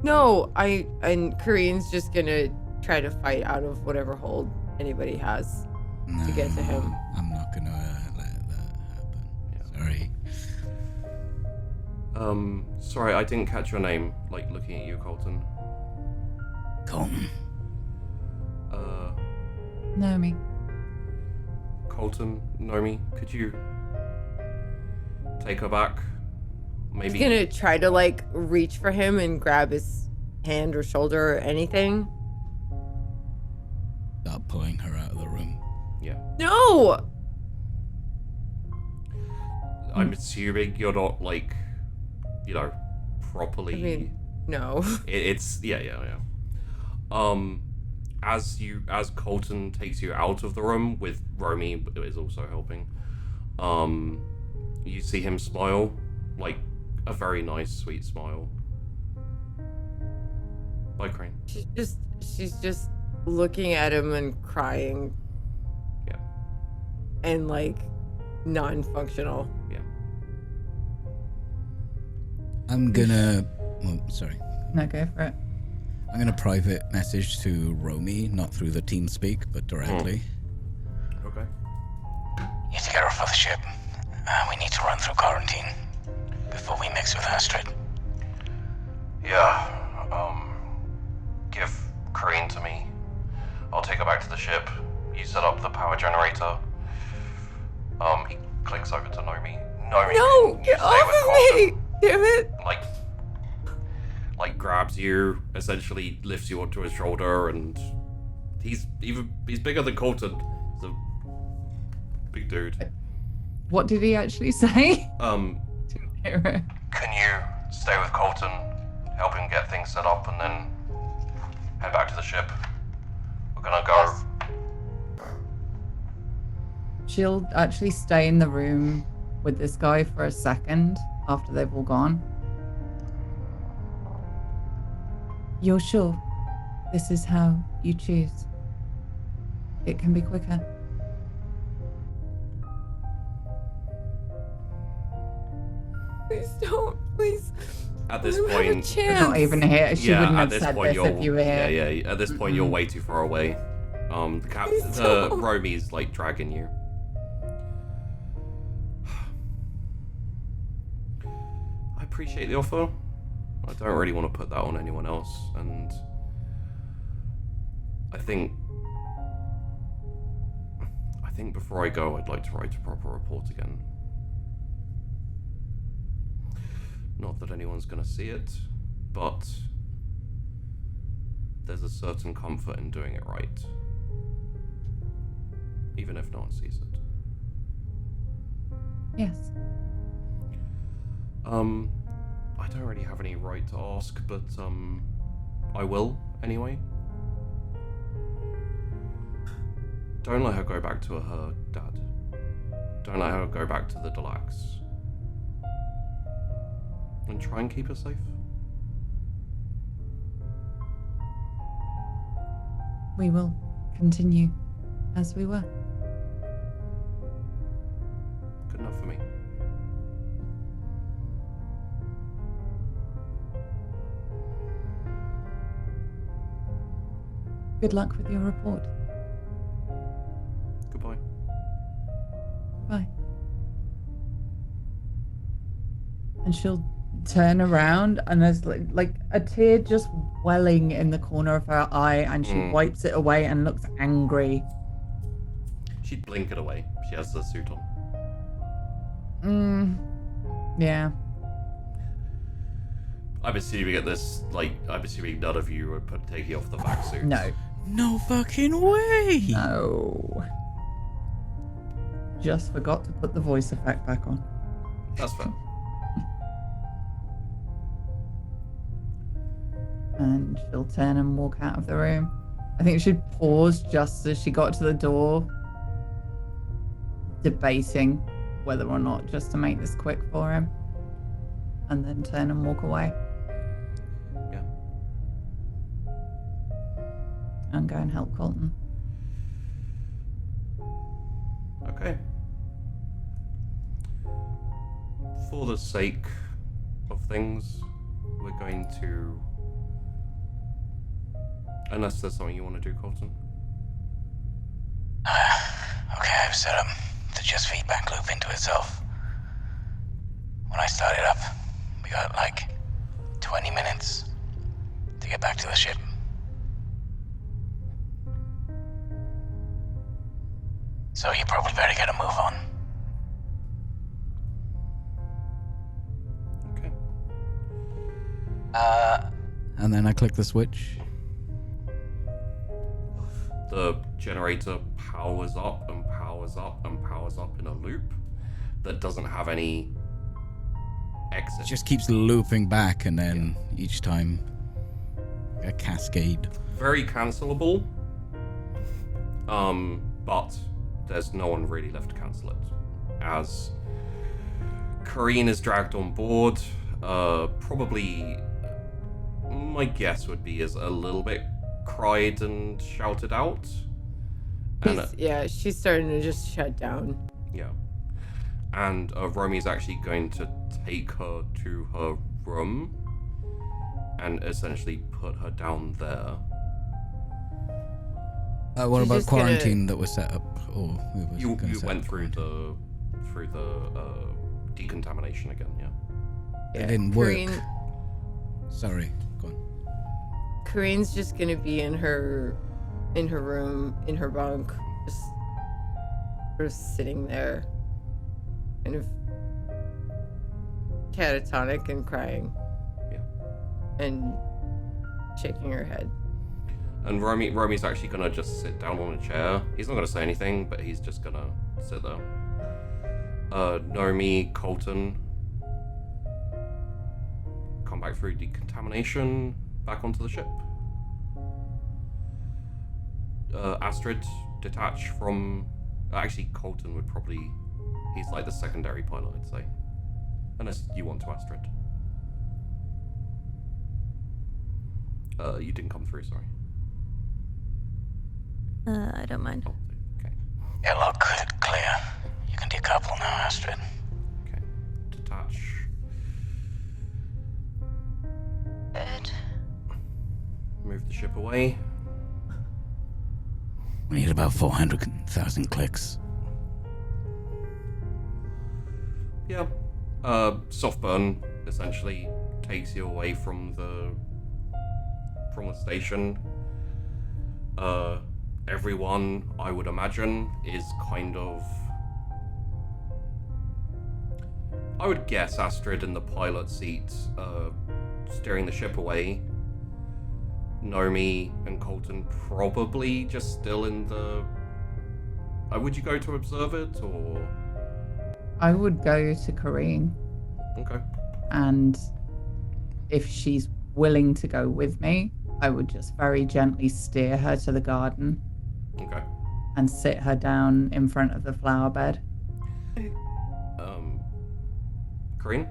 No, and Karine's just gonna try to fight out of whatever hold anybody has to get to him. I'm not gonna let that happen. Sorry, I didn't catch your name, like, looking at you, Colton. Colton. Naomi. Colton, Nomi, could you take her back? Maybe. He's gonna try to, like, reach for him and grab his hand or shoulder or anything. Start pulling her out of the room. Yeah. No! I'm assuming you're not, like, you know, properly... I mean, no. It's... Yeah. As Colton takes you out of the room, with Romy is also helping, you see him smile, like, a very nice, sweet smile. Bye, Karine. She's just looking at him and crying. Yeah. And, like, non-functional. Yeah. I'm gonna... Oh, sorry. No, go for it. I'm gonna private message to Romy, not through the TeamSpeak, but directly. Okay. You need to get her off the ship. We need to run through quarantine before we mix with Astrid. Yeah, give Karine to me. I'll take her back to the ship. You set up the power generator. He clicks over to Nomi. Nomi, No! you Get stay off with of Colton. me! Damn it! Like grabs you, essentially lifts you onto his shoulder, and he's bigger than Colton. He's a big dude. What did he actually say? Can you stay with Colton, help him get things set up, and then head back to the ship? We're gonna go. She'll actually stay in the room with this guy for a second after they've all gone. You're sure this is how you choose? It can be quicker. Please don't. Please. At this Let him have a point, chance. You're not even here. She wouldn't at have this said point this if you were here. Yeah. At this point, you're way too far away. The Romy's like dragging you. I appreciate the offer. I don't really want to put that on anyone else, and I think before I go, I'd like to write a proper report again. Not that anyone's gonna see it, but there's a certain comfort in doing it right, even if no one sees it. Yes. I don't really have any right to ask, but I will anyway. Don't let her go back to her dad. Don't let her go back to the Delax. And try and keep her safe. We will continue as we were. Good enough for me. Good luck with your report. Goodbye. Bye. And she'll turn around, and there's like a tear just welling in the corner of her eye, and she wipes it away and looks angry. She'd blink it away. She has the suit on. Yeah. I'm assuming none of you are taking off the back suits. No. No fucking way! No. Just forgot to put the voice effect back on. That's fair. And she'll turn and walk out of the room. I think she'd pause just as she got to the door, debating whether or not just to make this quick for him, and then turn and walk away. Yeah. And go and help Colton. Okay. For the sake of things, we're going to... Unless there's something you want to do, Colton. Okay, I've set up the just feedback loop into itself. When I start it up, we We got like 20 minutes to get back to the ship. So you probably better get a move on. Okay. And then I click the switch. The generator powers up and powers up and powers up in a loop that doesn't have any exit. It just keeps looping back, and then each time a cascade. Very cancelable. But there's no one really left to cancel it. As Karine is dragged on board, probably my guess would be is a little bit cried and shouted out. And She's starting to just shut down. yeah. And Romy's actually going to take her to her room and essentially put her down there. What She's about just gonna- quarantine that was set up? Or You went through the decontamination again, yeah. It didn't work. Karine, Sorry, go on. Karine's just gonna be in her room, in her bunk, just sort of sitting there, kind of catatonic and crying. Yeah. And shaking her head. And Romy's actually gonna just sit down on a chair. He's not gonna say anything, but he's just gonna sit there. Nomi, Colton, come back through decontamination, back onto the ship. Astrid, detach from... Actually, Colton would probably... He's like the secondary pilot, I'd say. Unless you want to, Astrid. You didn't come through, sorry. I don't mind. Oh, okay. Airlock clear. You can decouple now, Astrid. Okay. Detach. Good. Move the ship away. We need about 400,000 clicks. Yeah. Soft burn essentially takes you away from the station. Everyone, I would imagine, is kind of... I would guess Astrid in the pilot seat, steering the ship away. Nomi and Colton probably just still in the... would you go to observe it, or...? I would go to Karine, Okay. and if she's willing to go with me, I would just very gently steer her to the garden Okay. and sit her down in front of the flower bed. Karine?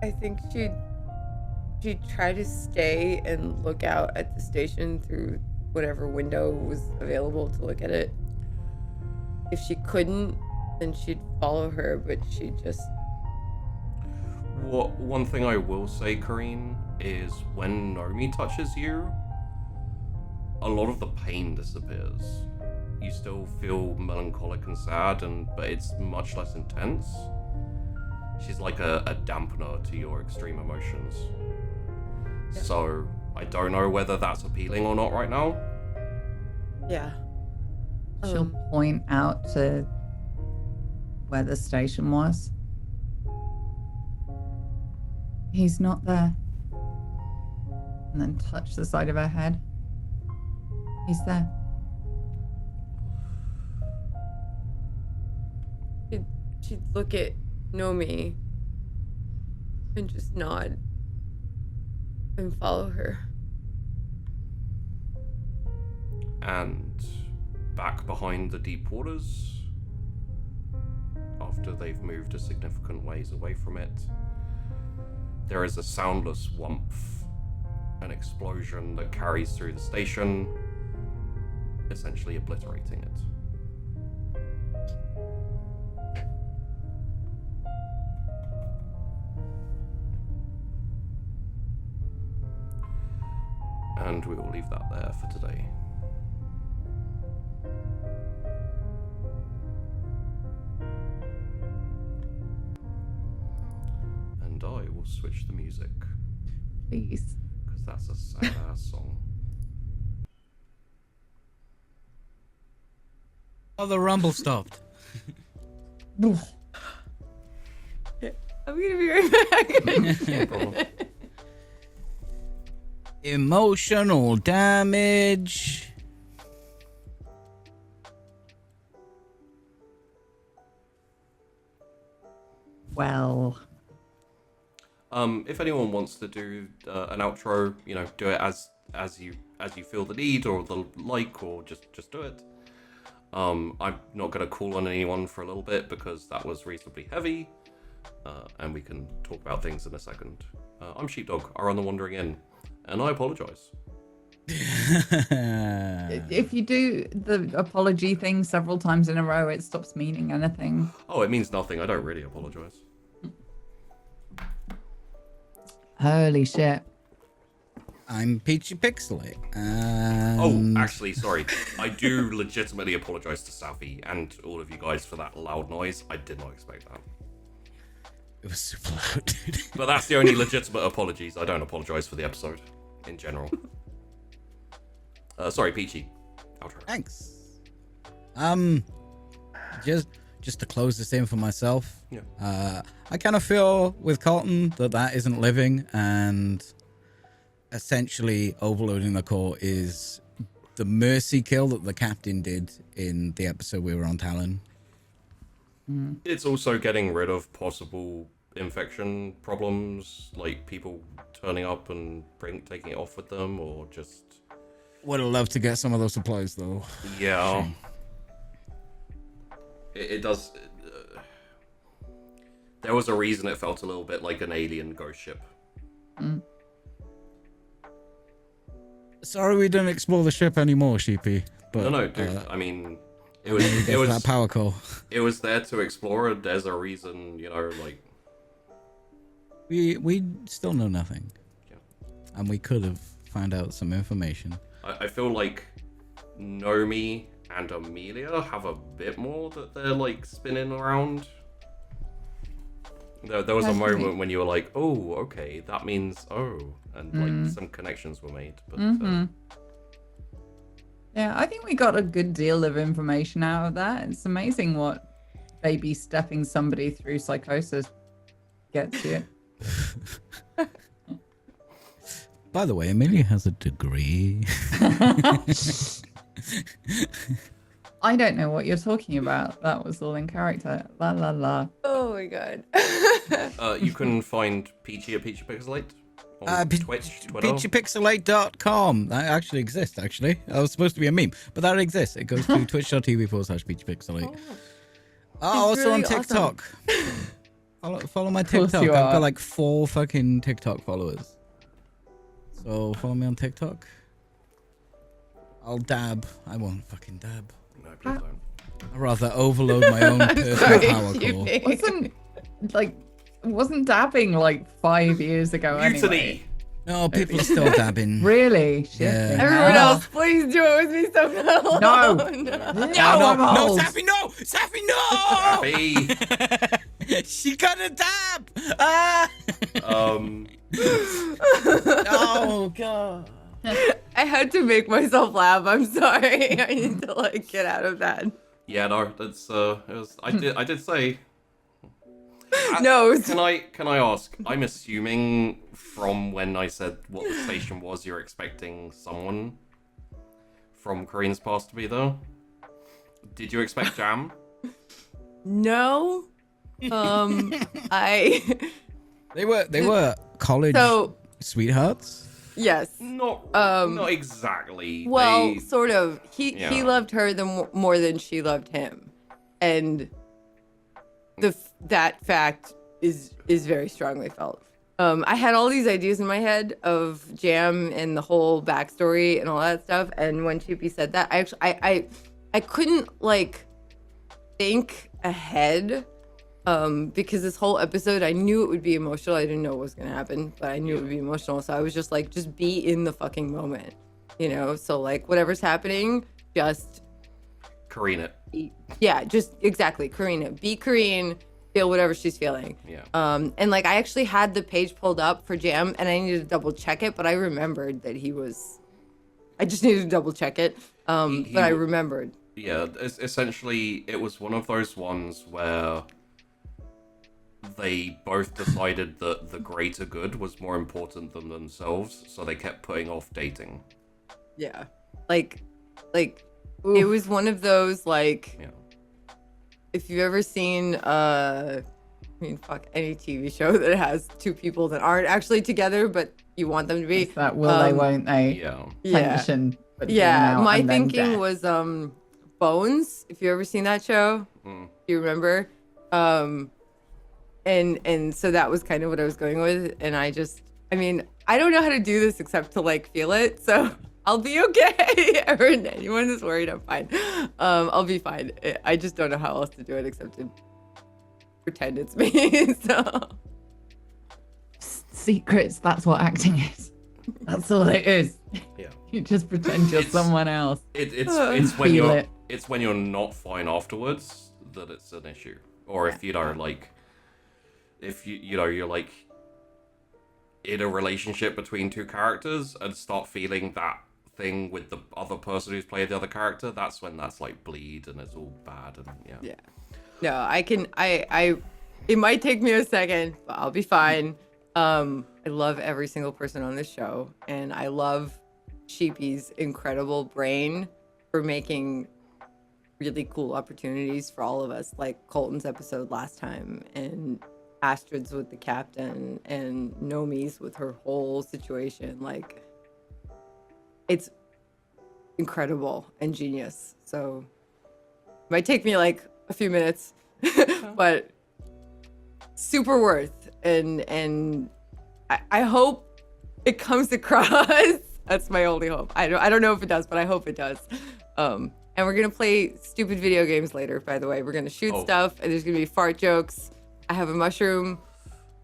I think she'd try to stay and look out at the station through whatever window was available to look at it. If she couldn't, then she'd follow her, but she'd just... One thing I will say, Karine, is when Nomi touches you, a lot of the pain disappears. You still feel melancholic and sad, but it's much less intense. She's like a dampener to your extreme emotions. Yeah. So, I don't know whether that's appealing or not right now. Yeah. She'll point out to where the station was. He's not there. And then touch the side of her head. He's there. She'd look at Nomi and just nod and follow her. And back behind the deep waters, after they've moved a significant ways away from it, there is a soundless whomp, an explosion that carries through the station, essentially obliterating it. And we will leave that there for today. And I will switch the music. Please. Because that's a sad ass song. Oh, the rumble stopped. I'm gonna be right back. No problem. Emotional damage. Well, If anyone wants to do an outro, do it as you feel the need or the like, or just do it. I'm not gonna call on anyone for a little bit because that was reasonably heavy, and we can talk about things in a second. I'm Sheepdog, I run the Wandering Inn, and I apologize. if you do the apology thing several times in a row, it stops meaning anything. Oh, it means nothing. I don't really apologize. Holy shit. I'm Peachy Pixelate. Oh, actually, sorry. I do legitimately apologize to Safi and all of you guys for that loud noise. I did not expect that. It was super loud, dude. But that's the only legitimate apologies. I don't apologize for the episode in general. Sorry, Peachy. Outro. Thanks. Just to close this in for myself. Yeah. I kind of feel with Colton that isn't living, and essentially overloading the core is the mercy kill that the captain did in the episode we were on Talon. It's also getting rid of possible infection problems, like people turning up and taking it off with them, or just... Would have loved to get some of those supplies, though. Yeah. It does... there was a reason it felt a little bit like an alien ghost ship. Sorry we didn't explore the ship anymore, Sheepy. But, No, dude. I mean, it it was that power core. It was there to explore it. There's a reason, like... We still know nothing. Yeah. And we could have found out some information. I feel like Nomi and Amelia have a bit more that they're, like, spinning around. There was a moment when you were like, oh, okay, that means, oh. And, like, some connections were made. But, Yeah, I think we got a good deal of information out of that. It's amazing what baby stepping somebody through psychosis gets you. By the way, Amelia has a degree. I don't know what you're talking about. That was all in character. La la la. Oh my god. you can find Peachy at Peachy Pixelate on Twitch, Twitter. PeachyPixelate.com. That actually exists, actually. That was supposed to be a meme, but that exists. It goes to twitch.tv/PeachyPixelate. Also really on TikTok. Follow my TikTok. I've got like 4 fucking TikTok followers. So follow me on TikTok. I'll dab. I won't fucking dab. No, please don't. I'd rather overload my own personal power core. Wasn't dabbing like 5 years ago anyway? No, people are still dabbing. Really? Shit. Yeah. Everyone else, please do it with me somehow. No. No, Safi, no! Safi, no! Safi! She gonna dab! Oh, God. I had to make myself laugh. I'm sorry. I need to like get out of that. Yeah, no, that's it was. I did say. No. Can I ask? I'm assuming from when I said what the station was, you're expecting someone from Karine's past to be there. Did you expect Jam? No. They were college sweethearts. Yes. Not exactly. Well, sort of. He loved her more than she loved him, and that fact is very strongly felt. I had all these ideas in my head of Jam and the whole backstory and all that stuff, and when Chippy said that, I couldn't like think ahead. Because this whole episode, I knew it would be emotional. I didn't know what was going to happen, but I knew it would be emotional. So I was just like, just be in the fucking moment, So like, whatever's happening, just Karine it. Yeah, just exactly. Karine it. Be Karine. feel whatever she's feeling. Yeah. And like I actually had the page pulled up for Jam, and I needed to double check it, but I remembered that he was. I just needed to double check it, but I remembered. Yeah, essentially, it was one of those ones where they both decided that the greater good was more important than themselves, so they kept putting off dating. Yeah, like it was one of those like. Yeah. If you've ever seen any TV show that has two people that aren't actually together, but you want them to be. It's that will they, won't they? Yeah. Tension. Yeah. My and then thinking death. was Bones. If you ever seen that show, you remember. And so that was kind of what I was going with, and I don't know how to do this except to like feel it. So I'll be okay. Anyone that's worried, I'm fine. I'll be fine. I just don't know how else to do it except to pretend it's me. So Secrets, that's what acting is. That's all it is. Yeah. You just pretend you're someone else. It's when you're not fine afterwards that it's an issue. Or if you're like in a relationship between two characters and start feeling that thing with the other person who's played the other character, that's when that's like bleed and it's all bad and yeah. No, it might take me a second, but I'll be fine. I love every single person on this show, and I love Sheepy's incredible brain for making really cool opportunities for all of us, like Colton's episode last time, and Astrid's with the captain, and Nomi's with her whole situation. Like, it's incredible and genius. So it might take me like a few minutes, but super worth. And I hope it comes across. That's my only hope. I don't know if it does, but I hope it does. And we're gonna play stupid video games later, by the way. We're gonna shoot stuff, and there's gonna be fart jokes. I have a mushroom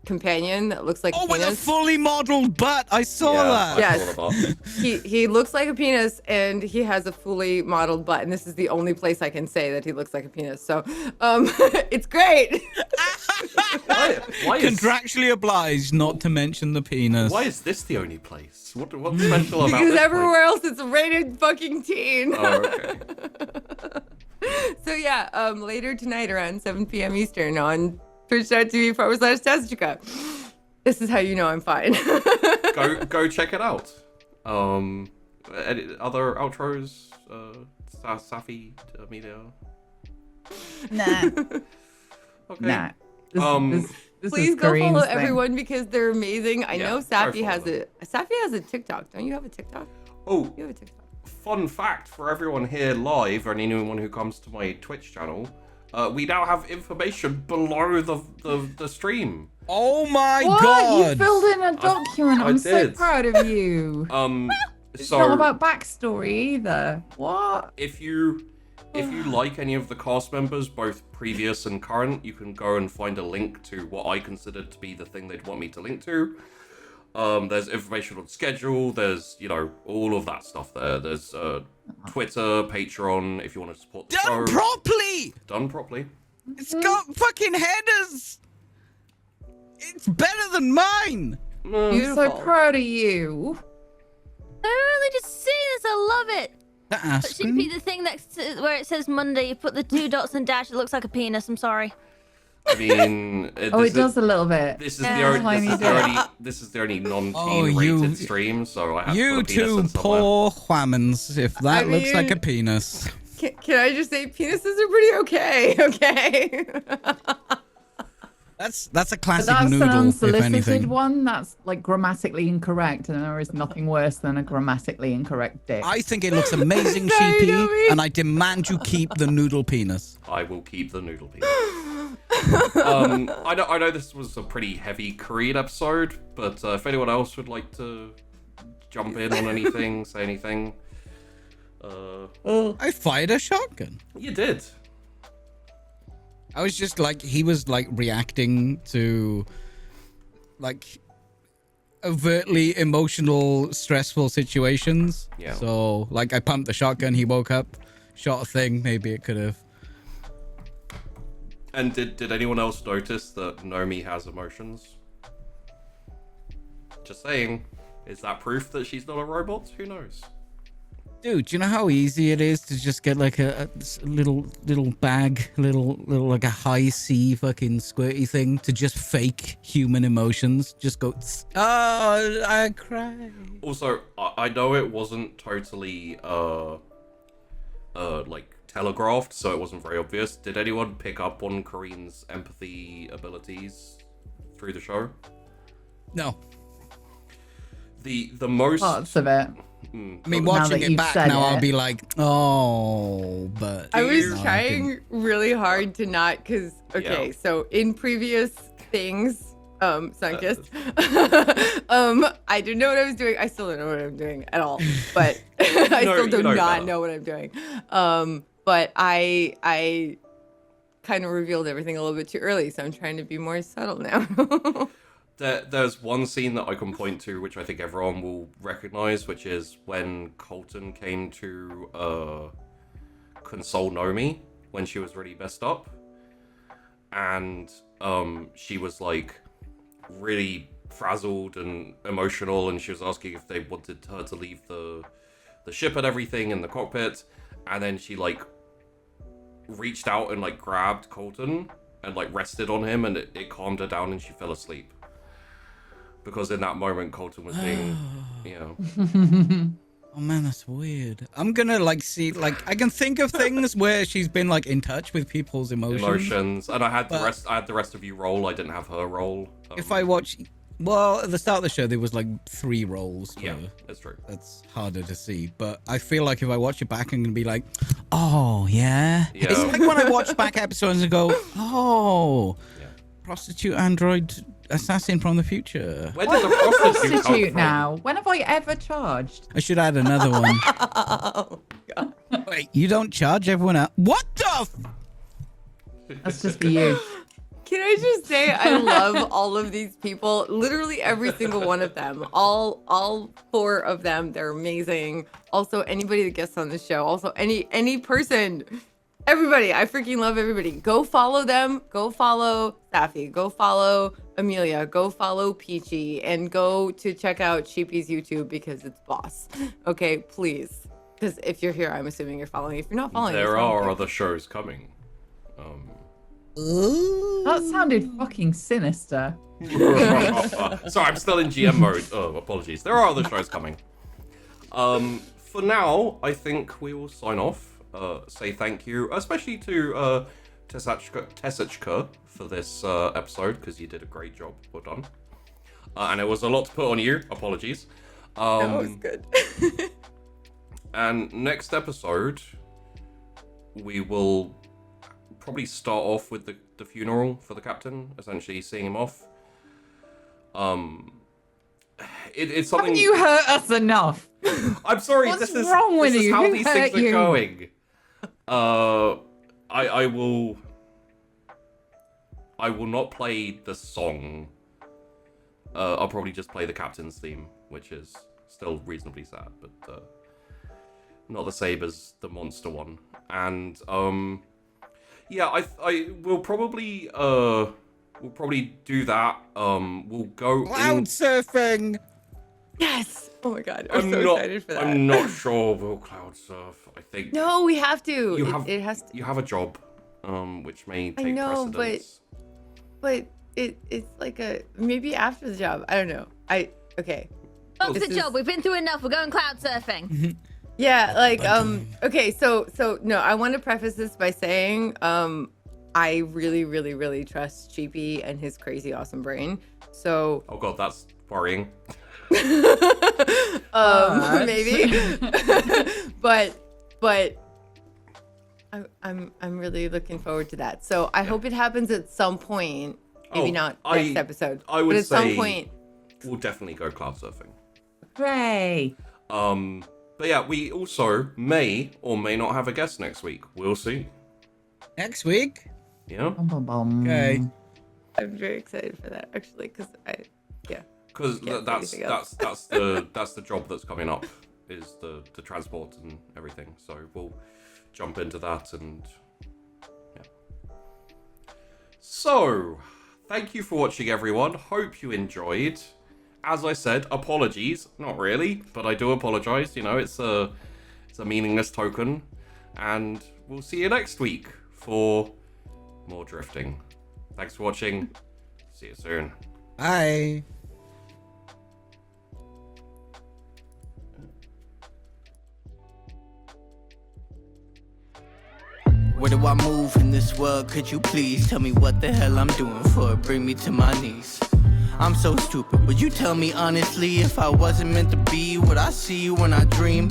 companion that looks like a penis. With a fully modeled butt. I saw that. Yes. He looks like a penis, and he has a fully modeled butt, and this is the only place I can say that he looks like a penis. So it's great. Why is, Contractually obliged not to mention the penis. why is this the only place? What's special about because this everywhere else it's rated fucking teen. Oh, okay. So yeah, later tonight around 7 p.m. Eastern on twitch.tv/Testica. This is how you know I'm fine. Go check it out. Any other outros? Safi, Amelia? Nah. Okay. Nah. This Please is go follow Karine's thing. everyone because they're amazing. I know go Safi follow has a TikTok. Don't you have a TikTok? Oh, You have a TikTok. fun fact for everyone here live and anyone who comes to my Twitch channel. We now have information below the stream. Oh my What? god! You filled in a document. I I'm so did. proud of you. It's So not about backstory either. What? if you like any of the cast members, both previous and current, you can go and find a link to what I considered to be the thing they'd want me to link to. There's information on schedule, there's, all of that stuff there. There's Twitter, Patreon, if you want to support the Done show. properly! Done properly. It's got fucking headers! It's better than mine! I'm so proud of you. I really just see this. I love it. The But should it be the thing next to where it says Monday? You put the 2 dots and dash. It looks like a penis. I'm sorry. I mean, It does a little bit. This is Yeah. this is the only non-teen Oh, you- rated stream, so I have to You put a penis two in somewhere. poor whammons, if that looks like a penis. Can I just say penises are pretty okay? Okay. That's a But classic that's an noodle, if unsolicited anything. one. That's like grammatically incorrect, and there is nothing worse than a grammatically incorrect dick. I think it looks amazing, Sorry, Sheepy, Nomi. and I demand you keep the noodle penis. I will keep the noodle penis. I know this was a pretty heavy Karine episode, but if anyone else would like to jump in on anything, say anything, I fired a shotgun. you did. I was just like, he was like reacting to like overtly emotional, stressful situations. Yeah. So like I pumped the shotgun, he woke up, shot a thing, maybe it could have. And did anyone else notice that Nomi has emotions? Just saying. Is that proof that she's not a robot? Who knows? Dude, do you know how easy it is to just get like a little bag, little like a high C fucking squirty thing to just fake human emotions? Just go, oh, I cry. Also, I know it wasn't totally like telegraphed, so it wasn't very obvious. Did anyone pick up on Karine's empathy abilities through the show? No. The most Parts of it. I mean, Now watching that it you've back said now, I'll it. be like, oh, but I was no, I trying didn't. really hard to not, because, okay, Yeah. so in previous things, Sunkist, I didn't know what I was doing. I still don't know what I'm doing at all, but I still do know not better. know what I'm doing. But I kind of revealed everything a little bit too early, so I'm trying to be more subtle now. There's one scene that I can point to, which I think everyone will recognize, which is when Colton came to console Nomi when she was really messed up, and she was like really frazzled and emotional, and she was asking if they wanted her to leave the ship and everything in the cockpit, and then she like reached out and like grabbed Colton and like rested on him, and it calmed her down and she fell asleep. Because in that moment, Colton was being, you know. Oh man, that's weird. I'm gonna like see, like I can think of things where she's been like in touch with people's emotions. And I had the But- rest. I had the rest of you roll. I didn't have her roll. If I watch, well, at the start of the show, there was like 3 rolls. yeah, for- that's true. That's harder to see, but I feel like if I watch it back, I'm gonna be like, oh yeah. Yeah. It's like when I watch back episodes and go, oh, Yeah. prostitute android assassin from the future. Where did the prostitute come Prostitute from? now. When have I ever charged? I should add another one. Oh, God. Wait, you don't charge everyone out? What the? That's just for you. Can I just say I love all of these people, literally every single one of them, all 4 of them. They're amazing. Also, anybody that gets on the show, also any person, everybody. I freaking love everybody. Go follow them. Go follow Safi. Go follow Amelia. Go follow Peachy, and go to check out Sheepy's YouTube because it's boss. Okay, please. Because if you're here, I'm assuming you're following. If you're not following, There it's wrong are with you. other shows coming. That sounded fucking sinister. Sorry, I'm still in GM mode. Oh, apologies. There are other shows coming. For now, I think we will sign off. Say thank you, especially to Tessachka for this episode, because you did a great job. Well done. And it was a lot to put on you. Apologies. That was good. And next episode, we will probably start off with the funeral for the captain, essentially seeing him off. It's something. Haven't you hurt us enough? I'm sorry. What's this is wrong with this is you? how Who these things hurt are you? going. I will not play the song. I'll probably just play the captain's theme, which is still reasonably sad, but not the same as the monster one. And yeah, I will probably do that. We'll go Cloud surfing. Yes. Oh my God. I'm so not, excited for that. I'm not sure we'll cloud surf. I think No, we have to. You It- have- it has to. you have a job, which may take I know, precedence. But it's like a maybe after the job. I don't know. Okay. Fuck This the is- job. We've been through enough. We're going cloud surfing. Yeah, like okay, so no, I want to preface this by saying I really trust Cheapy and his crazy awesome brain. So Oh god, that's worrying. maybe. but I'm really looking forward to that. So I hope it happens at some point. Maybe Oh, not I- next episode. I would but at some say- point. We'll definitely go cloud surfing. Hooray! But yeah, we also may or may not have a guest next week. We'll see. Next week. Yeah, Bum, bum, bum. Okay. I'm very excited for that actually, because because Can't say that's anything else. that's the job that's coming up, is the transport and everything. So we'll jump into that and yeah. So, thank you for watching, everyone. Hope you enjoyed. As I said, apologies. Not really, but I do apologize. You know, it's a meaningless token. And we'll see you next week for more drifting. Thanks for watching. See you soon. Bye. Where do I move in this world? Could you please tell me what the hell I'm doing for it? Bring me to my knees. I'm so stupid. Would you tell me honestly if I wasn't meant to be what I see when I dream?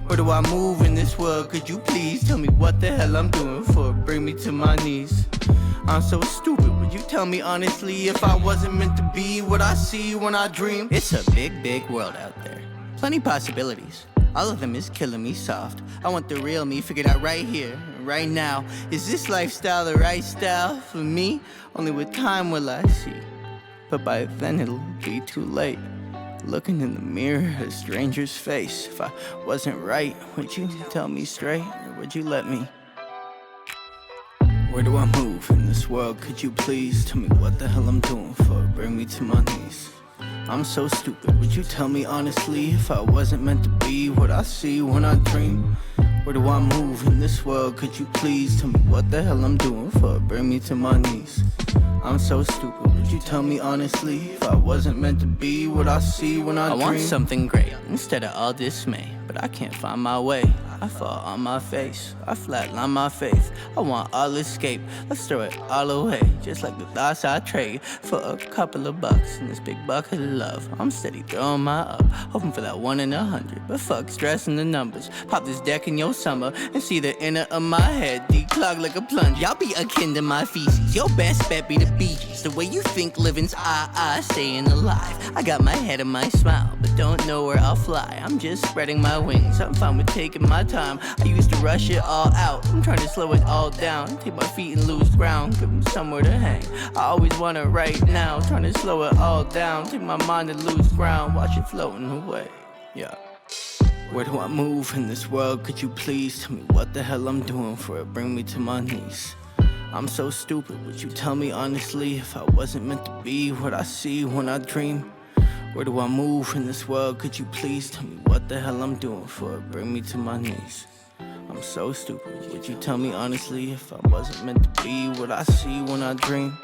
Where do I move in this world? Could you please tell me what the hell I'm doing for it? Bring me to my knees. I'm so stupid. Would you tell me honestly if I wasn't meant to be what I see when I dream? It's a big, big world out there. Plenty possibilities. All of them is killing me soft. I want the real me figured out right here, right now. Is this lifestyle the right style for me? Only with time will I see. But by then it'll be too late. Looking in the mirror at a stranger's face. If I wasn't right, would you tell me straight or would you let me? Where do I move in this world? Could you please tell me what the hell I'm doing for it? Bring me to my knees. I'm so stupid. Would you tell me honestly if I wasn't meant to be what I see when I dream? Where do I move in this world? Could you please tell me what the hell I'm doing for it? Bring me to my knees. I'm so stupid. Would you tell me honestly if I wasn't meant to be what I see when I dream? I want something great instead of all dismay, but I can't find my way. I fall on my face, I flatline my faith. I want all escape, let's throw it all away. Just like the thoughts I trade for a couple of bucks in this big bucket of love. I'm steady throwing my up, hoping for that 1 in 100. But fuck stressing the numbers. Pop this deck in your summer and see the inner of my head declog like a plunge. Y'all be akin to my feces, your best bet be the Bee Gees. The way you think living's staying alive. I got my head in my smile, but don't know where I'll fly. I'm just spreading my wings, I'm fine with taking my time. I used to rush it all out, I'm trying to slow it all down. Take my feet and lose ground, give them somewhere to hang. I always want it right now, trying to slow it all down. Take my mind and lose ground, watch it floating away, yeah. Where do I move in this world? Could you please tell me what the hell I'm doing for it? Bring me to my knees. I'm so stupid, would you tell me honestly if I wasn't meant to be what I see when I dream? Where do I move in this world? Could you please tell me what the hell I'm doing for it? Bring me to my knees. I'm so stupid, would you tell me honestly if I wasn't meant to be what I see when I dream?